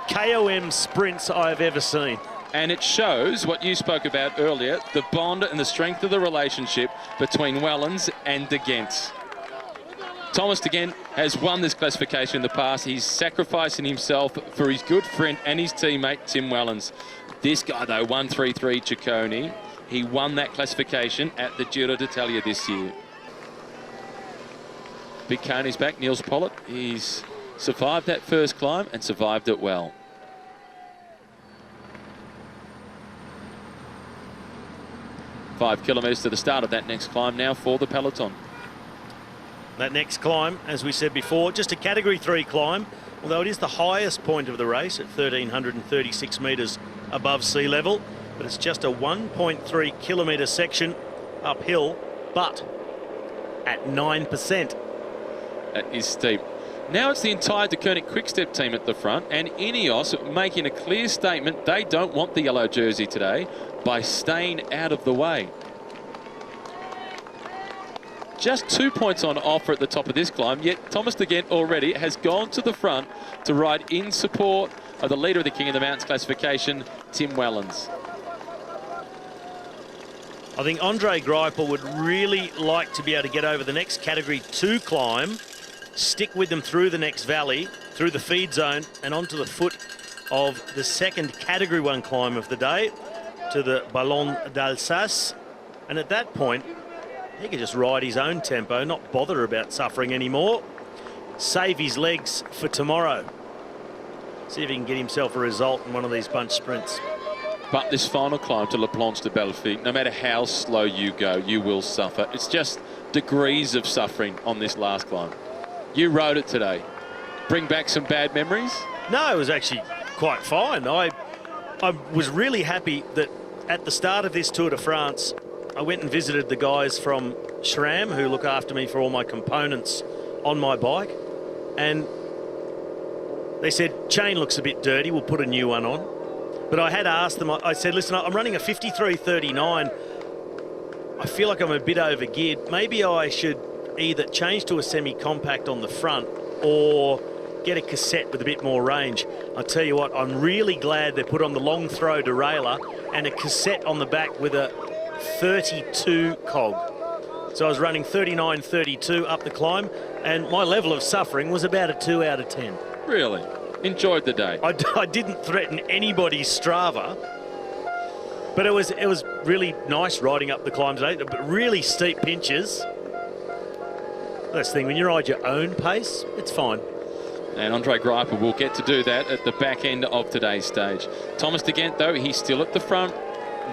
B: KOM sprints I've ever seen.
A: And it shows what you spoke about earlier, the bond and the strength of the relationship between Wellens and De Gendt. Thomas De Gendt has won this classification in the past. He's sacrificing himself for his good friend and his teammate, Tim Wellens. This guy, though, 133 Ciccone, he won that classification at the Giro d'Italia this year. Big Coney's back, Niels Pollitt. He's survived that first climb and survived it well. Five kilometres to the start of that next climb now for the peloton.
B: That next climb, as we said before, just a Category 3 climb, although it is the highest point of the race at 1,336 metres above sea level, but it's just a 1.3 kilometre section uphill, but at 9%.
A: That is steep. Now it's the entire Deceuninck Quick-Step team at the front, and Ineos making a clear statement they don't want the yellow jersey today by staying out of the way. Just 2 points on offer at the top of this climb, yet Thomas De Gendt already has gone to the front to ride in support of the leader of the King of the Mountains classification, Tim Wellens.
B: I think Andre Greipel would really like to be able to get over the next Category 2 climb, stick with them through the next valley, through the feed zone, and onto the foot of the second Category 1 climb of the day, to the Ballon d'Alsace. And at that point, he could just ride his own tempo, not bother about suffering anymore. Save his legs for tomorrow. See if he can get himself a result in one of these bunch sprints.
A: But this final climb to La Planche de Belleville, no matter how slow you go, you will suffer. It's just degrees of suffering on this last climb. You rode it today. Bring back some bad memories?
B: No, it was actually quite fine. I was really happy that at the start of this Tour de France, I went and visited the guys from SRAM who look after me for all my components on my bike, and they said, chain looks a bit dirty, we'll put a new one on. But I had asked them, I said, listen, I'm running a 53.39. I feel like I'm a bit over geared. Maybe I should either change to a semi-compact on the front or get a cassette with a bit more range. I'll tell you what, I'm really glad they put on the long throw derailleur and a cassette on the back with a 32 cog. So I was running 39.32 up the climb, and my level of suffering was about a 2 out of 10.
A: Really? Enjoyed the day?
B: I didn't threaten anybody's Strava, but it was really nice riding up the climb today, but really steep pinches. That's the thing, when you ride your own pace, it's fine.
A: And Andre Greipel will get to do that at the back end of today's stage. Thomas De Gendt, though, he's still at the front.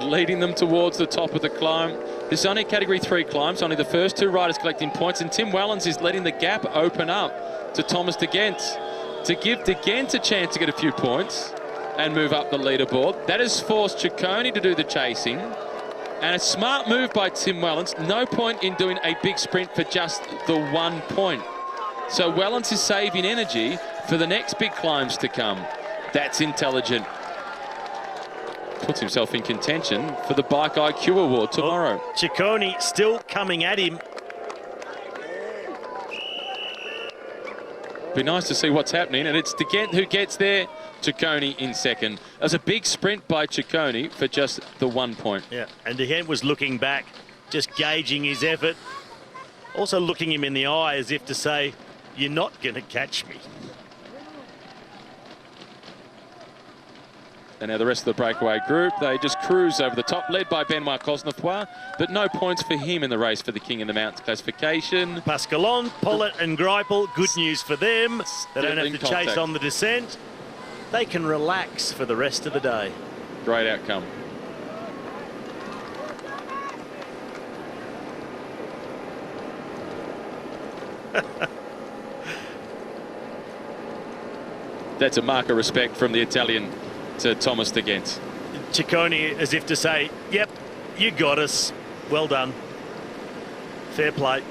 A: leading them towards the top of the climb. This is only a Category 3 climb, so only the first two riders collecting points, and Tim Wellens is letting the gap open up to Thomas De Gendt to give De Gendt a chance to get a few points and move up the leaderboard. That has forced Ciccone to do the chasing, and a smart move by Tim Wellens. No point in doing a big sprint for just the 1 point. So Wellens is saving energy for the next big climbs to come. That's intelligent. Puts himself in contention for the Bike IQ Award tomorrow.
B: Oh, Ciccone still coming at him.
A: Be nice to see what's happening, and it's De Gendt who gets there. Ciccone in second. There's a big sprint by Ciccone for just the 1 point.
B: Yeah, and De Gendt was looking back, just gauging his effort, also looking him in the eye as if to say, "You're not going to catch me."
A: And now the rest of the breakaway group, they just cruise over the top, led by Benoit Cosnefroy, but no points for him in the race for the King of the Mountains classification.
B: Pascalon, Pollitt and Greipel, good news for them. They don't have to chase on the descent. They can relax for the rest of the day.
A: Great outcome. That's a mark of respect from the Italian to Thomas De Gendt.
B: Ciccone as if to say, "Yep, you got us. Well done. Fair play."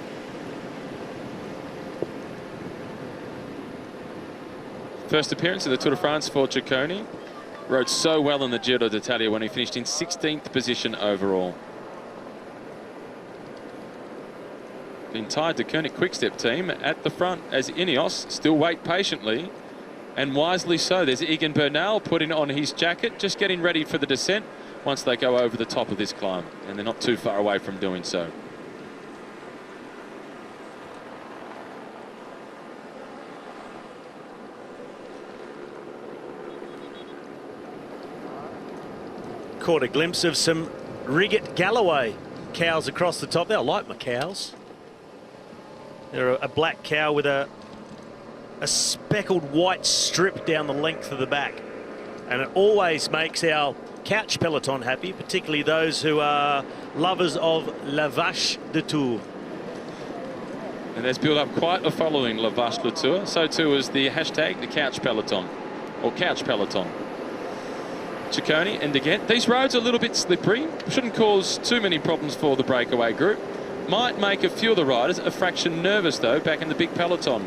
A: First appearance of the Tour de France for Ciccone. Rode so well in the Giro d'Italia when he finished in 16th position overall. The entire De Koenig Quickstep team at the front as Ineos still wait patiently, and wisely so. There's Egan Bernal putting on his jacket, just getting ready for the descent once they go over the top of this climb, and they're not too far away from doing so.
B: Caught a glimpse of some Riggett Galloway cows across the top. They like my cows. They're a black cow with a speckled white strip down the length of the back. And it always makes our couch peloton happy, particularly those who are lovers of La Vache de Tours.
A: And there's built up quite a following, La Vache de Tours. So too is the hashtag, the couch peloton, or couch peloton. Ciccone and De Gendt. These roads are a little bit slippery. Shouldn't cause too many problems for the breakaway group. Might make a few of the riders a fraction nervous, though, back in the big peloton.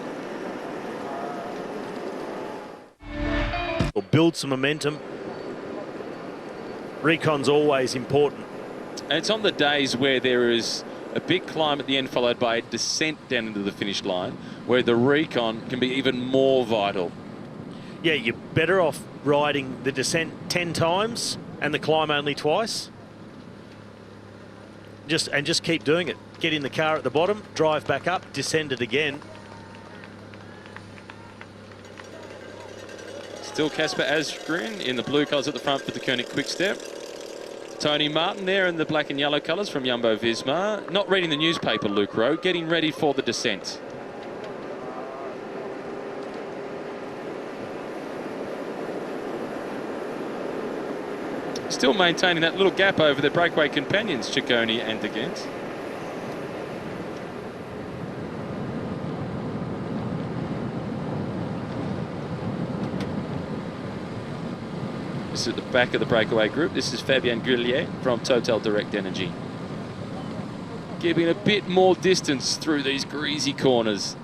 B: Or build some momentum. Recon's always important.
A: And it's on the days where there is a big climb at the end followed by a descent down into the finish line, where the recon can be even more vital.
B: Yeah, you're better off riding the descent 10 times and the climb only twice. Just keep doing it. Get in the car at the bottom, drive back up, descend it again.
A: Still Casper Asgreen in the blue colours at the front for the Koenig Quickstep. Tony Martin there in the black and yellow colours from Jumbo Visma. Not reading the newspaper, Luke Rowe, getting ready for the descent. Still maintaining that little gap over their breakaway companions, Ciccone and De Gendt. This is at the back of the breakaway group. This is Fabien Grillier from Total Direct Energy. Giving a bit more distance through these greasy corners.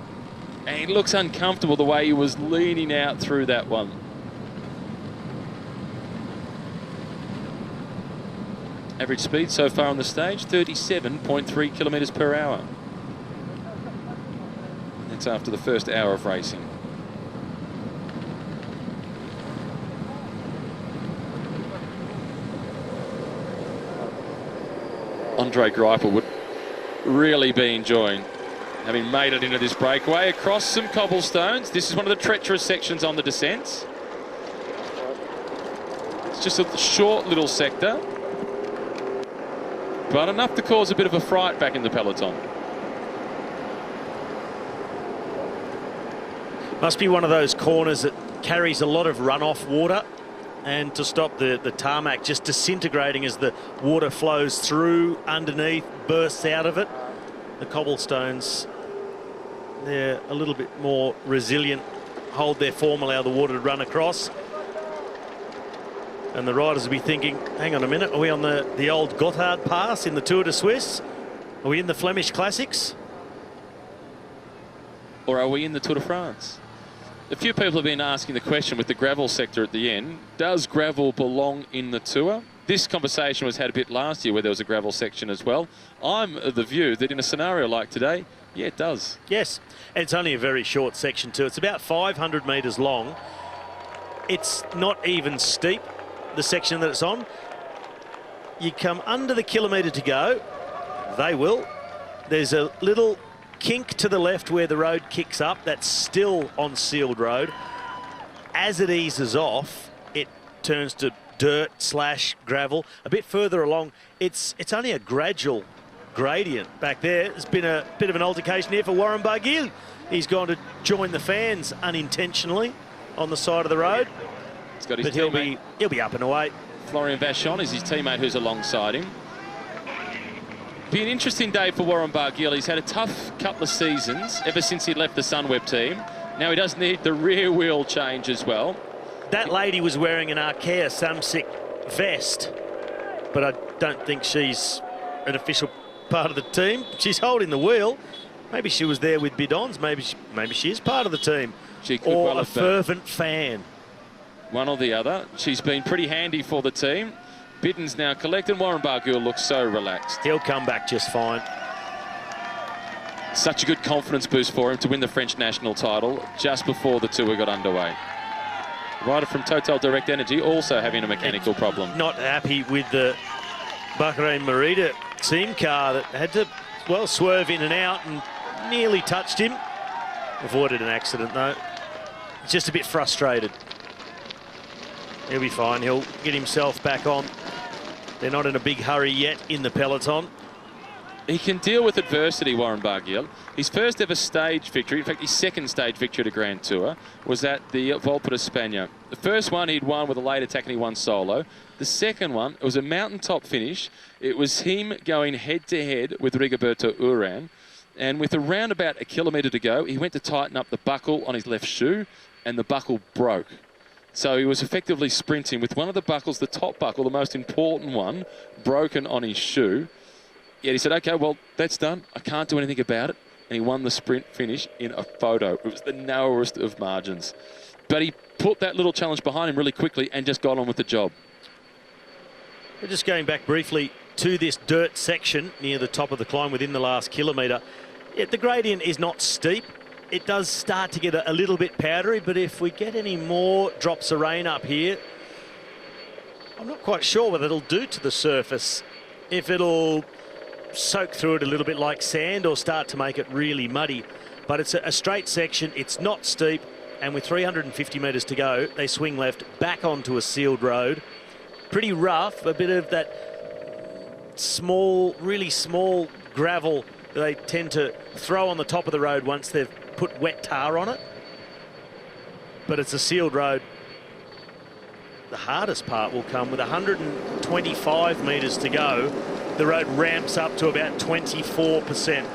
A: And he looks uncomfortable the way he was leaning out through that one. Average speed so far on the stage, 37.3 kilometres per hour. That's after the first hour of racing. Andre Greipel would really be enjoying having made it into this breakaway across some cobblestones. This is one of the treacherous sections on the descents. It's just a short little sector, but enough to cause a bit of a fright back in the peloton.
B: Must be one of those corners that carries a lot of runoff water. and to stop the tarmac just disintegrating as the water flows through underneath, bursts out of it. The cobblestones, they're a little bit more resilient, hold their form, allow the water to run across. And the riders will be thinking, hang on a minute, are we on the old Gotthard Pass in the Tour de Suisse? Are we in the Flemish Classics?
A: Or are we in the Tour de France? A few people have been asking the question with the gravel sector at the end, does gravel belong in the Tour? This conversation was had a bit last year where there was a gravel section as well. I'm of the view that in a scenario like today, yeah, it does.
B: Yes, and it's only a very short section too. It's about 500 metres long. It's not even steep, the section that it's on. You come under the kilometre to go, they will. There's a little kink to the left where the road kicks up. That's still on sealed road. As it eases off, it turns to dirt/gravel. A bit further along, it's only a gradual gradient back there. There's been a bit of an altercation here for Warren Barguil. He's gone to join the fans unintentionally on the side of the road.
A: He's got his
B: but he'll be up and away.
A: Florian Vachon is his teammate who's alongside him. Be an interesting day for Warren Barguil. He's had a tough couple of seasons ever since he left the Sunweb team. Now he does need the rear wheel change as well.
B: That lady was wearing an Arkea Samsic vest, but I don't think she's an official part of the team. She's holding the wheel. Maybe she was there with bidons. Maybe she is part of the team.
A: She could
B: or
A: well
B: a
A: have been.
B: fervent fan.
A: One or the other. She's been pretty handy for the team. Bidden's now collected. Warren Barguil looks so relaxed.
B: He'll come back just fine.
A: Such a good confidence boost for him to win the French national title just before the tour got underway. Rider from Total Direct Energy also having a mechanical problem.
B: Not happy with the Bahrain Merida team car that had to, well, swerve in and out and nearly touched him. Avoided an accident though. He's just a bit frustrated. He'll be fine. He'll get himself back on. They're not in a big hurry yet in the peloton.
A: He can deal with adversity, Warren Barguil. His first ever stage victory, in fact his second stage victory at a Grand Tour, was at the Volta de España. The first one he'd won with a late attack and he won solo. The second one, it was a mountaintop finish. It was him going head-to-head with Rigoberto Urán. And with around about a kilometre to go, he went to tighten up the buckle on his left shoe and the buckle broke. So he was effectively sprinting with one of the buckles, the top buckle, the most important one, broken on his shoe. Yet he said, okay, well, that's done. I can't do anything about it. And he won the sprint finish in a photo. It was the narrowest of margins. But he put that little challenge behind him really quickly and just got on with the job.
B: We're just going back briefly to this dirt section near the top of the climb within the last kilometre. Yet the gradient is not steep. It does start to get a little bit powdery, but if we get any more drops of rain up here, I'm not quite sure what it'll do to the surface. If it'll soak through it a little bit like sand or start to make it really muddy. But it's a straight section, it's not steep, and with 350 metres to go, they swing left back onto a sealed road. Pretty rough, a bit of that small, really small gravel that they tend to throw on the top of the road once they've put wet tar on it. But it's a sealed road. The hardest part will come with 125 metres to go. The road ramps up to about 24%.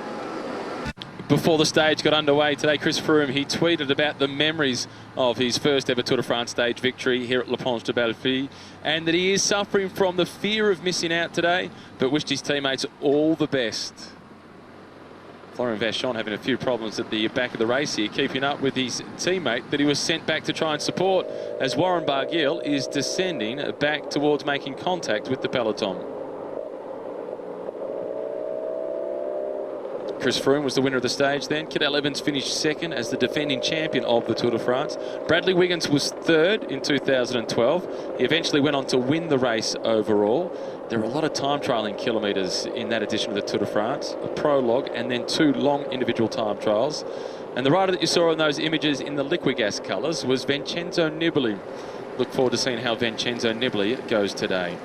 A: Before the stage got underway today, Chris Froome, he tweeted about the memories of his first ever Tour de France stage victory here at La Planche de Belleville, and that he is suffering from the fear of missing out today, but wished his teammates all the best. Florian Vachon having a few problems at the back of the race here, keeping up with his teammate that he was sent back to try and support as Warren Barguil is descending back towards making contact with the peloton. Chris Froome was the winner of the stage then. Cadel Evans finished second as the defending champion of the Tour de France. Bradley Wiggins was third in 2012. He eventually went on to win the race overall. There were a lot of time trialling kilometres in that edition of the Tour de France, a prologue and then 2 long individual time trials. And the rider that you saw in those images in the Liquigas colours was Vincenzo Nibali. Look forward to seeing how Vincenzo Nibali goes today.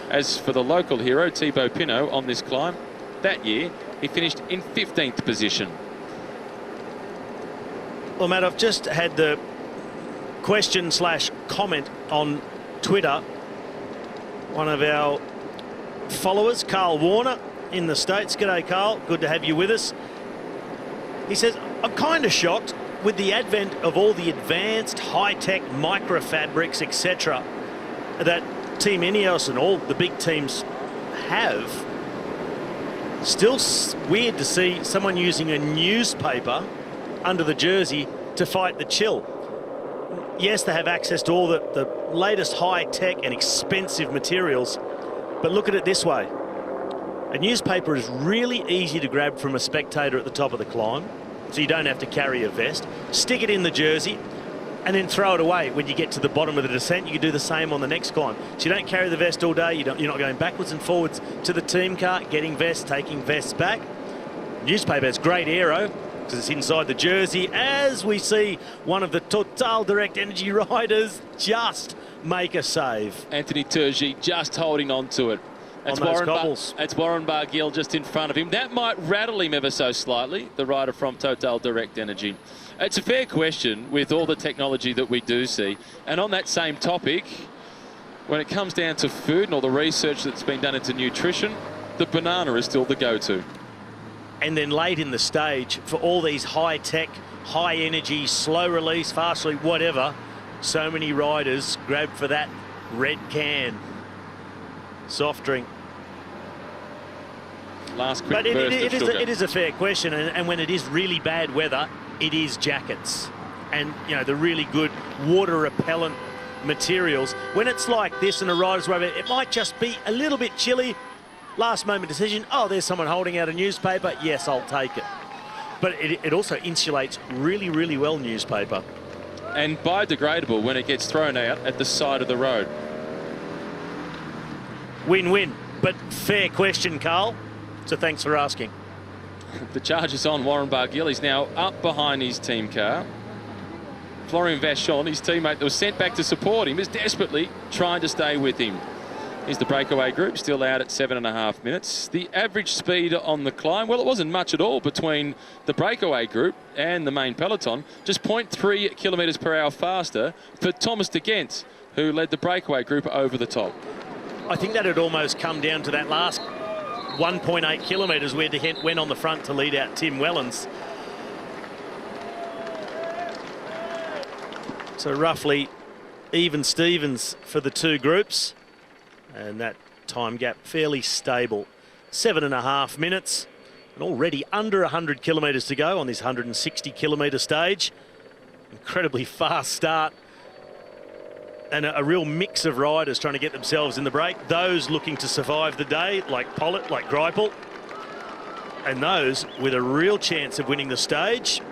A: As for the local hero, Thibaut Pinot, on this climb, that year he finished in 15th position.
B: Well, Matt, I've just had the question/comment on Twitter. One of our followers, Carl Warner, in the States. G'day, Carl. Good to have you with us. He says, I'm kind of shocked with the advent of all the advanced high-tech microfabrics, etc., that Team Ineos and all the big teams have. Still weird to see someone using a newspaper under the jersey to fight the chill. Yes, they have access to all the latest high-tech and expensive materials, but look at it this way. A newspaper is really easy to grab from a spectator at the top of the climb, so you don't have to carry a vest. Stick it in the jersey and then throw it away when you get to the bottom of the descent. You can do the same on the next climb. So you don't carry the vest all day. You're not going backwards and forwards to the team car, getting vests, taking vests back. Newspaper has great aero because it's inside the jersey, as we see one of the Total Direct Energy riders just make a save.
A: Anthony Turgey just holding on to it. That's Warren Barguil just in front of him. That might rattle him ever so slightly, the rider from Total Direct Energy. It's a fair question with all the technology that we do see. And on that same topic, when it comes down to food and all the research that's been done into nutrition, the banana is still the go-to.
B: And then late in the stage, for all these high-tech, high-energy, slow-release, fast-release, whatever, so many riders grab for that red can. Soft drink.
A: Last quick
B: but
A: burst of sugar.
B: It is a fair question, and when it is really bad weather, it is jackets and, you know, the really good water repellent materials. When it's like this and a rider's worried, it might just be a little bit chilly. Last moment decision. Oh, there's someone holding out a newspaper. Yes, I'll take it. But it also insulates really, really well, newspaper.
A: And biodegradable when it gets thrown out at the side of the road.
B: Win-win, but fair question, Carl. So thanks for asking.
A: The charge is on Warren Barguil. He's now up behind his team car. Florian Vachon, his teammate that was sent back to support him, is desperately trying to stay with him. Here's the breakaway group, still out at 7.5 minutes. The average speed on the climb, well, it wasn't much at all between the breakaway group and the main peloton. Just 0.3 kilometres per hour faster for Thomas de Gendt, who led the breakaway group over the top.
B: I think that had almost come down to that last 1.8 kilometres where De Gendt went on the front to lead out Tim Wellens. So roughly even Stevens for the two groups. And that time gap fairly stable. 7.5 minutes. And already under 100 kilometres to go on this 160 kilometre stage. Incredibly fast start. And a real mix of riders trying to get themselves in the break. Those looking to survive the day, like Pollitt, like Greipel. And those with a real chance of winning the stage.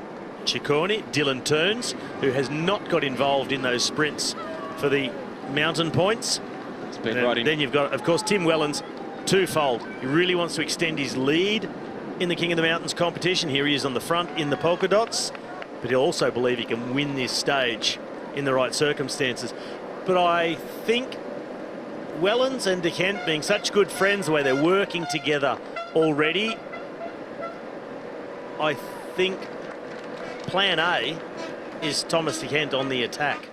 B: Ciccone, Dylan Teuns, who has not got involved in those sprints for the mountain points. Then you've got, of course, Tim Wellens, twofold. He really wants to extend his lead in the King of the Mountains competition. Here he is on the front in the polka dots. But he'll also believe he can win this stage in the right circumstances. But I think Wellens and De Gendt, being such good friends the way they're working together already, I think plan A is Thomas De Gendt on the attack.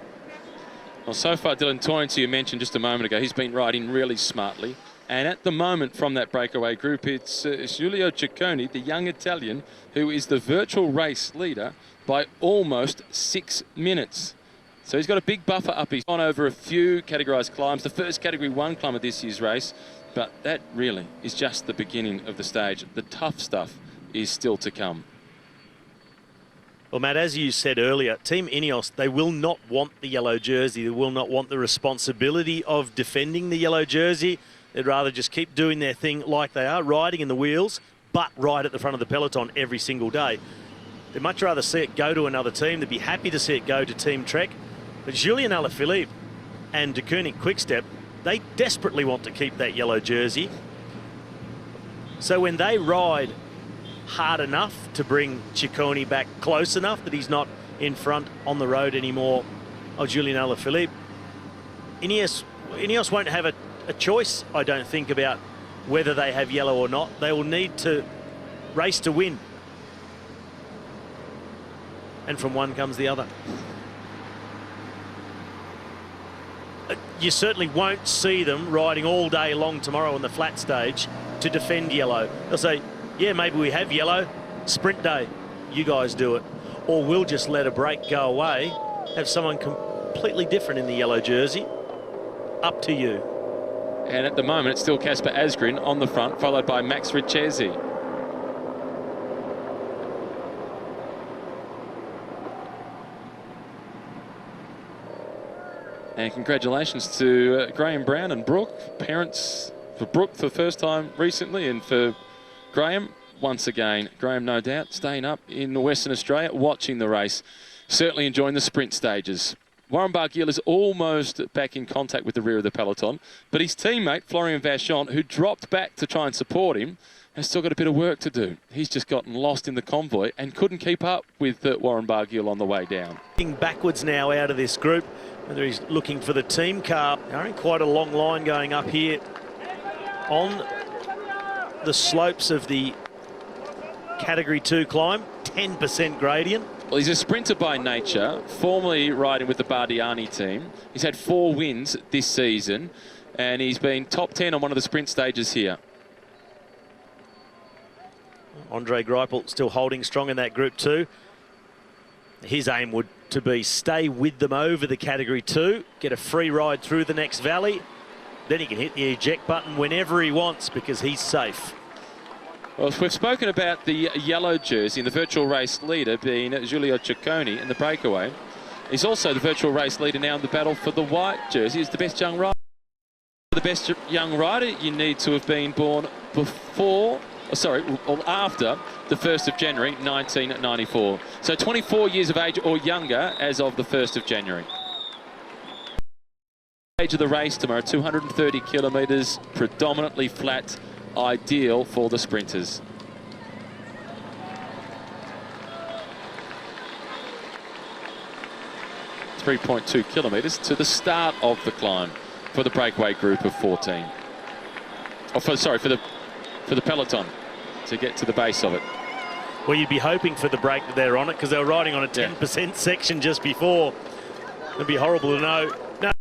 A: Well, so far, Dylan Teuns, who you mentioned just a moment ago, he's been riding really smartly. And at the moment from that breakaway group, it's Giulio Ciccone, the young Italian, who is the virtual race leader by almost 6 minutes. So he's got a big buffer up. He's gone over a few categorised climbs, the first Category 1 climb of this year's race. But that really is just the beginning of the stage. The tough stuff is still to come.
B: Well, Matt, as you said earlier, Team Ineos, they will not want the yellow jersey. They will not want the responsibility of defending the yellow jersey. They'd rather just keep doing their thing like they are, riding in the wheels, but right at the front of the peloton every single day. They'd much rather see it go to another team. They'd be happy to see it go to Team Trek. But Julian Alaphilippe and De Koning Quickstep, they desperately want to keep that yellow jersey. So when they ride hard enough to bring Ciccone back close enough that he's not in front on the road anymore of Julian Alaphilippe, Ineos won't have a choice, I don't think, about whether they have yellow or not. They will need to race to win. And from one comes the other. you certainly won't see them riding all day long tomorrow on the flat stage to defend yellow. They'll say, yeah, maybe we have yellow, sprint day, you guys do it. Or we'll just let a break go away, have someone completely different in the yellow jersey. Up to you.
A: And at the moment, it's still Casper Asgreen on the front, followed by Max Richesi. And congratulations to Graham Brown and Brooke, parents for Brooke for the first time recently, and for Graham once again. Graham, no doubt, staying up in Western Australia, watching the race, certainly enjoying the sprint stages. Warren Barguil is almost back in contact with the rear of the peloton, but his teammate, Florian Vachon, who dropped back to try and support him, has still got a bit of work to do. He's just gotten lost in the convoy and couldn't keep up with Warren Barguil on the way down.
B: Looking backwards now out of this group, whether he's looking for the team car. They're in quite a long line going up here on the slopes of the Category 2 climb, 10% gradient.
A: Well, he's a sprinter by nature, formerly riding with the Bardiani team. He's had 4 wins this season, and he's been top 10 on one of the sprint stages here.
B: Andre Greipel still holding strong in that Group 2. His aim would to be stay with them over the Category 2, get a free ride through the next valley. Then he can hit the eject button whenever he wants because he's safe.
A: Well, we've spoken about the yellow jersey and the virtual race leader being Giulio Ciccone in the breakaway. He's also the virtual race leader now in the battle for the white jersey. He's the best young rider. The best young rider, you need to have been born before, or after the 1st of January 1994. So 24 years of age or younger as of the 1st of January. Age of the race tomorrow, 230 kilometres, predominantly flat, ideal for the sprinters. .2 kilometres to the start of the climb for the breakaway group of 14. For the peloton to get to the base of it.
B: Well, you'd be hoping for the break that they're on it because they were riding on a 10% section just before. It'd be horrible to know. No,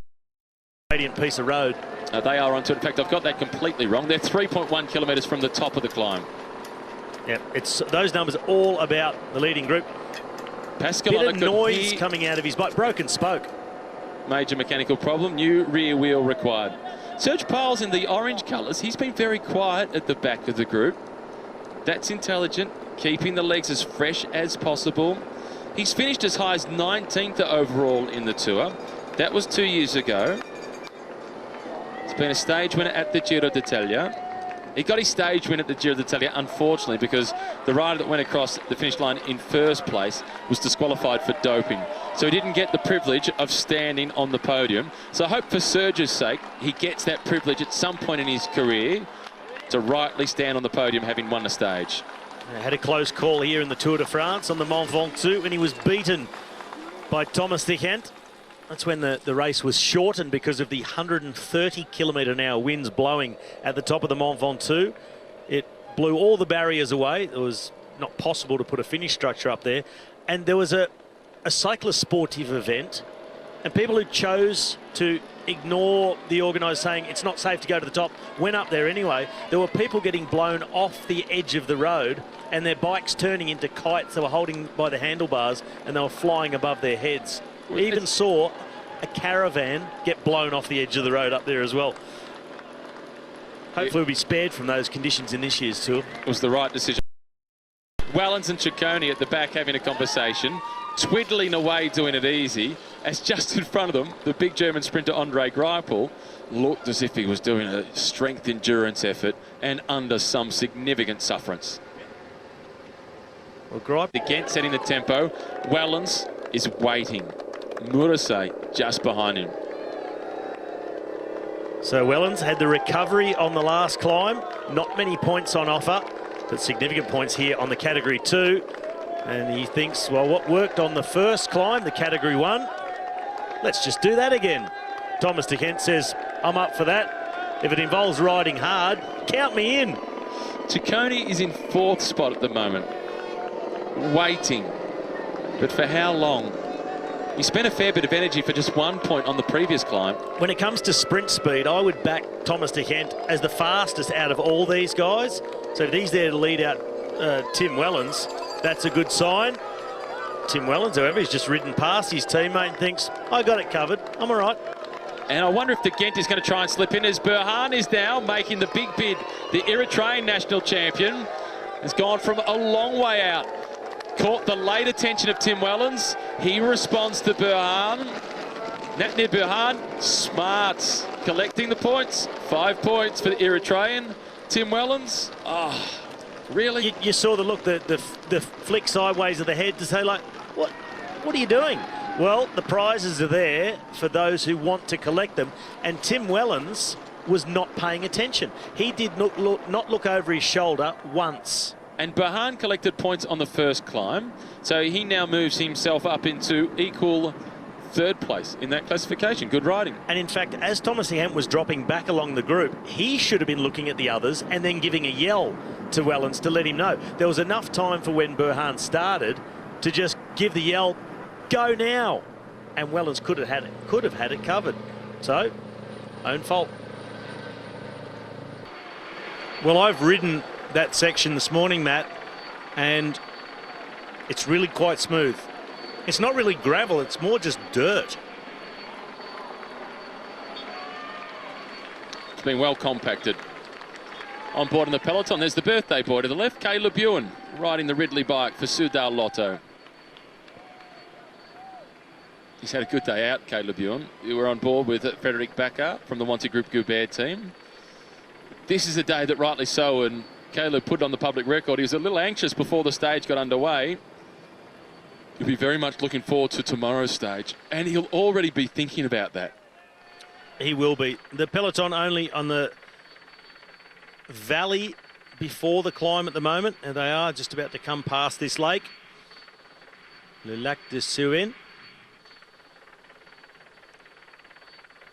B: gradient piece of road.
A: They are onto it. In fact, I've got that completely wrong. They're 3.1 kilometres from the top of the climb.
B: Yeah, it's those numbers all about the leading group.
A: Pascal
B: bit of noise coming out of his bike. Broken spoke.
A: Major mechanical problem. New rear wheel required. Serge Piles in the orange colours. He's been very quiet at the back of the group. That's intelligent, keeping the legs as fresh as possible. He's finished as high as 19th overall in the Tour. That was 2 years ago. He's been a stage winner at the Giro d'Italia. He got his stage win at the Giro d'Italia, unfortunately, because the rider that went across the finish line in first place was disqualified for doping. So he didn't get the privilege of standing on the podium. So I hope for Serge's sake, he gets that privilege at some point in his career to rightly stand on the podium having won a stage.
B: Had a close call here in the Tour de France on the Mont Ventoux when he was beaten by Thomas Thichent. That's when the race was shortened because of the 130 km/h winds blowing at the top of the Mont Ventoux. It blew all the barriers away. It was not possible to put a finish structure up there. And there was a cyclist sportive event, and people who chose to ignore the organisers saying it's not safe to go to the top went up there anyway. There were people getting blown off the edge of the road and their bikes turning into kites they were holding by the handlebars, and they were flying above their heads. We even saw a caravan get blown off the edge of the road up there as well. Hopefully we'll be spared from those conditions in this year's Tour.
A: It was the right decision. Wellens and Ciccone at the back having a conversation, twiddling away doing it easy, as just in front of them, the big German sprinter Andre Greipel looked as if he was doing a strength endurance effort and under some significant sufferance.
B: Well, Greipel
A: again setting the tempo. Wellens is waiting. Murase just behind him.
B: So Wellens had the recovery on the last climb. Not many points on offer, but significant points here on the Category 2. And he thinks, well, what worked on the first climb, the Category 1, let's just do that again. Thomas Thichent says, I'm up for that. If it involves riding hard, count me in.
A: Ciccone is in 4th spot at the moment. Waiting. But for how long? He spent a fair bit of energy for just 1 point on the previous climb.
B: When it comes to sprint speed, I would back Thomas de Gendt as the fastest out of all these guys. So if he's there to lead out Tim Wellens, that's a good sign. Tim Wellens, however, he's just ridden past his teammate and thinks, I got it covered, I'm all right.
A: And I wonder if de Gendt is going to try and slip in, as Burhan is now making the big bid. The Eritrean national champion has gone from a long way out. Caught the late attention of Tim Wellens. He responds to Burhan. Natnir Burhan, smart, collecting the points. 5 points for the Eritrean. Tim Wellens, really?
B: You saw the look, the flick sideways of the head to say, like, what are you doing? Well, the prizes are there for those who want to collect them. And Tim Wellens was not paying attention. He did not look over his shoulder once.
A: And Burhan collected points on the first climb, so he now moves himself up into equal third place in that classification. Good riding.
B: And in fact, as Thomas de Gendt was dropping back along the group, he should have been looking at the others and then giving a yell to Wellens to let him know. There was enough time for when Burhan started to just give the yell, go now. And Wellens could have had it covered. So, own fault. Well, I've ridden that section this morning, Matt, and it's really quite smooth. It's not really gravel, it's more just dirt.
A: It's been well compacted. On board in the peloton, there's the birthday boy to the left, Caleb Ewan, riding the Ridley bike for Soudal Lotto. He's had a good day out, Caleb Ewan. You were on board with Frederic Backer from the Wanty Group Goubert team. This is a day that, rightly so, and Caleb put on the public record, he was a little anxious before the stage got underway. He'll be very much looking forward to tomorrow's stage, and he'll already be thinking about that.
B: He will be. The peloton only on the valley before the climb at the moment, and they are just about to come past this lake. Le Lac de Souin.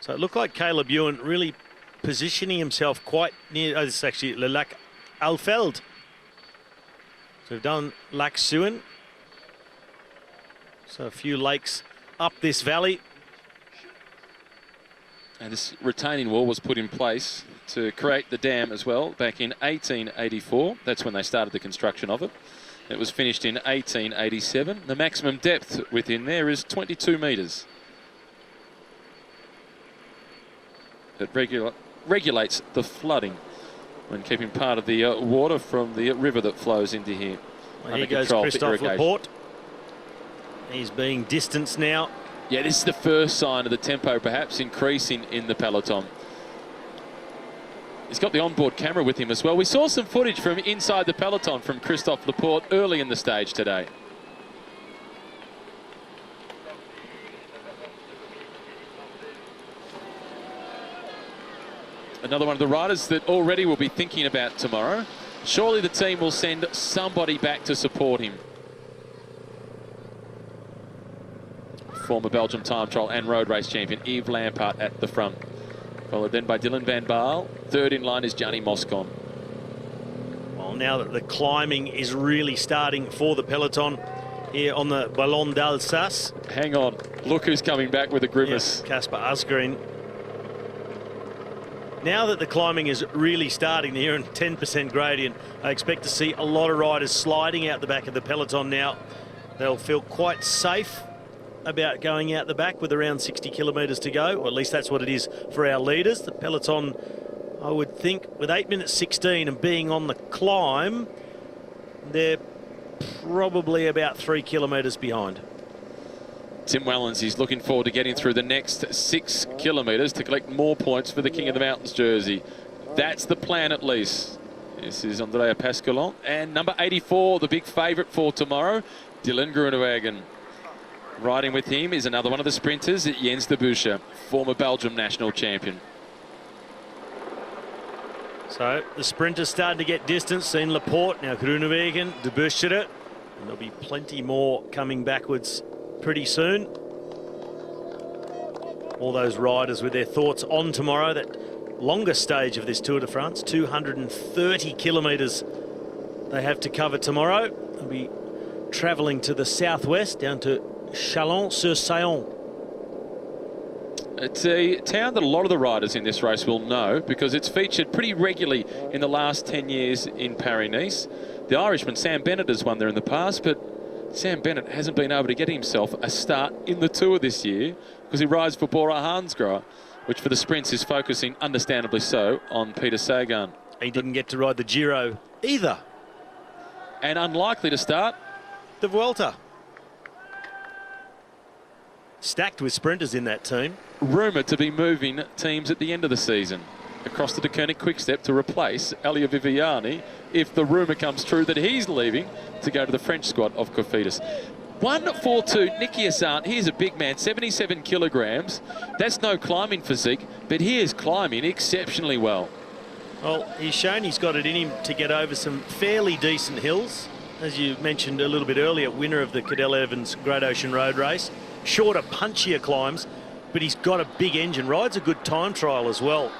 B: So it looked like Caleb Ewan really positioning himself quite near, this is actually Le Lac Alfeld. So we've done Lac Souin. So a few lakes up this valley.
A: And this retaining wall was put in place to create the dam as well back in 1884. That's when they started the construction of it. It was finished in 1887. The maximum depth within there is 22 metres. It regulates the flooding when keeping part of the water from the river that flows into here.
B: Well, here goes Christophe Laporte. He's being distanced now.
A: Yeah, this is the first sign of the tempo perhaps increasing in the peloton. He's got the onboard camera with him as well. We saw some footage from inside the peloton from Christophe Laporte early in the stage today. Another one of the riders that already will be thinking about tomorrow. Surely the team will send somebody back to support him. Former Belgium time trial and road race champion Yves Lampaert at the front. Followed then by Dylan van Baarle. Third in line is Gianni Moscon.
B: Well, now that the climbing is really starting for the peloton here on the Ballon d'Alsace.
A: Hang on, look who's coming back with a grimace.
B: Casper Asgreen. Now that the climbing is really starting here in 10% gradient, I expect to see a lot of riders sliding out the back of the peloton now. They'll feel quite safe about going out the back with around 60 kilometres to go, or at least that's what it is for our leaders. The peloton, I would think, with 8 minutes 16 and being on the climb, they're probably about 3 kilometres behind.
A: Tim Wellens is looking forward to getting through the next 6 kilometres to collect more points for the King of the Mountains jersey. That's the plan, at least. This is Andrea Pascalon. And number 84, the big favourite for tomorrow, Dylan Groenewegen. Riding with him is another one of the sprinters, Jens de Busche, former Belgium national champion.
B: So the sprinters starting to get distance. Seen Laporte, now Groenewegen, de Busche. And there'll be plenty more coming backwards pretty soon. All those riders with their thoughts on tomorrow, that longest stage of this Tour de France, 230 kilometres they have to cover tomorrow. They'll be travelling to the southwest down to Chalon-sur-Saône.
A: It's a town that a lot of the riders in this race will know because it's featured pretty regularly in the last 10 years in Paris-Nice. The Irishman Sam Bennett has won there in the past, but Sam Bennett hasn't been able to get himself a start in the Tour this year because he rides for Bora Hansgrohe, which for the sprints is focusing, understandably so, on Peter Sagan.
B: He didn't get to ride the Giro either.
A: And unlikely to start
B: The Vuelta. Stacked with sprinters in that team.
A: Rumoured to be moving teams at the end of the season across the Deceuninck Quick-Step to replace Elia Viviani if the rumour comes true that he's leaving to go to the French squad of Cofidis. 1:42, Nicky Assant, he's a big man, 77 kilograms. That's no climbing physique, but he is climbing exceptionally well.
B: Well, he's shown he's got it in him to get over some fairly decent hills. As you mentioned a little bit earlier, winner of the Cadel Evans Great Ocean Road Race. Shorter, punchier climbs, but he's got a big engine. Rides a good time trial as well.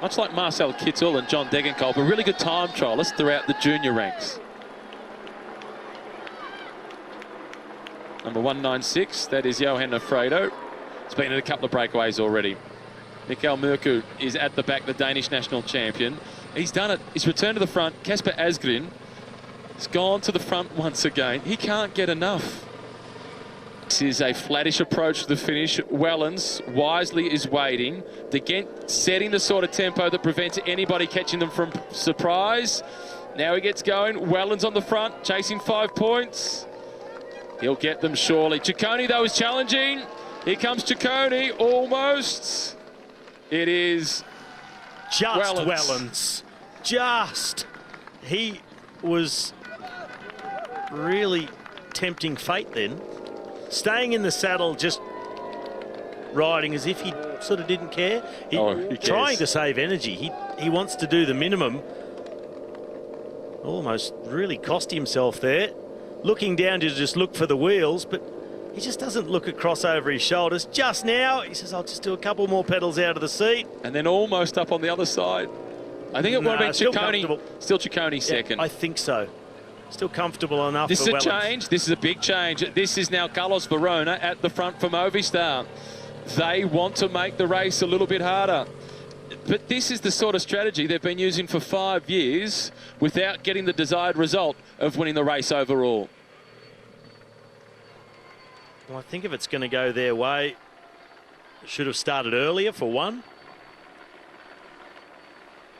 A: Much like Marcel Kittel and John Degenkolb, a really good time trialist throughout the junior ranks. Number 196, that is Johan Alfredo. He's been in a couple of breakaways already. Mikkel Mørkøv is at the back, the Danish national champion. He's done it. He's returned to the front. Kasper Asgreen has gone to the front once again. He can't get enough. This is a flattish approach to the finish. Wellens wisely is waiting. De Gendt setting the sort of tempo that prevents anybody catching them from surprise. Now he gets going. Wellens on the front, chasing 5 points. He'll get them surely. Ciccone, though, is challenging. Here comes Ciccone, almost. It is
B: just Wellens. Just. He was really tempting fate then. Staying in the saddle, just riding as if he sort of didn't care. Trying to save energy. He wants to do the minimum. Almost really cost himself there. Looking down to just look for the wheels, but he just doesn't look across over his shoulders. Just now, he says, I'll just do a couple more pedals out of the seat.
A: And then almost up on the other side. I think it would have been Ciccone. Still Ciccone second.
B: I think so. Still comfortable enough.
A: This is a change. This is a big change. This is now Carlos Verona at the front for Movistar. They want to make the race a little bit harder. But this is the sort of strategy they've been using for 5 years without getting the desired result of winning the race overall.
B: Well, I think if it's going to go their way, it should have started earlier for one.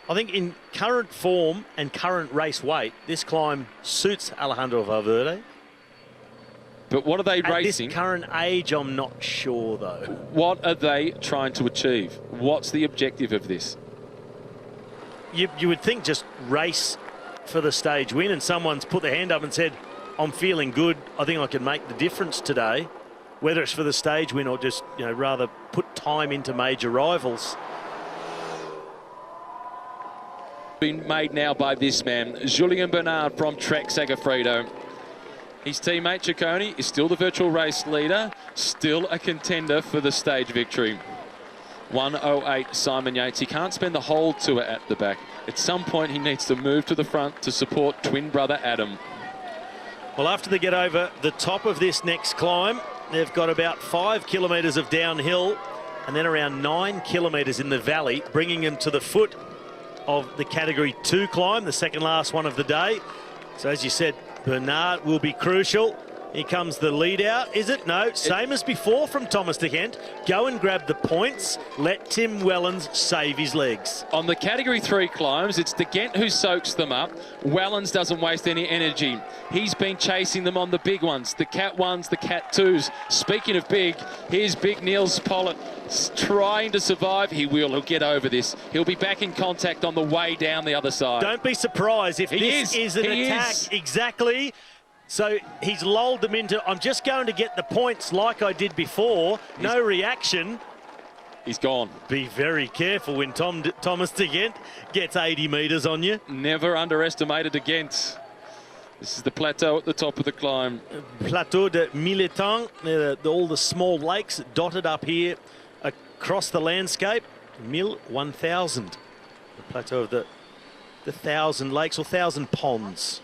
B: I think in current form and current race weight, this climb suits Alejandro Valverde.
A: But what are they racing?
B: At this current age, I'm not sure, though.
A: What are they trying to achieve? What's the objective of this?
B: You would think just race for the stage win, and someone's put their hand up and said, I'm feeling good. I think I can make the difference today. Whether it's for the stage win or just, rather put time into major rivals.
A: Been made now by this man, Julien Bernard from Trek Segafredo. His teammate Ciccone is still the virtual race leader, still a contender for the stage victory. 1:08 Simon Yates. He can't spend the whole tour at the back. At some point he needs to move to the front to support twin brother Adam.
B: Well, after they get over the top of this next climb, they've got about 5 kilometres of downhill and then around 9 kilometres in the valley, bringing them to the foot of the Category 2 climb, the second last one of the day. So as you said, Bernard will be crucial. Here comes the lead out, is it? No, same as before from Thomas De Gendt. Go and grab the points. Let Tim Wellens save his legs.
A: On the Category 3 climbs, it's De Gendt who soaks them up. Wellens doesn't waste any energy. He's been chasing them on the big ones, the Cat 1s, the Cat 2s. Speaking of big, here's big Niels Pollitt trying to survive. He'll get over this. He'll be back in contact on the way down the other side.
B: Don't be surprised if this is an attack. Exactly. So he's lulled them into, I'm just going to get the points like I did before. No reaction.
A: He's gone.
B: Be very careful when Thomas De Gendt gets 80 metres on you.
A: Never underestimated De Gendt. This is the plateau at the top of the climb.
B: Plateau de Milletan. All the small lakes dotted up here across the landscape. 1000. The plateau of the 1,000 lakes or 1,000 ponds.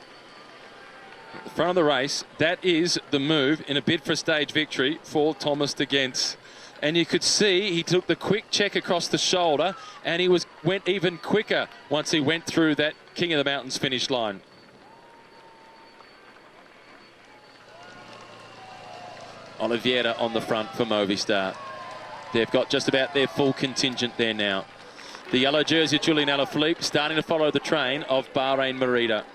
A: front of the race. That is the move in a bid for a stage victory for Thomas de Gendt. And you could see he took the quick check across the shoulder, and he went even quicker once he went through that King of the Mountains finish line. Oliveira on the front for Movistar. They've got just about their full contingent there now. The yellow jersey of Julian Alaphilippe starting to follow the train of Bahrain Merida.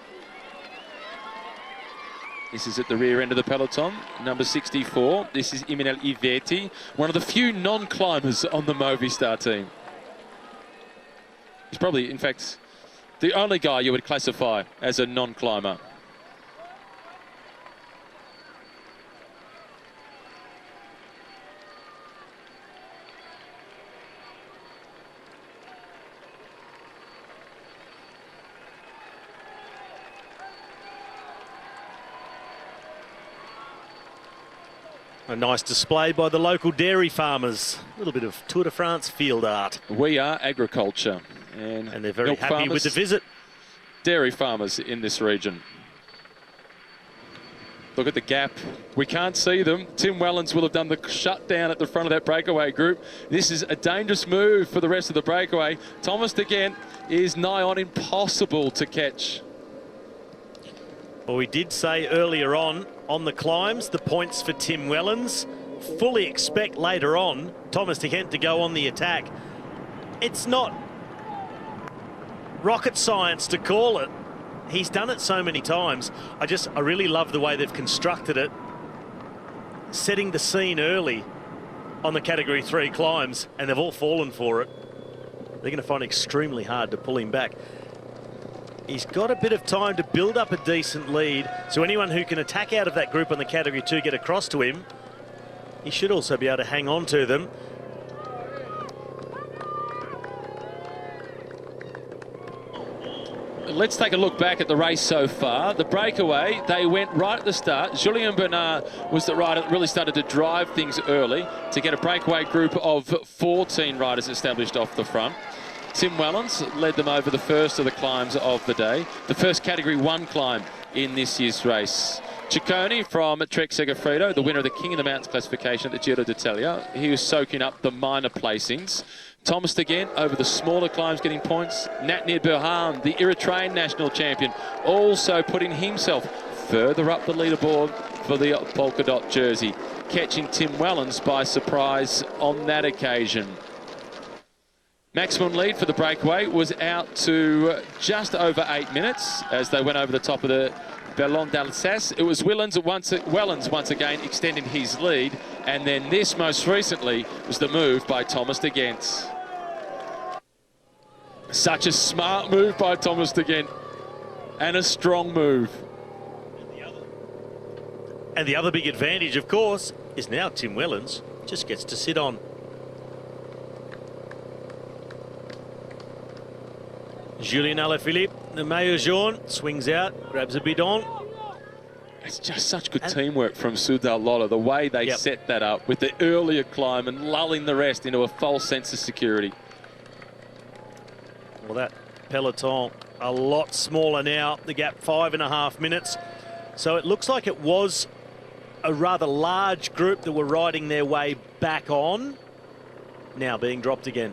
A: This is at the rear end of the peloton, number 64. This is Imanol Iveti, one of the few non-climbers on the Movistar team. He's probably, in fact, the only guy you would classify as a non-climber.
B: A nice display by the local dairy farmers. A little bit of Tour de France field art.
A: We are agriculture. And
B: they're very happy
A: farmers,
B: with the visit.
A: Dairy farmers in this region. Look at the gap. We can't see them. Tim Wellens will have done the shutdown at the front of that breakaway group. This is a dangerous move for the rest of the breakaway. Thomas de Gendt is nigh on impossible to catch.
B: Well, we did say earlier on the climbs, the points for Tim Wellens. Fully expect later on Thomas de Gendt to go on the attack. It's not rocket science to call it. He's done it so many times. I really love the way they've constructed it, setting the scene early on the Category 3 climbs, and they've all fallen for it. They're going to find it extremely hard to pull him back. He's got a bit of time to build up a decent lead, so anyone who can attack out of that group on the Category 2 get across to him, he should also be able to hang on to them.
A: Let's take a look back at the race so far. The breakaway, they went right at the start. Julien Bernard was the rider that really started to drive things early to get a breakaway group of 14 riders established off the front. Tim Wellens led them over the first of the climbs of the day, the first Category 1 climb in this year's race. Ciccone from Trek Segafredo, the winner of the King of the Mountains classification at the Giro d'Italia. He was soaking up the minor placings. Thomas de Gendt over the smaller climbs getting points. Natnir Burhan, the Eritrean national champion, also putting himself further up the leaderboard for the polka dot jersey, catching Tim Wellens by surprise on that occasion. Maximum lead for the breakaway was out to just over 8 minutes as they went over the top of the Ballon d'Alsace. It was Wellens once again extending his lead, and then this most recently was the move by Thomas de Gendt. Such a smart move by Thomas de Gendt, and a strong move.
B: And the other big advantage, of course, is now Tim Wellens just gets to sit on. Julian Alaphilippe, the maillot jaune, swings out, grabs a bidon.
A: It's just such good teamwork from Soudal Lotto, the way they set that up with the earlier climb and lulling the rest into a false sense of security.
B: Well, that peloton a lot smaller now, the gap 5.5 minutes. So it looks like it was a rather large group that were riding their way back on, now being dropped again.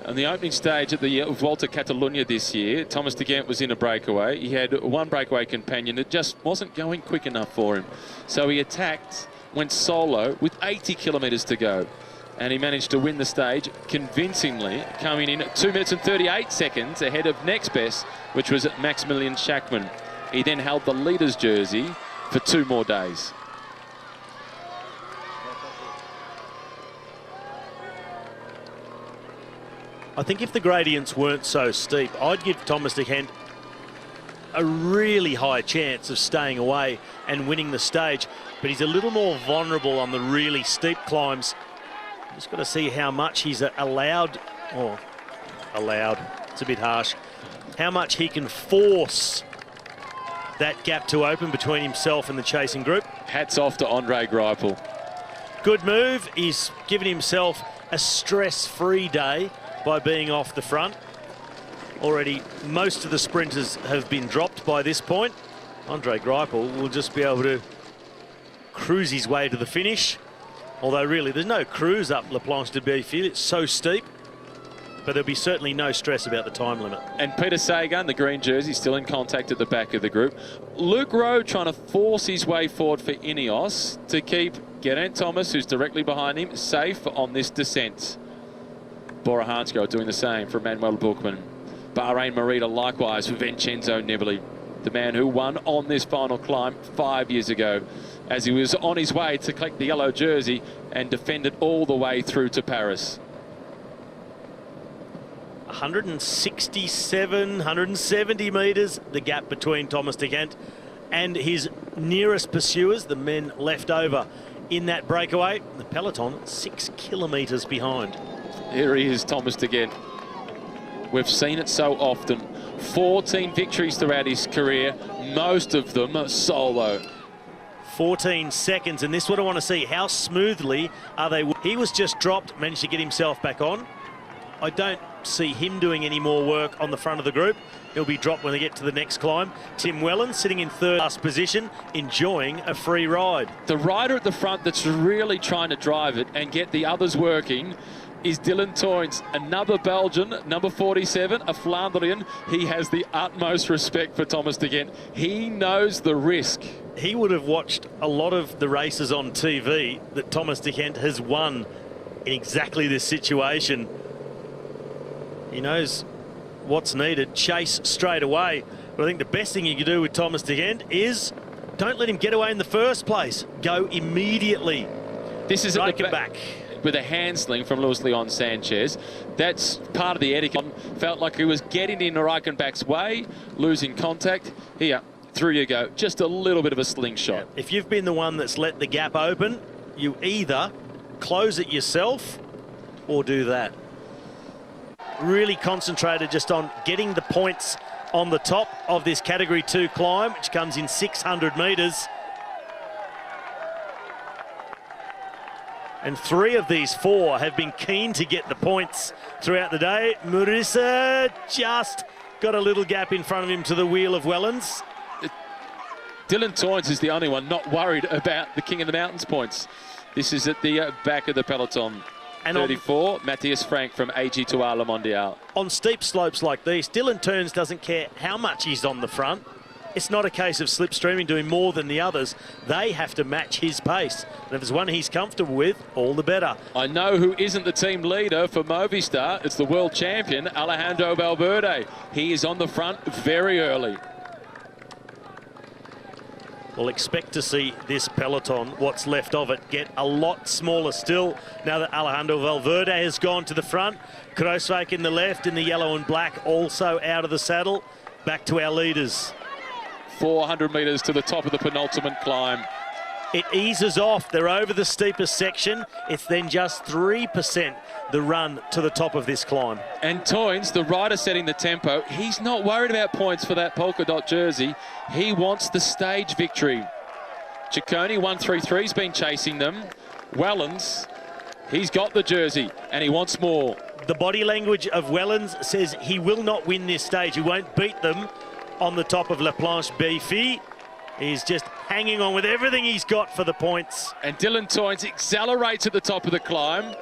A: On the opening stage at the Volta Catalunya this year, Thomas de Gendt was in a breakaway. He had one breakaway companion that just wasn't going quick enough for him. So he attacked, went solo with 80 kilometres to go. And he managed to win the stage convincingly, coming in at 2 minutes and 38 seconds ahead of next best, which was Maximilian Schachmann. He then held the leader's jersey for 2 more days.
B: I think if the gradients weren't so steep, I'd give Thomas de Gendt a really high chance of staying away and winning the stage, but he's a little more vulnerable on the really steep climbs. Just got to see how much he's allowed, it's a bit harsh, how much he can force that gap to open between himself and the chasing group.
A: Hats off to Andre Greipel.
B: Good move. He's given himself a stress-free day by being off the front. Already most of the sprinters have been dropped by this point. Andre Greipel will just be able to cruise his way to the finish. Although really there's no cruise up La Planche de Belleville, it's so steep. But there'll be certainly no stress about the time limit.
A: And Peter Sagan, the green jersey, still in contact at the back of the group. Luke Rowe trying to force his way forward for Ineos to keep Geraint Thomas, who's directly behind him, safe on this descent. Bora Hansgrohe doing the same for Manuel Buchmann. Bahrain Merida likewise for Vincenzo Nibali, the man who won on this final climb 5 years ago as he was on his way to collect the yellow jersey and defend it all the way through to Paris.
B: 167, 170 metres, the gap between Thomas De Gendt and his nearest pursuers, the men left over in that breakaway. The peloton 6 kilometres behind.
A: Here he is, Thomas De Gendt. We've seen it so often. 14 victories throughout his career, most of them solo.
B: 14 seconds, and this is what I want to see. How smoothly are they? He was just dropped, managed to get himself back on. I don't see him doing any more work on the front of the group. He'll be dropped when they get to the next climb. Tim Wellens sitting in third last position, enjoying a free ride.
A: The rider at the front that's really trying to drive it and get the others working is Dylan Toynes, another Belgian, number 47, a Flandrian. He has the utmost respect for Thomas De Gendt. He knows the risk.
B: He would have watched a lot of the races on TV that Thomas De Gendt has won in exactly this situation. He knows what's needed. Chase straight away. But I think the best thing you can do with Thomas De Gendt is don't let him get away in the first place. Go immediately.
A: This is
B: at the back
A: with a hand sling from Luis Leon Sanchez. That's part of the etiquette. Felt like he was getting in Reichenbach's way, losing contact. Here, through you go. Just a little bit of a slingshot.
B: Yeah. If you've been the one that's let the gap open, you either close it yourself or do that. Really concentrated just on getting the points on the top of this Category 2 climb, which comes in 600 metres. And 3 of these 4 have been keen to get the points throughout the day. Murisa just got a little gap in front of him to the wheel of Wellens.
A: Dylan Toynes is the only one not worried about the King of the Mountains points. This is at the back of the peloton. And 34, Matthias Frank from AG2R Le Mondial.
B: On steep slopes like these, Dylan Toynes doesn't care how much he's on the front. It's not a case of slipstreaming, doing more than the others. They have to match his pace. And if there's one he's comfortable with, all the better.
A: I know who isn't the team leader for Movistar. It's the world champion, Alejandro Valverde. He is on the front very early.
B: We'll expect to see this peloton, what's left of it, get a lot smaller still now that Alejandro Valverde has gone to the front. Kruijswijk in the left, in the yellow and black, also out of the saddle. Back to our leaders.
A: 400 metres to the top of the penultimate climb.
B: It eases off. They're over the steepest section. It's then just 3% the run to the top of this climb.
A: And Toynes, the rider setting the tempo, he's not worried about points for that polka dot jersey. He wants the stage victory. Ciccone, 133's been chasing them. Wellens, he's got the jersey and he wants more.
B: The body language of Wellens says he will not win this stage. He won't beat them on the top of La Planche Belleville. He's just hanging on with everything he's got for the points.
A: And Dylan Toynes accelerates at the top of the climb.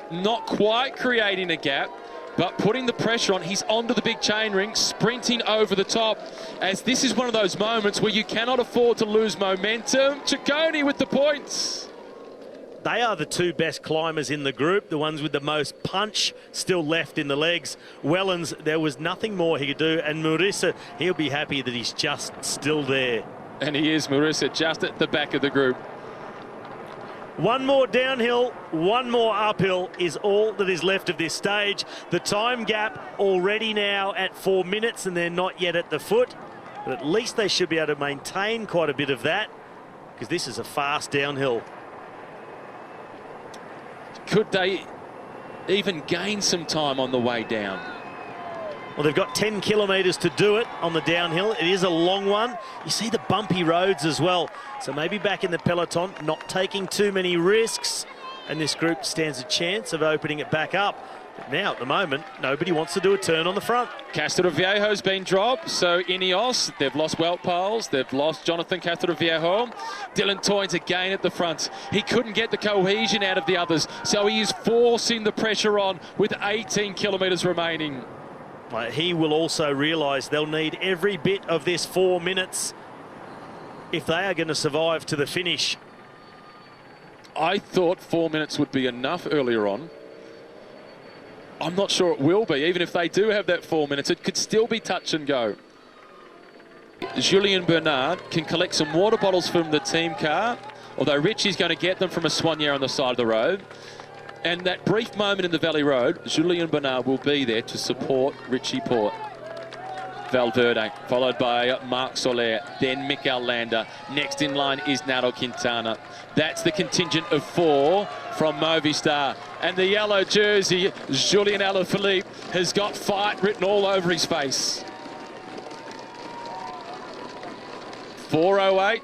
A: Not quite creating a gap, but putting the pressure on. He's onto the big chain ring, sprinting over the top, as this is one of those moments where you cannot afford to lose momentum. Ciccone with the points.
B: They are the 2 best climbers in the group, the ones with the most punch still left in the legs. Wellens, there was nothing more he could do, and Murisa, he'll be happy that he's just still there.
A: And he is, Murisa, just at the back of the group.
B: One more downhill, one more uphill is all that is left of this stage. The time gap already now at 4 minutes, and they're not yet at the foot, but at least they should be able to maintain quite a bit of that, because this is a fast downhill.
A: Could they even gain some time on the way down?
B: Well, they've got 10 kilometres to do it on the downhill. It is a long one. You see the bumpy roads as well. So maybe back in the peloton, not taking too many risks. And this group stands a chance of opening it back up. Now, at the moment, nobody wants to do a turn on the front.
A: Castroviejo's been dropped, so Ineos, they've lost Weltpals, they've lost Jonathan Castroviejo. Dylan Toynes again at the front. He couldn't get the cohesion out of the others, so he is forcing the pressure on with 18 kilometres remaining.
B: He will also realise they'll need every bit of this 4 minutes if they are going to survive to the finish.
A: I thought 4 minutes would be enough earlier on. I'm not sure it will be. Even if they do have that 4 minutes, it could still be touch and go. Julien Bernard can collect some water bottles from the team car, although Richie's going to get them from a soigneur on the side of the road. And that brief moment in the Valley Road, Julien Bernard will be there to support Richie Porte. Valverde, followed by Marc Soler, then Mikel Landa. Next in line is Nairo Quintana. That's the contingent of 4 from Movistar. And the yellow jersey, Julian Alaphilippe, has got fight written all over his face. 4:08.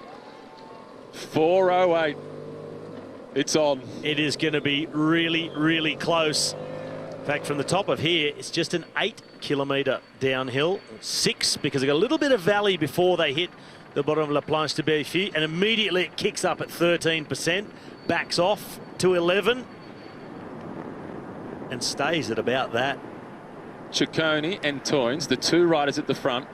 A: 4:08. It's on.
B: It is going to be really, really close. In fact, from the top of here, it's just an 8-kilometre downhill. 6, because they got a little bit of valley before they hit the bottom of La Planche de Bellevue, and immediately it kicks up at 13%, backs off to 11, and stays at about that.
A: Ciccone and Toynes, the 2 riders at the front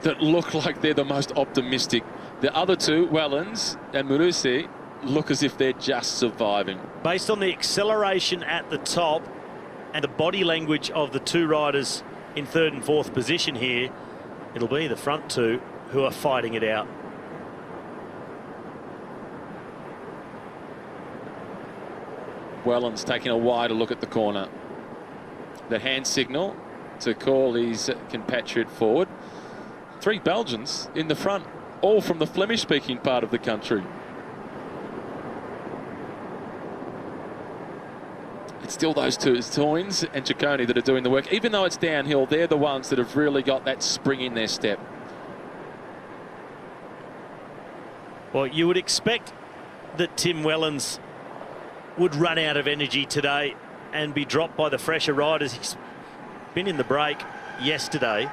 A: that look like they're the most optimistic. The other 2, Wellens and Murussi, look as if they're just surviving.
B: Based on the acceleration at the top and the body language of the 2 riders in 3rd and 4th position here, it'll be the front 2 who are fighting it out.
A: Wellens taking a wider look at the corner. The hand signal to call his compatriot forward. 3 Belgians in the front, all from the Flemish-speaking part of the country. It's still those 2, it's Toynes and Ciccone, that are doing the work. Even though it's downhill, they're the ones that have really got that spring in their step.
B: Well, you would expect that Tim Wellens would run out of energy today and be dropped by the fresher riders. He's been in the break yesterday.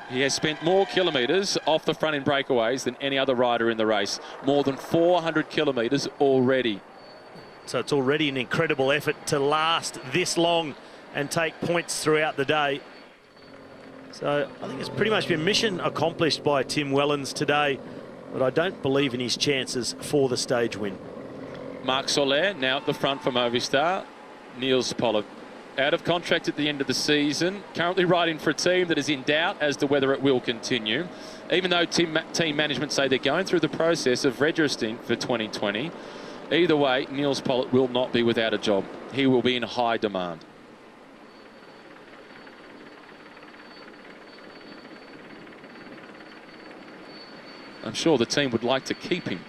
A: He has spent more kilometres off the front in breakaways than any other rider in the race. More than 400 kilometres already.
B: So it's already an incredible effort to last this long and take points throughout the day. So I think it's pretty much been mission accomplished by Tim Wellens today, but I don't believe in his chances for the stage win.
A: Marc Soler now at the front for Movistar. Niels Pollard out of contract at the end of the season, currently riding for a team that is in doubt as to whether it will continue. Even though team management say they're going through the process of registering for 2020, either way, Niels Pollard will not be without a job. He will be in high demand. I'm sure the team would like to keep him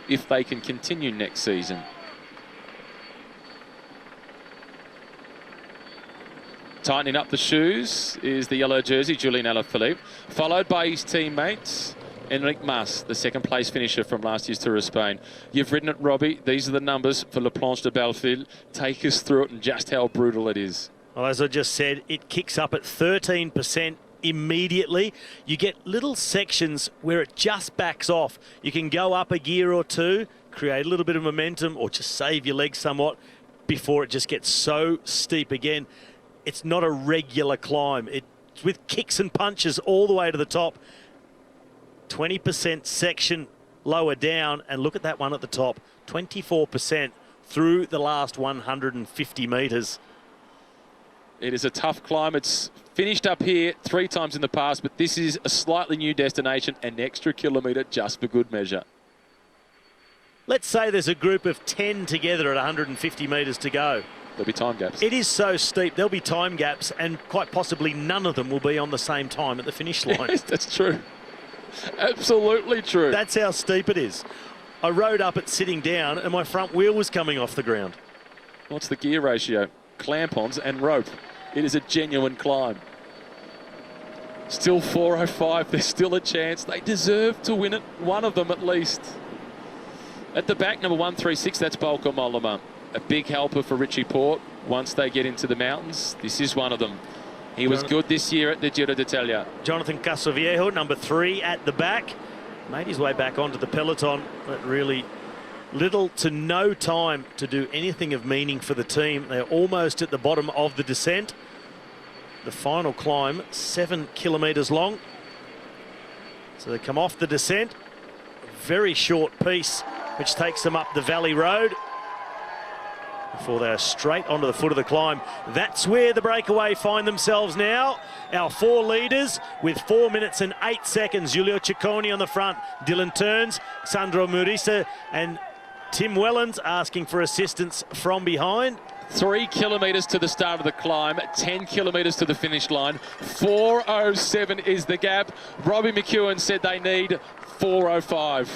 A: if they can continue next season. Tightening up the shoes is the yellow jersey, Julian Alaphilippe, followed by his teammates, Enric Mas, the 2nd place finisher from last year's Tour of Spain. You've ridden it, Robbie. These are the numbers for La Planche de Belleville. Take us through it and just how brutal it is.
B: Well, as I just said, it kicks up at 13% immediately. You get little sections where it just backs off. You can go up a gear or 2, create a little bit of momentum, or just save your legs somewhat before it just gets so steep again. It's not a regular climb. It's with kicks and punches all the way to the top. 20% section lower down, and look at that one at the top. 24% through the last 150 metres.
A: It is a tough climb. It's finished up here 3 times in the past, but this is a slightly new destination, an extra kilometre just for good measure.
B: Let's say there's a group of 10 together at 150 metres to go.
A: There'll be time gaps.
B: It is so steep, there'll be time gaps, and quite possibly none of them will be on the same time at the finish line.
A: Yes, that's true. Absolutely true.
B: That's how steep it is. I rode up it sitting down, and my front wheel was coming off the ground.
A: What's the gear ratio? Clamp-ons and rope. It is a genuine climb. Still 4:05. There's still a chance. They deserve to win it. One of them at least. At the back, number 136, that's Bauke Mollema. a big helper for Richie Port once they get into the mountains. This is one of them. He was good this year at the Giro d'Italia.
B: Jonathan Casoviejo, number 3 at the back, made his way back onto the peloton, but really little to no time to do anything of meaning for the team. They're almost at the bottom of the descent. The final climb, 7 kilometres long. So they come off the descent, a very short piece, which takes them up the valley road before they're straight onto the foot of the climb. That's where the breakaway find themselves now. Our 4 leaders with 4 minutes and 8 seconds. Giulio Ciccone on the front, Dylan Teuns, Sandro Murisa and Tim Wellens asking for assistance from behind.
A: 3 kilometres to the start of the climb, 10 kilometres to the finish line. 4:07 is the gap. Robbie McEwen said they need 4:05.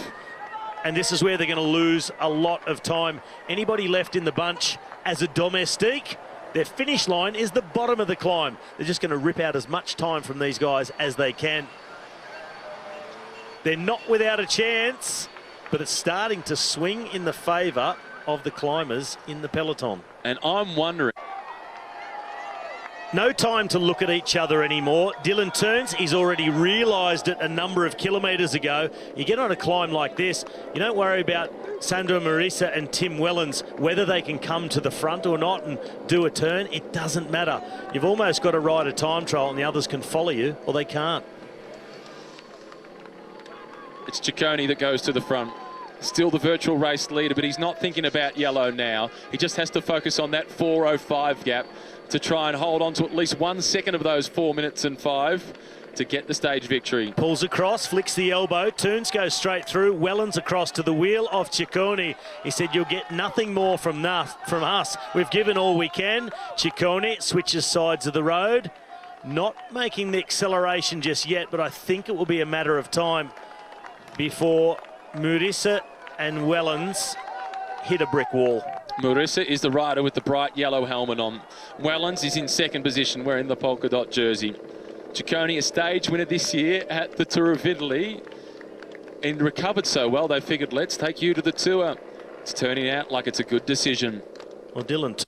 B: And this is where they're going to lose a lot of time. Anybody left in the bunch as a domestique, their finish line is the bottom of the climb. They're just going to rip out as much time from these guys as they can. They're not without a chance, but it's starting to swing in the favour of the climbers in the peloton.
A: And I'm wondering...
B: No time to look at each other anymore. Dylan Teuns, he's already realised it a number of kilometres ago. You get on a climb like this, you don't worry about Sandro Murisa and Tim Wellens, whether they can come to the front or not and do a turn. It doesn't matter. You've almost got to ride a time trial and the others can follow you, or they can't.
A: It's Ciccone that goes to the front. Still the virtual race leader, but he's not thinking about yellow now. He just has to focus on that 4:05 gap to try and hold on to at least 1 second of those 4 minutes and 5 to get the stage victory.
B: Pulls across, flicks the elbow. Teuns goes straight through. Wellens across to the wheel of Ciccone. He said, you'll get nothing more from us. We've given all we can. Ciccone switches sides of the road. Not making the acceleration just yet, but I think it will be a matter of time before Murisa and Wellens hit a brick wall.
A: Murisa is the rider with the bright yellow helmet on. Wellens is in second position wearing the polka dot jersey. Ciccone, a stage winner this year at the Tour of Italy, and recovered so well they figured, let's take you to the Tour. It's turning out like it's a good decision.
B: Well, Dylan,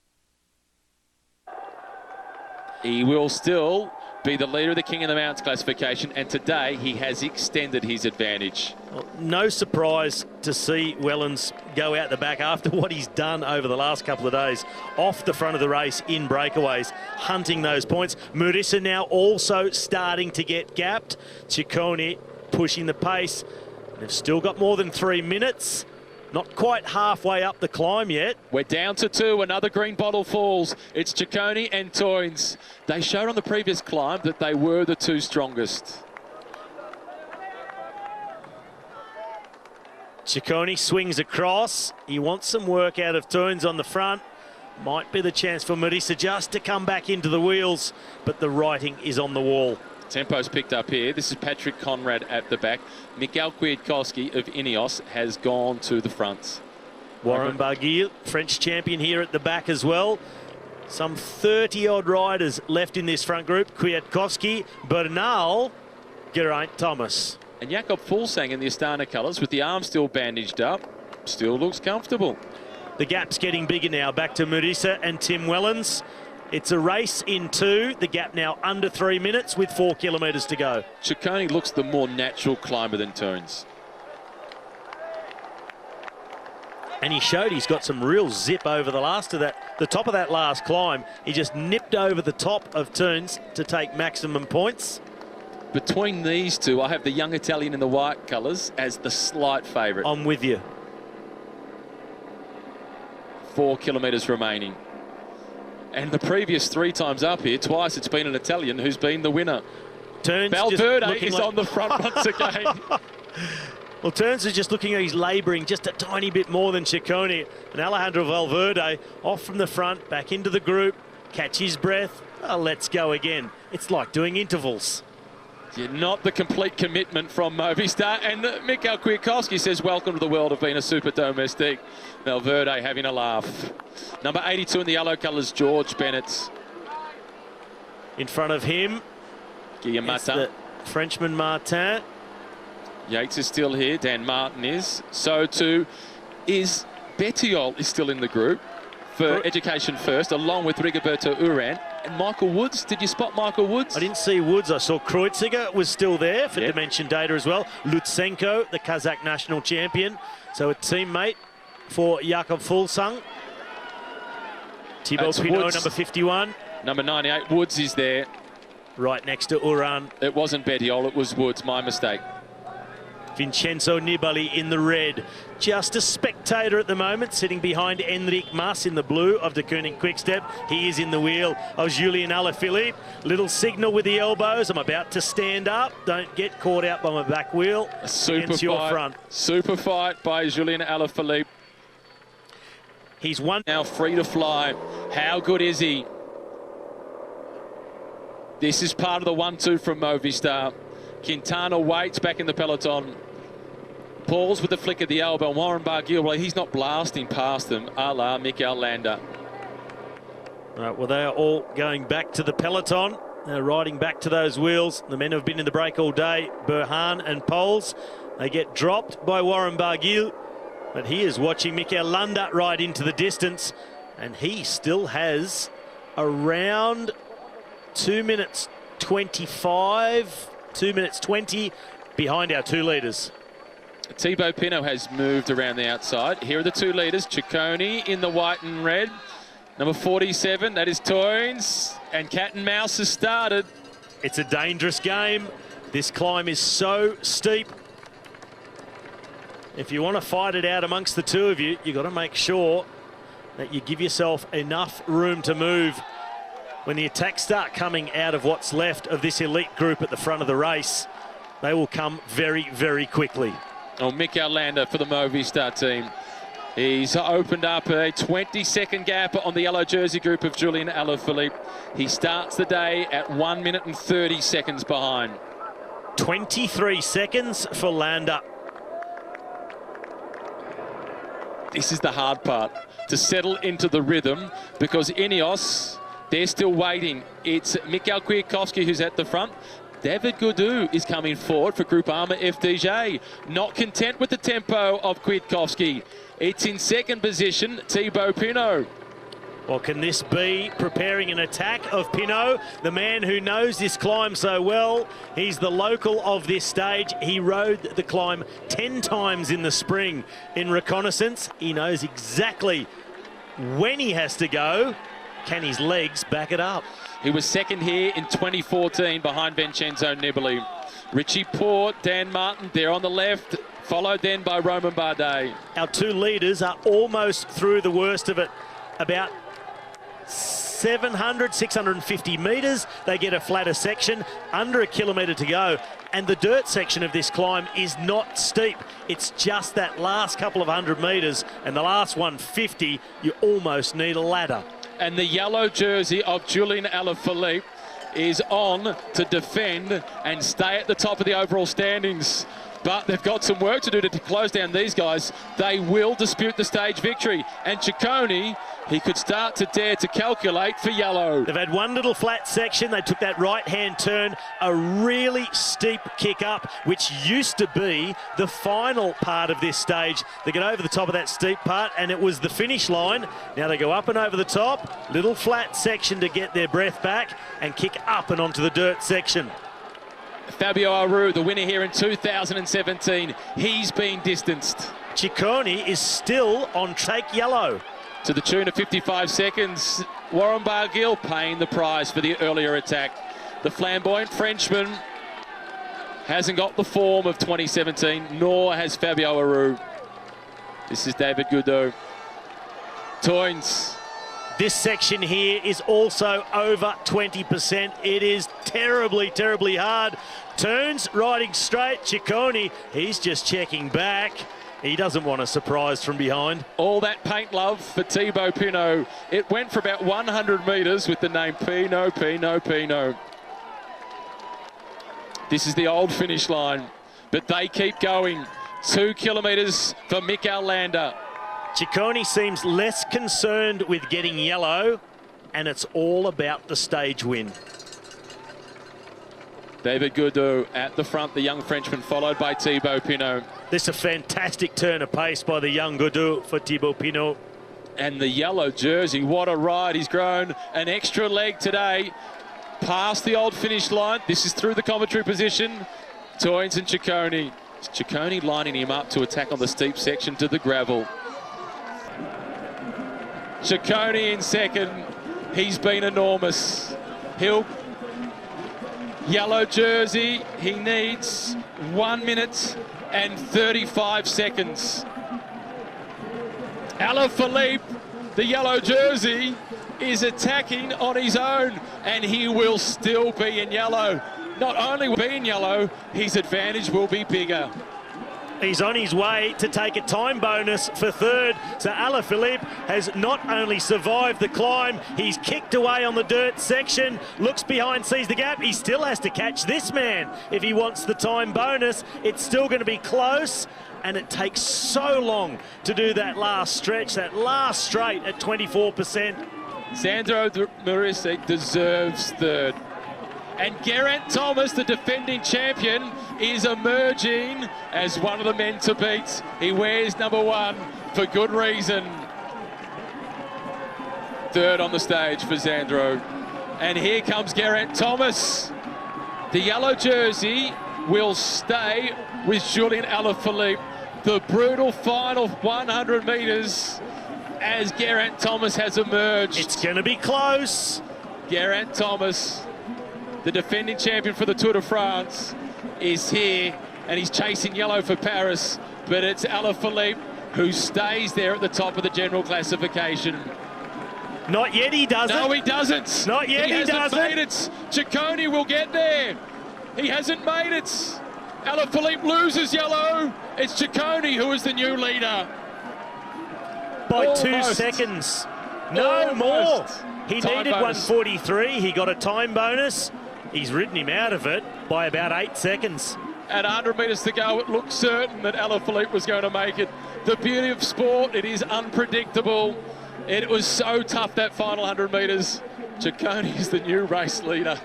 A: he will still be the leader of the King of the Mountains classification, and today he has extended his advantage.
B: well, no surprise to see Wellens go out the back after what he's done over the last couple of days, off the front of the race in breakaways, hunting those points. Murisa now also starting to get gapped. Ciccone pushing the pace. They've still got more than 3 minutes. Not quite halfway up the climb yet.
A: We're down to 2. Another green bottle falls. It's Ciccone and Teuns. They showed on the previous climb that they were the 2 strongest.
B: Ciccone swings across. He wants some work out of Teuns on the front. Might be the chance for Murisa just to come back into the wheels, but the writing is on the wall.
A: Tempo's picked up here. This is Patrick Conrad at the back. Mikhail Kwiatkowski of Ineos has gone to the front.
B: Warren Barguil, French champion, here at the back as well. Some 30-odd riders left in this front group. Kwiatkowski, Bernal, Geraint Thomas.
A: And Jakob Fuglsang in the Astana colours with the arm still bandaged up. Still looks comfortable.
B: The gap's getting bigger now. Back to Murisa and Tim Wellens. It's a race in 2. The gap now under 3 minutes with 4 kilometres to go.
A: Ciccone looks the more natural climber than Teuns.
B: And he showed he's got some real zip over the top of that last climb. He just nipped over the top of Teuns to take maximum points.
A: Between these two, I have the young Italian in the white colours as the slight favourite.
B: I'm with you.
A: 4 kilometres remaining. And the previous 3 times up here, twice it's been an Italian who's been the winner.
B: Teuns
A: Valverde is on the front once again.
B: Well, Teuns is just looking like he's labouring just a tiny bit more than Ciccone. And Alejandro Valverde off from the front, back into the group, catch his breath. Oh, let's go again. It's like doing intervals.
A: Yeah, not the complete commitment from Movistar. And Mikhail Kwiatkowski says, welcome to the world of being a super domestique. Valverde having a laugh. Number 82 in the yellow colours, George Bennett.
B: In front of him,
A: Guillaume Martin.
B: the Frenchman Martin.
A: Yates is still here. Dan Martin is. So too is Bettiol is still in the group. for Education First, along with Rigoberto Uran. And Michael Woods, did you spot Michael Woods?
B: I didn't see Woods. I saw Kreuziger was still there for
A: Yep.
B: Dimension Data as well. Lutsenko, the Kazakh national champion. So a teammate for Jakob Fuglsang. Thibaut
A: That's
B: Pinot,
A: Woods.
B: number 51.
A: Number 98, Woods is there.
B: Right next to Uran.
A: It wasn't Bettiol, it was Woods, my mistake.
B: Vincenzo Nibali in the red. Just a spectator at the moment, sitting behind Enric Mas in the blue of De Koning Quickstep. He is in the wheel of Julien Alaphilippe. Little signal with the elbows. I'm about to stand up. Don't get caught out by my back wheel.
A: A super
B: Against your
A: fight,
B: front.
A: super fight by Julien Alaphilippe.
B: He's won.
A: Now free to fly. How good is he? This is part of the 1-2 from Movistar. Quintana waits back in the peloton. Pauls with the flick of the elbow. Warren Barguil, well, he's not blasting past them, a la Mikel Landa.
B: Right, well, they are all going back to the peloton. They're riding back to those wheels. The men who have been in the break all day, Burhan and Poles. They get dropped by Warren Barguil, but he is watching Mikel Landa ride into the distance, and he still has around 2 minutes 25, 2 minutes 20 behind our 2 leaders.
A: Thibaut Pinot has moved around the outside. Here are the 2 leaders. Ciccone in the white and red. Number 47, that is Toynes. And cat and mouse has started.
B: It's a dangerous game. This climb is so steep. If you want to fight it out amongst the 2 of you, you've got to make sure that you give yourself enough room to move. When the attacks start coming out of what's left of this elite group at the front of the race, they will come very, very quickly.
A: Oh, Mikel Landa for the Movistar team. He's opened up a 20-second gap on the yellow jersey group of Julien Alaphilippe. He starts the day at 1 minute and 30 seconds behind.
B: 23 seconds for Landa.
A: This is the hard part, to settle into the rhythm, because Ineos, they're still waiting. It's Mikhail Kwiatkowski who's at the front. David Gaudu is coming forward for Groupama FDJ. Not content with the tempo of Kwiatkowski. It's in second position, Thibaut Pinot.
B: Well, can this be preparing an attack of Pinot, the man who knows this climb so well? He's the local of this stage. He rode the climb 10 times in the spring in reconnaissance. He knows exactly when he has to go. Can his legs back it up?
A: He was second here in 2014 behind Vincenzo Nibali. Richie Porte, Dan Martin, there on the left, followed then by Romain Bardet.
B: Our 2 leaders are almost through the worst of it. About 700, 650 metres. They get a flatter section, under a kilometre to go. And the dirt section of this climb is not steep. It's just that last couple of 100 metres, and the last 150, you almost need a ladder.
A: And the yellow jersey of Julien Alaphilippe is on to defend and stay at the top of the overall standings. But they've got some work to do to close down these guys. They will dispute the stage victory. And Ciccone, he could start to dare to calculate for yellow.
B: They've had one little flat section. They took that right-hand turn, a really steep kick up, which used to be the final part of this stage. They get over the top of that steep part, and it was the finish line. Now they go up and over the top, little flat section to get their breath back, and kick up and onto the dirt section.
A: Fabio Aru, the winner here in 2017, he's been distanced.
B: Ciccone is still on take yellow.
A: To the tune of 55 seconds, Warren Barguil paying the price for the earlier attack. The flamboyant Frenchman hasn't got the form of 2017, nor has Fabio Aru. This is David Gaudu. Toynes.
B: This section here is also over 20%. It is terribly, terribly hard. Turns riding straight. Ciccone, he's just checking back. He doesn't want a surprise from behind.
A: All that paint love for Thibaut Pinot. It went for about 100 metres with the name Pinot, Pinot, Pinot. This is the old finish line, but they keep going. 2 kilometres for Mikel Landa.
B: Ciccone seems less concerned with getting yellow, and it's all about the stage win.
A: David Gaudu at the front, the young Frenchman, followed by Thibaut Pinot.
B: This is a fantastic turn of pace by the young Gaudu for Thibaut Pinot.
A: And the yellow jersey, what a ride. He's grown an extra leg today. Past the old finish line. This is through the commentary position. Toynes and Ciccone. Ciccone lining him up to attack on the steep section to the gravel. Ciccone in second. He's been enormous. Yellow jersey, he needs 1 minute and 35 seconds. Alaphilippe, the yellow jersey, is attacking on his own, and he will still be in yellow. Not only will he be in yellow, his advantage will be bigger.
B: He's on his way to take a time bonus for third. So Alaphilippe has not only survived the climb, he's kicked away on the dirt section, looks behind, sees the gap. He still has to catch this man if he wants the time bonus. It's still going to be close, and it takes so long to do that last stretch, that last straight at 24%.
A: Sandro Maurice deserves third. And Geraint Thomas, the defending champion, is emerging as one of the men to beat. He wears number 1 for good reason. Third on the stage for Sandro. And here comes Geraint Thomas. The yellow jersey will stay with Julian Alaphilippe. The brutal final 100 metres as Geraint Thomas has emerged.
B: It's going to be close.
A: Geraint Thomas, the defending champion for the Tour de France, is here, and he's chasing yellow for Paris, but it's Alaphilippe who stays there at the top of the general classification.
B: Not yet, he doesn't.
A: No, he doesn't.
B: Not yet, he doesn't.
A: He hasn't made it. Ciccone will get there. He hasn't made it. Alaphilippe loses yellow. It's Ciccone who is the new leader.
B: By
A: Almost.
B: 2 seconds. No
A: Almost.
B: more. He
A: Time
B: needed
A: bonus.
B: 1:43. He got a time bonus. He's ridden him out of it by about 8 seconds.
A: At 100 metres to go, it looked certain that Alaphilippe was going to make it. The beauty of sport, it is unpredictable. It was so tough, that final 100 metres. Ciccone is the new race leader.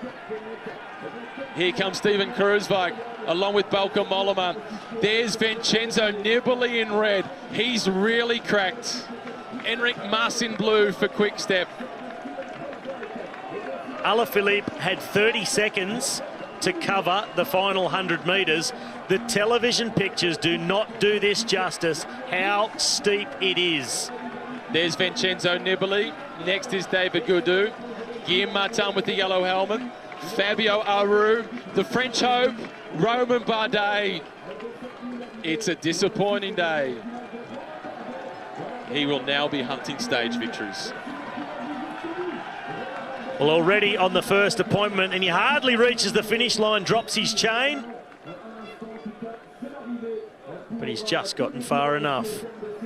A: Here comes Steven Kruijswijk, along with Bauke Mollema. There's Vincenzo Nibali in red. He's really cracked. Enric Mas in blue for Quick Step.
B: Alaphilippe had 30 seconds to cover the final 100 metres. The television pictures do not do this justice, how steep it is.
A: There's Vincenzo Nibali. Next is David Gaudu. Guillaume Martin with the yellow helmet. Fabio Aru. The French hope, Romain Bardet. It's a disappointing day. He will now be hunting stage victories.
B: Well, already on the first appointment, and he hardly reaches the finish line, drops his chain. But he's just gotten far enough.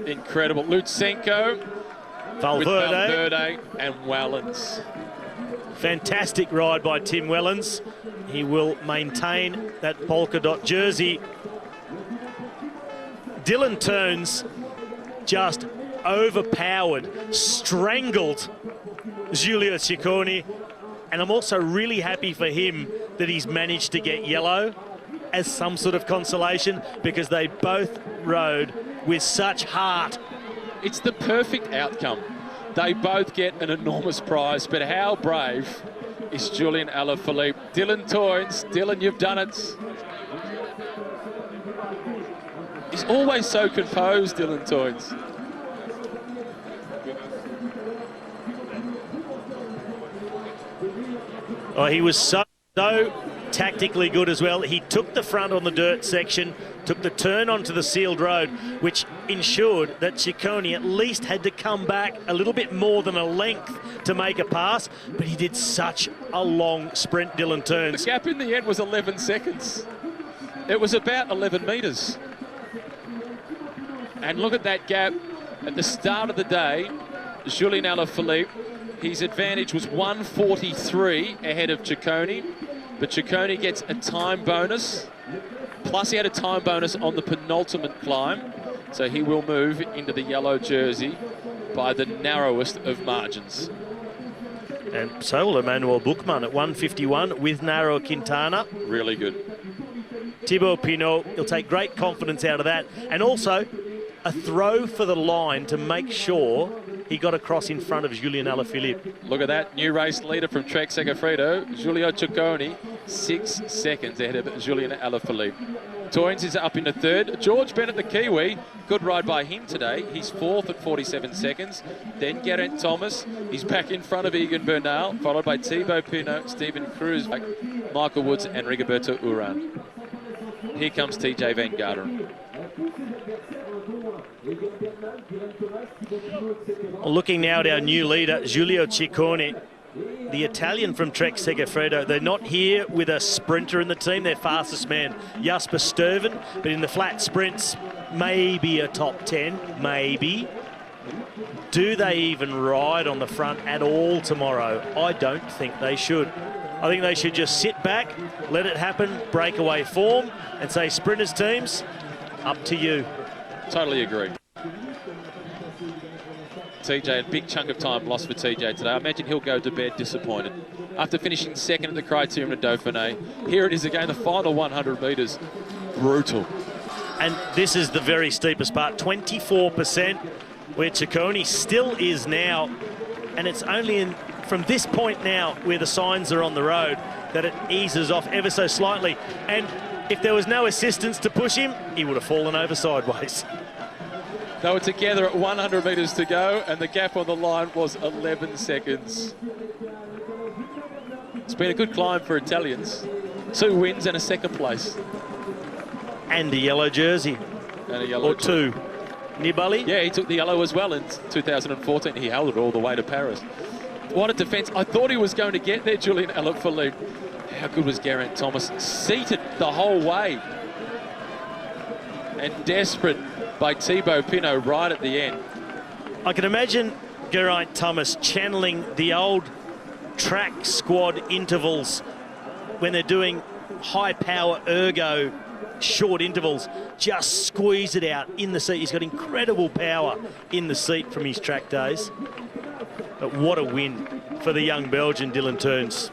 A: Incredible. Lutsenko, with Valverde and Wellens.
B: Fantastic ride by Tim Wellens. He will maintain that polka dot jersey. Dylan Teuns just overpowered, strangled Giulio Ciccone, and I'm also really happy for him that he's managed to get yellow as some sort of consolation, because they both rode with such heart.
A: It's the perfect outcome. They both get an enormous prize, but how brave is Julian Alaphilippe? Dylan Teuns, Dylan, you've done it. He's always so composed, Dylan Teuns.
B: Oh, he was so tactically good as well. He took the front on the dirt section, took the turn onto the sealed road, which ensured that Ciccone at least had to come back a little bit more than a length to make a pass, but he did such a long sprint, Dylan Teuns.
A: The gap in the end was 11 seconds. It was about 11 metres. And look at that gap at the start of the day. Julian Alaphilippe, his advantage was 1:43 ahead of Ciccone, but Ciccone gets a time bonus. Plus he had a time bonus on the penultimate climb, so he will move into the yellow jersey by the narrowest of margins.
B: And so will Emmanuel Buchmann at 1:51 with Nairo Quintana.
A: Really good.
B: Thibaut Pinot, he'll take great confidence out of that. And also, a throw for the line to make sure he got across in front of Julian Alaphilippe.
A: Look at that, new race leader from Trek Segafredo, Giulio Ciccone, 6 seconds ahead of Julian Alaphilippe. Torrens is up into third. George Bennett, the Kiwi, good ride by him today. He's fourth at 47 seconds. Then Geraint Thomas, he's back in front of Egan Bernal, followed by Thibaut Pinot, Stephen Cruz, Michael Woods and Rigoberto Urán. Here comes TJ Van Garderen.
B: Looking now at our new leader, Giulio Ciccone, the Italian from Trek Segafredo. They're not here with a sprinter in the team. Their fastest man, Jasper Stuyven, but in the flat sprints, maybe a top 10, maybe. Do they even ride on the front at all tomorrow? I don't think they should. I think they should just sit back, let it happen, breakaway form, and say, sprinters teams, up to you.
A: Totally agree. TJ, a big chunk of time lost for TJ today. I imagine he'll go to bed disappointed. After finishing second at the Criterium de Dauphiné, here it is again, the final 100 metres. Brutal.
B: And this is the very steepest part, 24%, where Ciccone still is now. And it's only from this point now, where the signs are on the road, that it eases off ever so slightly. And if there was no assistance to push him, he would have fallen over sideways.
A: They were together at 100 metres to go, and the gap on the line was 11 seconds. It's been a good climb for Italians. 2 wins and a second place.
B: And a yellow jersey.
A: And a yellow
B: or 2. Nibali?
A: Yeah, he took the yellow as well in 2014. He held it all the way to Paris. What a defence. I thought he was going to get there, Julian Alaphilippe. How good was Geraint Thomas? Seated the whole way. And desperate by Thibaut Pinot right at the end.
B: I can imagine Geraint Thomas channeling the old track squad intervals when they're doing high power ergo short intervals. Just squeeze it out in the seat. He's got incredible power in the seat from his track days. But what a win for the young Belgian Dylan Teuns.